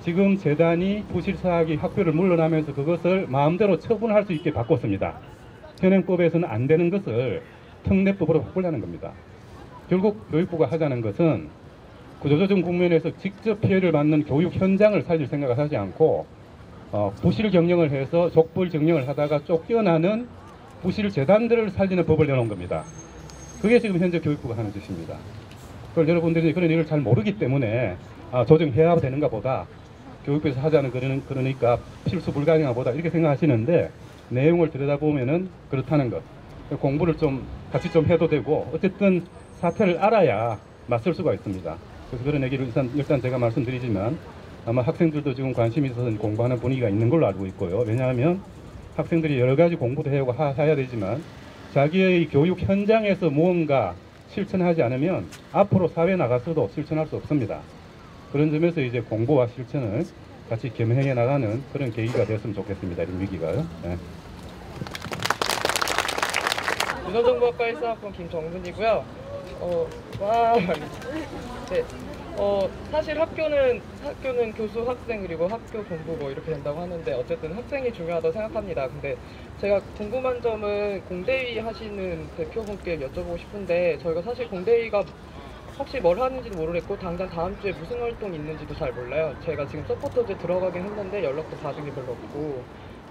지금 재단이 부실사학이 학교를 물러나면서 그것을 마음대로 처분할 수 있게 바꿨습니다. 현행법에서는 안 되는 것을 특례법으로 바꾸려는 겁니다. 결국 교육부가 하자는 것은 구조조정 국면에서 직접 피해를 받는 교육 현장을 살릴 생각을 하지 않고 부실 경영을 해서 족벌 경영을 하다가 쫓겨나는 부실 재단들을 살리는 법을 내놓은 겁니다. 그게 지금 현재 교육부가 하는 짓입니다. 그걸 여러분들이 그런 일을 잘 모르기 때문에 조정해야 되는가 보다, 교육부에서 하자는 그러니까 필수 불가능한 보다 이렇게 생각하시는데, 내용을 들여다보면은 그렇다는 것. 공부를 좀 같이 좀 해도 되고, 어쨌든 사태를 알아야 맞설 수가 있습니다. 그래서 그런 얘기를 일단 제가 말씀드리지만 아마 학생들도 지금 관심이 있어서 공부하는 분위기가 있는 걸로 알고 있고요. 왜냐하면 학생들이 여러 가지 공부도 해야 되지만 자기의 교육 현장에서 무언가 실천하지 않으면 앞으로 사회에 나가서도 실천할 수 없습니다. 그런 점에서 이제 공부와 실천을 같이 겸행해 나가는 그런 계기가 됐으면 좋겠습니다. 이런 위기가요. 네.
문화정보학과 1사학번 김정문이고요. 네. 사실 학교는 교수, 학생, 그리고 학교 본부 뭐 이렇게 된다고 하는데 어쨌든 학생이 중요하다고 생각합니다. 근데 제가 궁금한 점은 공대위 하시는 대표분께 여쭤보고 싶은데, 저희가 사실 공대위가 혹시 뭘 하는지도 모르겠고 당장 다음 주에 무슨 활동이 있는지도 잘 몰라요. 제가 지금 서포터즈에 들어가긴 했는데 연락도 받은 게 별로 없고,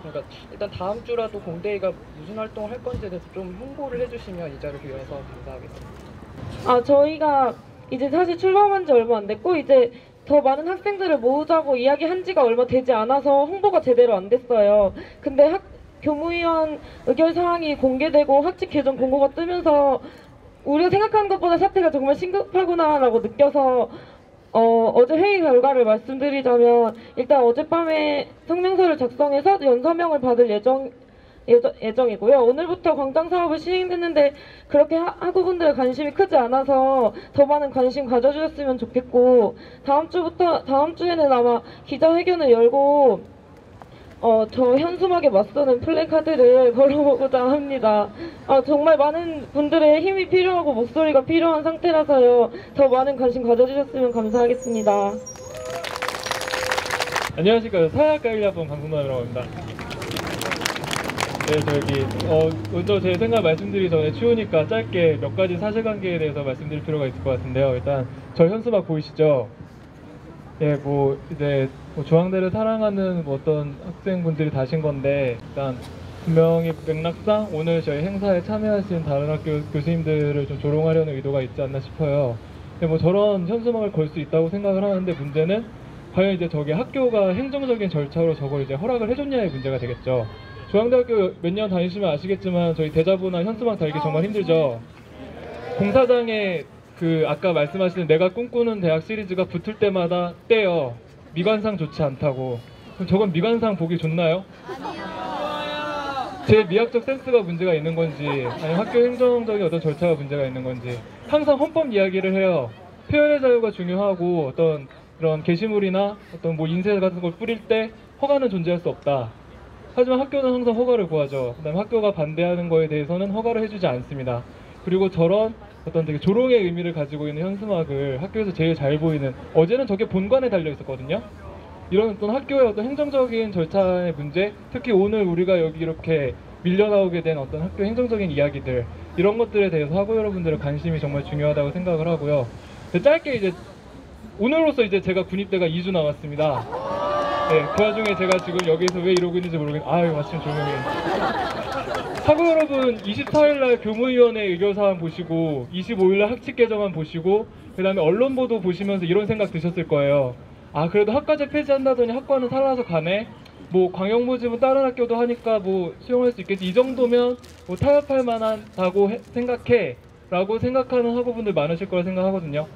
그러니까 일단 다음 주라도 공대위가 무슨 활동을 할 건지에 대해서 좀 홍보를 해주시면 이 자리를 빌어서 감사하겠습니다. 저희가 이제 사실 출범한 지 얼마 안 됐고 이제 더 많은 학생들을 모으자고 이야기한 지가 얼마 되지 않아서 홍보가 제대로 안 됐어요. 근데 교무위원 의결 사항이 공개되고 학칙 개정 공고가 뜨면서 우리가 생각하는 것보다 사태가 정말 심각하구나라고 느껴서 어제 회의 결과를 말씀드리자면, 일단 어젯밤에 성명서를 작성해서 연서명을 받을 예정이고요. 오늘부터 광장 사업을 시행했는데 그렇게 학우분들의 관심이 크지 않아서 더 많은 관심 가져주셨으면 좋겠고, 다음 주에는 아마 기자회견을 열고 저 현수막에 맞서는 플래카드를 걸어보고자 합니다. 정말 많은 분들의 힘이 필요하고 목소리가 필요한 상태라서요. 더 많은 관심 가져주셨으면 감사하겠습니다.
안녕하십니까. 사회학과 1학번 강승남이라고 합니다. 네, 먼저 제 생각 말씀드리기 전에 추우니까 짧게 몇 가지 사실관계에 대해서 말씀드릴 필요가 있을 것 같은데요. 일단 저 현수막 보이시죠? 예, 이제 중앙대를 사랑하는 어떤 학생분들이 다신 건데, 일단 분명히 맥락상 오늘 저희 행사에 참여하신 다른 학교 교수님들을 좀 조롱하려는 의도가 있지 않나 싶어요. 근데 저런 현수막을 걸 수 있다고 생각을 하는데, 문제는 과연 이제 저게 학교가 행정적인 절차로 저걸 이제 허락을 해줬냐의 문제가 되겠죠. 중앙대학교 몇 년 다니시면 아시겠지만 저희 대자보나 현수막 달기 정말 힘들죠. 공사장에 아까 말씀하시는 내가 꿈꾸는 대학 시리즈가 붙을 때마다 떼요. 미관상 좋지 않다고. 그럼 저건 미관상 보기 좋나요? 제 미학적 센스가 문제가 있는 건지 아니면 학교 행정적인 어떤 절차가 문제가 있는 건지 항상 헌법 이야기를 해요. 표현의 자유가 중요하고 어떤 그런 게시물이나 어떤 뭐 인쇄 같은 걸 뿌릴 때 허가는 존재할 수 없다. 하지만 학교는 항상 허가를 구하죠. 그다음에 학교가 반대하는 거에 대해서는 허가를 해주지 않습니다. 그리고 저런 어떤 되게 조롱의 의미를 가지고 있는 현수막을 학교에서 제일 잘 보이는, 어제는 저게 본관에 달려 있었거든요. 이런 어떤 학교의 어떤 행정적인 절차의 문제, 특히 오늘 우리가 여기 이렇게 밀려나오게 된 어떤 학교 행정적인 이야기들, 이런 것들에 대해서 학우 여러분들의 관심이 정말 중요하다고 생각을 하고요. 짧게 이제 오늘로써 이제 제가 군입대가 2주 남았습니다. 네, 그 와중에 제가 지금 여기서 왜 이러고 있는지 모르겠는데, 아유 마침 조용히. 학우 여러분 24일날 교무위원회 의결사항 보시고 25일날 학칙 개정안 보시고 그 다음에 언론 보도 보시면서 이런 생각 드셨을 거예요. 아, 그래도 학과제 폐지한다더니 학과는 살아서 가네. 뭐 광역 모집은 다른 학교도 하니까 뭐 수용할 수 있겠지. 이 정도면 뭐 타협할 만하다고 생각해 라고 생각하는 학우분들 많으실 거라 생각하거든요.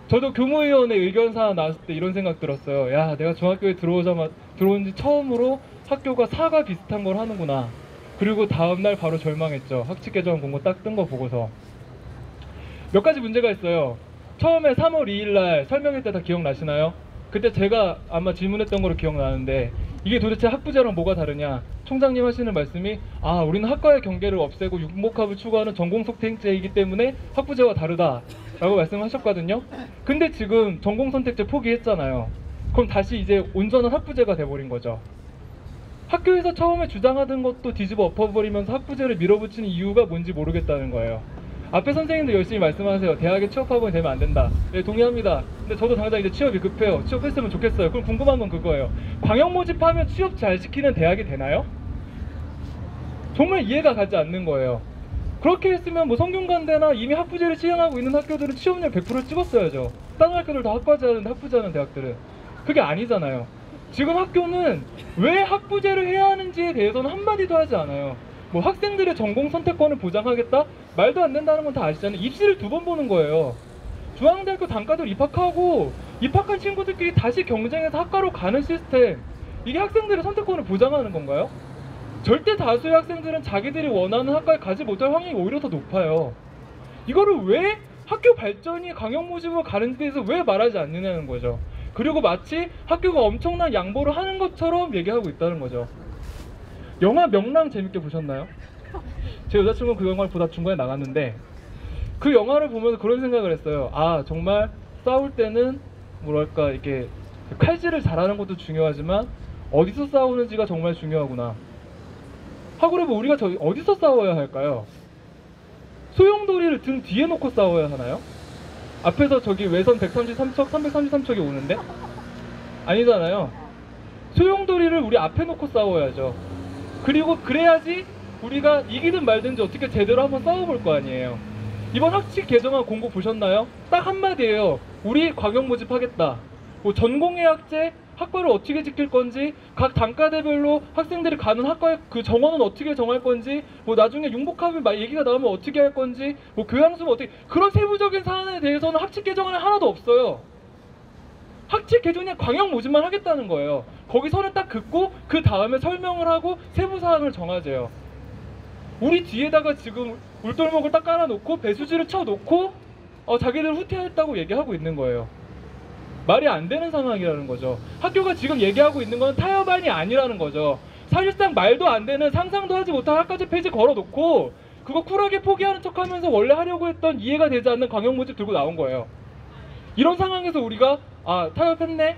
저도 교무위원회 의견사항 나왔을 때 이런 생각 들었어요. 야, 내가 중학교에 들어온 지 처음으로 학교가 사과 비슷한 걸 하는구나. 그리고 다음날 바로 절망했죠. 학칙 개정 공고 딱 뜬 거 보고서. 몇 가지 문제가 있어요. 처음에 3월 2일날 설명회 때 다 기억나시나요? 그때 제가 아마 질문했던 거로 기억나는데, 이게 도대체 학부제랑 뭐가 다르냐? 총장님 하시는 말씀이, 아, 우리는 학과의 경계를 없애고 융복합을 추구하는 전공선택제이기 때문에 학부제와 다르다 라고 말씀하셨거든요. 근데 지금 전공선택제 포기했잖아요. 그럼 다시 이제 온전한 학부제가 돼버린 거죠. 학교에서 처음에 주장하던 것도 뒤집어 엎어버리면서 학부제를 밀어붙이는 이유가 뭔지 모르겠다는 거예요. 앞에 선생님도 열심히 말씀하세요. 대학에 취업학원이 되면 안 된다. 네, 동의합니다. 근데 저도 당장 이제 취업이 급해요. 취업했으면 좋겠어요. 그럼 궁금한 건 그거예요. 광역 모집하면 취업 잘 시키는 대학이 되나요? 정말 이해가 가지 않는 거예요. 그렇게 했으면 뭐 성균관대나 이미 학부제를 시행하고 있는 학교들은 취업률 100% 찍었어야죠. 다른 학교들 다 학과제 하는데 학부제 하는 대학들은. 그게 아니잖아요. 지금 학교는 왜 학부제를 해야 하는지에 대해서는 한마디도 하지 않아요. 뭐 학생들의 전공 선택권을 보장하겠다? 말도 안 된다는 건 다 아시잖아요. 입시를 2번 보는 거예요. 중앙대학교 단과들 입학하고 입학한 친구들끼리 다시 경쟁해서 학과로 가는 시스템, 이게 학생들의 선택권을 보장하는 건가요? 절대 다수의 학생들은 자기들이 원하는 학과에 가지 못할 확률이 오히려 더 높아요. 이거를 왜 학교 발전이 광역 모집으로 가는 데에서 왜 말하지 않느냐는 거죠. 그리고 마치 학교가 엄청난 양보를 하는 것처럼 얘기하고 있다는 거죠. 영화 명랑 재밌게 보셨나요? 제 여자친구는 그 영화를 보다 중간에 나갔는데, 그 영화를 보면서 그런 생각을 했어요. 아, 정말 싸울 때는 뭐랄까 이렇게 칼질을 잘하는 것도 중요하지만 어디서 싸우는지가 정말 중요하구나. 하고 그러면 우리가 어디서 싸워야 할까요? 소용돌이를 등 뒤에 놓고 싸워야 하나요? 앞에서 저기 외선 133척, 333척이 오는데? 아니잖아요. 소용돌이를 우리 앞에 놓고 싸워야죠. 그리고 그래야지 우리가 이기든 말든지 어떻게 제대로 한번 싸워볼 거 아니에요. 이번 학칙 개정안 공고 보셨나요? 딱 한마디예요. 우리 광역 모집하겠다. 뭐 전공의학제 학과를 어떻게 지킬 건지, 각 단과대별로 학생들이 가는 학과의 그 정원은 어떻게 정할 건지, 뭐 나중에 융복합이 얘기가 나오면 어떻게 할 건지, 뭐 교양수는 어떻게, 그런 세부적인 사안에 대해서는 학칙 개정안에 하나도 없어요. 학칙 개정이 광역 모집만 하겠다는 거예요. 거기 선을 딱 긋고 그 다음에 설명을 하고 세부 사항을 정하재요. 우리 뒤에다가 지금 울돌목을 딱 깔아놓고 배수지를 쳐놓고 자기들 후퇴했다고 얘기하고 있는 거예요. 말이 안 되는 상황이라는 거죠. 학교가 지금 얘기하고 있는 건 타협안이 아니라는 거죠. 사실상 말도 안 되는, 상상도 하지 못한 학과제 폐지 걸어놓고 그거 쿨하게 포기하는 척하면서 원래 하려고 했던 이해가 되지 않는 광역 모집 들고 나온 거예요. 이런 상황에서 우리가 아, 타협했네?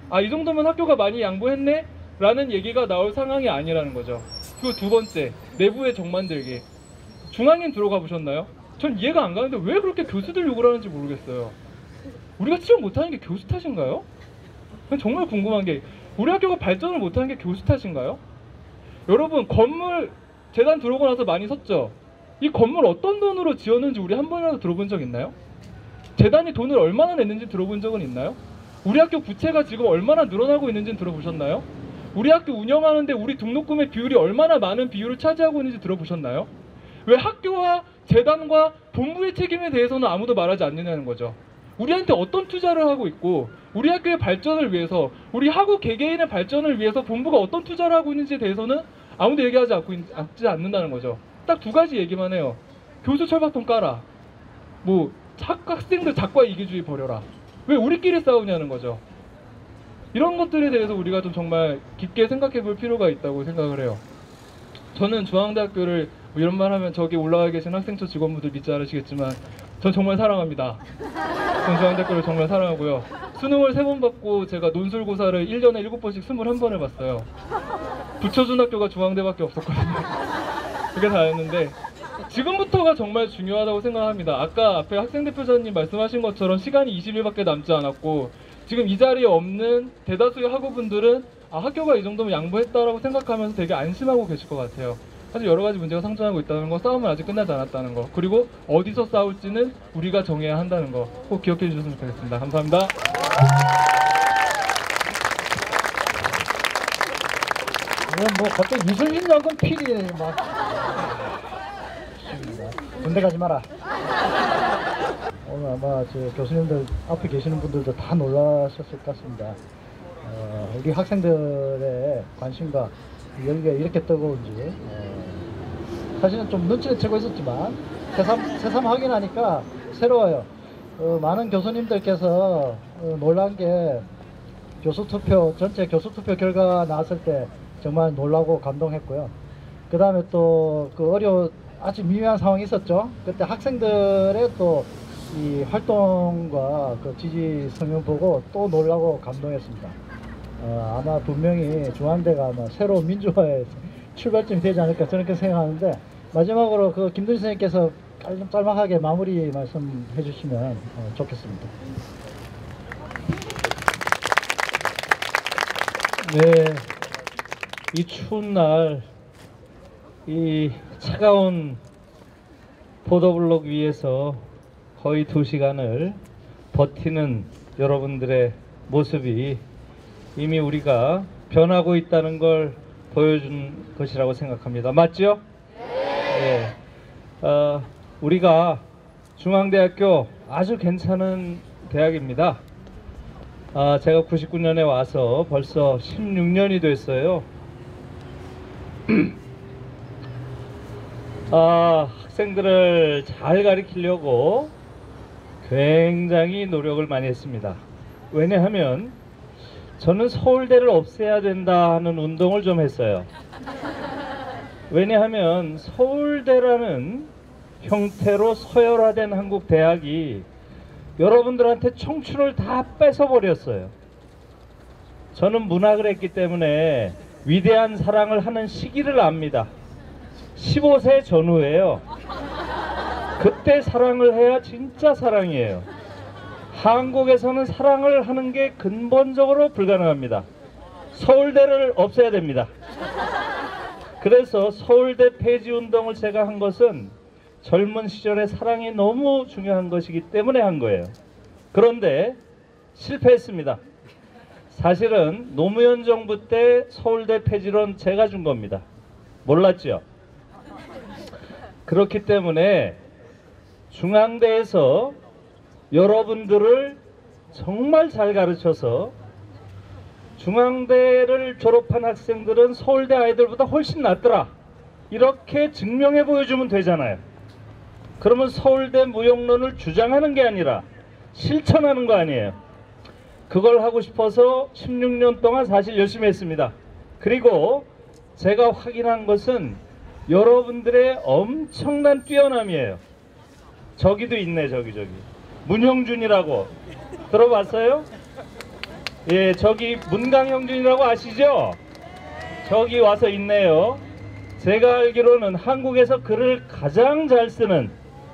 아, 이 정도면 학교가 많이 양보했네? 라는 얘기가 나올 상황이 아니라는 거죠. 그리고 두 번째, 내부의 정 만들기. 중앙인 들어가 보셨나요? 전 이해가 안 가는데 왜 그렇게 교수들 욕을 하는지 모르겠어요. 우리가 취업 못하는 게 교수 탓인가요? 정말 궁금한 게, 우리 학교가 발전을 못하는 게 교수 탓인가요? 여러분, 건물 재단 들어오고 나서 많이 섰죠? 이 건물 어떤 돈으로 지었는지 우리 한 번이라도 들어본 적 있나요? 재단이 돈을 얼마나 냈는지 들어본 적은 있나요? 우리 학교 부채가 지금 얼마나 늘어나고 있는지는 들어보셨나요? 우리 학교 운영하는데 우리 등록금의 비율이 얼마나 많은 비율을 차지하고 있는지 들어보셨나요? 왜 학교와 재단과 본부의 책임에 대해서는 아무도 말하지 않느냐는 거죠. 우리한테 어떤 투자를 하고 있고, 우리 학교의 발전을 위해서, 우리 학우 개개인의 발전을 위해서 본부가 어떤 투자를 하고 있는지에 대해서는 아무도 얘기하지 않는다는 거죠. 딱 두 가지 얘기만 해요. 교수 철밥통 깔아. 뭐 학생들 작과 이기주의 버려라. 왜 우리끼리 싸우냐는 거죠. 이런 것들에 대해서 우리가 좀 정말 깊게 생각해 볼 필요가 있다고 생각을 해요. 저는 중앙대학교를 뭐 이런 말 하면 저기 올라가 계신 학생처 직원분들 믿지 않으시겠지만 전 정말 사랑합니다. 전 중앙대학교를 정말 사랑하고요. 수능을 3번 받고 제가 논술고사를 1년에 7번씩 21번을 봤어요. 부처중학교가 중앙대밖에 없었거든요. 그게 다였는데 지금부터가 정말 중요하다고 생각합니다. 아까 앞에 학생대표자님 말씀하신 것처럼 시간이 20일밖에 남지 않았고 지금 이 자리에 없는 대다수의 학우분들은 학교가 이 정도면 양보했다라고 생각하면서 되게 안심하고 계실 것 같아요. 사실 여러 가지 문제가 상존하고 있다는 거, 싸움은 아직 끝나지 않았다는 거, 그리고 어디서 싸울지는 우리가 정해야 한다는 거 꼭 기억해 주셨으면 좋겠습니다. 감사합니다.
뭐 갑자기 유승민 장군 PD 막 군대 가지 마라. 오늘 아마 저 교수님들 앞에 계시는 분들도 다 놀라셨을 것 같습니다. 우리 학생들의 관심과 열기가 이렇게 뜨거운지 사실은 좀 눈치를 채고 있었지만 새삼 확인하니까 새로워요. 많은 교수님들께서 놀란 게 전체 교수투표 결과 나왔을 때 정말 놀라고 감동했고요. 그 다음에 또 그 아주 미묘한 상황이 있었죠. 그때 학생들의 또 이 활동과 그 지지 성명 보고 또 놀라고 감동했습니다. 아마 분명히 중앙대가 아마 새로운 민주화의 출발점이 되지 않을까 저는 그렇게 생각하는데, 마지막으로 그 김두진 선생님께서 짤막하게 마무리 말씀해 주시면 좋겠습니다.
네, 이 추운 날, 이 차가운 보도블록 위에서 거의 2시간을 버티는 여러분들의 모습이 이미 우리가 변하고 있다는 걸 보여준 것이라고 생각합니다. 맞죠? 네. 우리가 중앙대학교 아주 괜찮은 대학입니다. 제가 99년에 와서 벌써 16년이 됐어요. 학생들을 잘 가르치려고 굉장히 노력을 많이 했습니다. 왜냐하면 저는 서울대를 없애야 된다 하는 운동을 좀 했어요. 왜냐하면 서울대라는 형태로 서열화된 한국 대학이 여러분들한테 청춘을 다 뺏어버렸어요. 저는 문학을 했기 때문에 위대한 사랑을 하는 시기를 압니다. 15세 전후예요. 그때 사랑을 해야 진짜 사랑이에요. 한국에서는 사랑을 하는 게 근본적으로 불가능합니다. 서울대를 없애야 됩니다. 그래서 서울대 폐지 운동을 제가 한 것은 젊은 시절의 사랑이 너무 중요한 것이기 때문에 한 거예요. 그런데 실패했습니다. 사실은 노무현 정부 때 서울대 폐지론 제가 준 겁니다. 몰랐죠? 그렇기 때문에 중앙대에서 여러분들을 정말 잘 가르쳐서 중앙대를 졸업한 학생들은 서울대 아이들보다 훨씬 낫더라, 이렇게 증명해 보여주면 되잖아요. 그러면 서울대 무용론을 주장하는 게 아니라 실천하는 거 아니에요. 그걸 하고 싶어서 16년 동안 사실 열심히 했습니다. 그리고 제가 확인한 것은 여러분들의 엄청난 뛰어남이에요. 저기도 있네, 저기 문형준이라고 들어봤어요? 예, 저기 문강형준이라고 아시죠? 저기 와서 있네요. 제가 알기로는 한국에서 글을 가장 잘 쓰는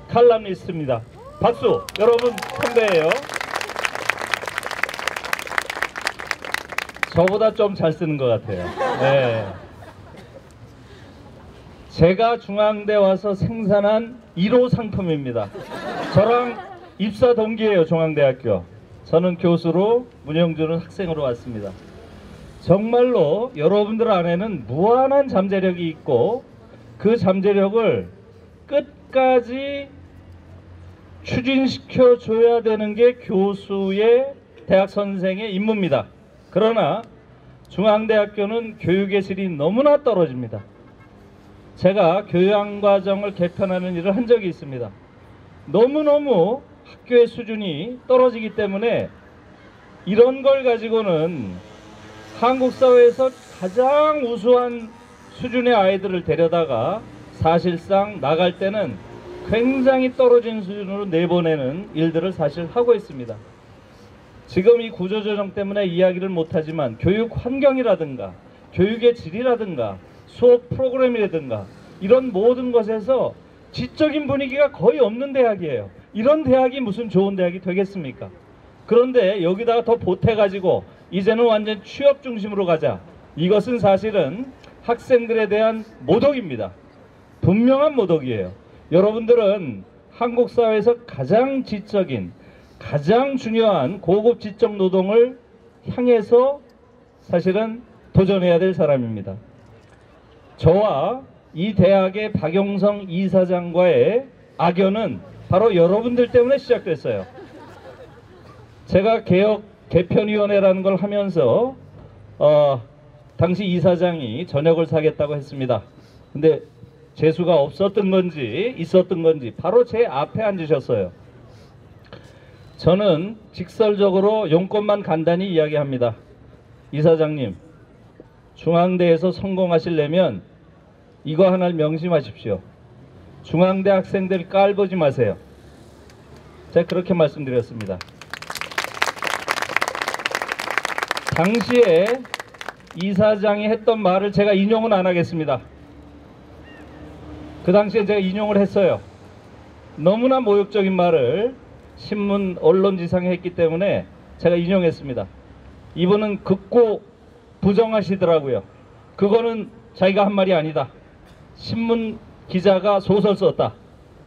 칼럼니스트입니다. 박수! 여러분 선배예요. 저보다 좀 잘 쓰는 것 같아요. 네. 제가 중앙대 와서 생산한 1호 상품입니다. 저랑 입사 동기예요, 중앙대학교. 저는 교수로, 문형준은 학생으로 왔습니다. 정말로 여러분들 안에는 무한한 잠재력이 있고 그 잠재력을 끝까지 추진시켜 줘야 되는 게 교수의, 대학 선생의 임무입니다. 그러나 중앙대학교는 교육의 질이 너무나 떨어집니다. 제가 교양과정을 개편하는 일을 한 적이 있습니다. 너무너무 학교의 수준이 떨어지기 때문에 이런 걸 가지고는 한국 사회에서 가장 우수한 수준의 아이들을 데려다가 사실상 나갈 때는 굉장히 떨어진 수준으로 내보내는 일들을 사실 하고 있습니다. 지금 이 구조조정 때문에 이야기를 못하지만 교육 환경이라든가 교육의 질이라든가 수업 프로그램이라든가 이런 모든 것에서 지적인 분위기가 거의 없는 대학이에요. 이런 대학이 무슨 좋은 대학이 되겠습니까? 그런데 여기다가 더 보태가지고 이제는 완전 취업 중심으로 가자. 이것은 사실은 학생들에 대한 모독입니다. 분명한 모독이에요. 여러분들은 한국 사회에서 가장 지적인 가장 중요한 고급 지적 노동을 향해서 사실은 도전해야 될 사람입니다. 저와 이 대학의 박용성 이사장과의 악연은 바로 여러분들 때문에 시작됐어요. 제가 개편위원회라는 걸 하면서 당시 이사장이 저녁을 사겠다고 했습니다. 근데 재수가 없었던 건지 있었던 건지 바로 제 앞에 앉으셨어요. 저는 직설적으로 용건만 간단히 이야기합니다. 이사장님, 중앙대에서 성공하시려면 이거 하나를 명심하십시오. 중앙대 학생들 깔보지 마세요. 제가 그렇게 말씀드렸습니다. 당시에 이사장이 했던 말을 제가 인용은 안 하겠습니다. 그 당시에 제가 인용을 했어요. 너무나 모욕적인 말을 신문 언론지상에 했기 때문에 제가 인용했습니다. 이분은 극구 부정하시더라고요. 그거는 자기가 한 말이 아니다. 신문 기자가 소설 썼다.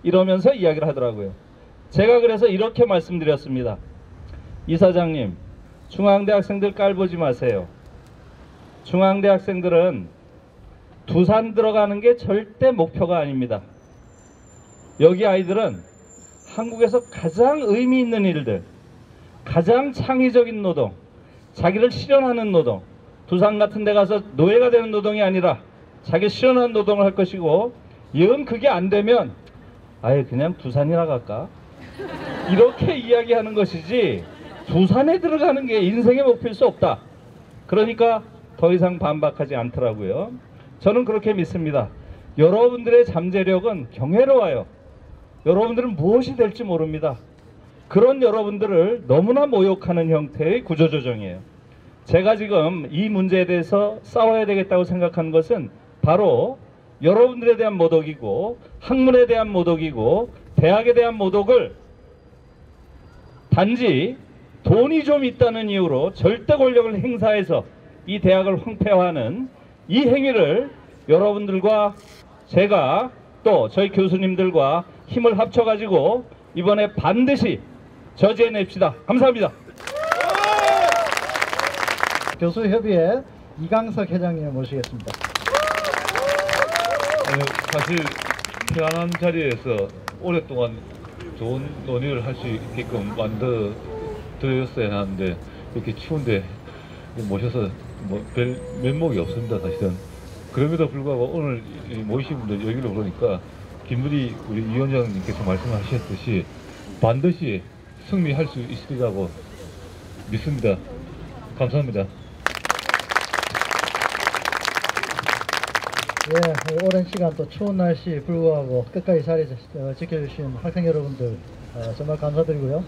이러면서 이야기를 하더라고요. 제가 그래서 이렇게 말씀드렸습니다. 이사장님, 중앙대 학생들 깔보지 마세요. 중앙대 학생들은 두산 들어가는 게 절대 목표가 아닙니다. 여기 아이들은 한국에서 가장 의미 있는 일들, 가장 창의적인 노동, 자기를 실현하는 노동, 두산 같은 데 가서 노예가 되는 노동이 아니라 자기 실현하는 노동을 할 것이고, 영 그게 안 되면 아예 그냥 두산이나 갈까? 이렇게 이야기하는 것이지 두산에 들어가는 게 인생의 목표일 수 없다. 그러니까 더 이상 반박하지 않더라고요. 저는 그렇게 믿습니다. 여러분들의 잠재력은 경애로워요. 여러분들은 무엇이 될지 모릅니다. 그런 여러분들을 너무나 모욕하는 형태의 구조조정이에요. 제가 지금 이 문제에 대해서 싸워야 되겠다고 생각하는 것은 바로 여러분들에 대한 모독이고, 학문에 대한 모독이고, 대학에 대한 모독을 단지 돈이 좀 있다는 이유로 절대 권력을 행사해서 이 대학을 황폐화하는 이 행위를 여러분들과 제가 또 저희 교수님들과 힘을 합쳐가지고 이번에 반드시 저지해냅시다. 감사합니다.
교수협의회 이강석 회장님 모시겠습니다.
사실 편안한 자리에서 오랫동안 좋은 논의를 할 수 있게끔 만들어드렸어야 하는데 이렇게 추운데 모셔서 별 면목이 없습니다. 사실은. 그럼에도 불구하고 오늘 모이신 분들 여기로 그러니까 김두리 우리 위원장님께서 말씀하셨듯이 반드시 승리할 수 있으리라고 믿습니다. 감사합니다.
예, 오랜 시간 또 추운 날씨에 불구하고 끝까지 자리 지켜주신 학생 여러분들 정말 감사드리고요.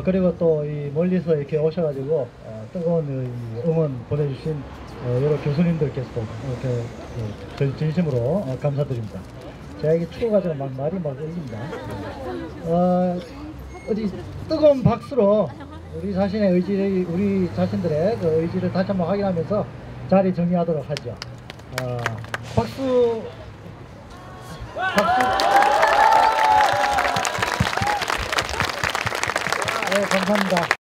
그리고 또 이 멀리서 이렇게 오셔가지고 뜨거운 응원 보내주신 여러 교수님들께서도 이렇게 진심으로 감사드립니다. 제가 이게 추워가지고 말이 막 흘립니다. 어디 뜨거운 박수로 우리 자신의 의지, 우리 자신들의 그 의지를 다시 한번 확인하면서 자리 정리하도록 하죠. 박수. 네, 감사합니다.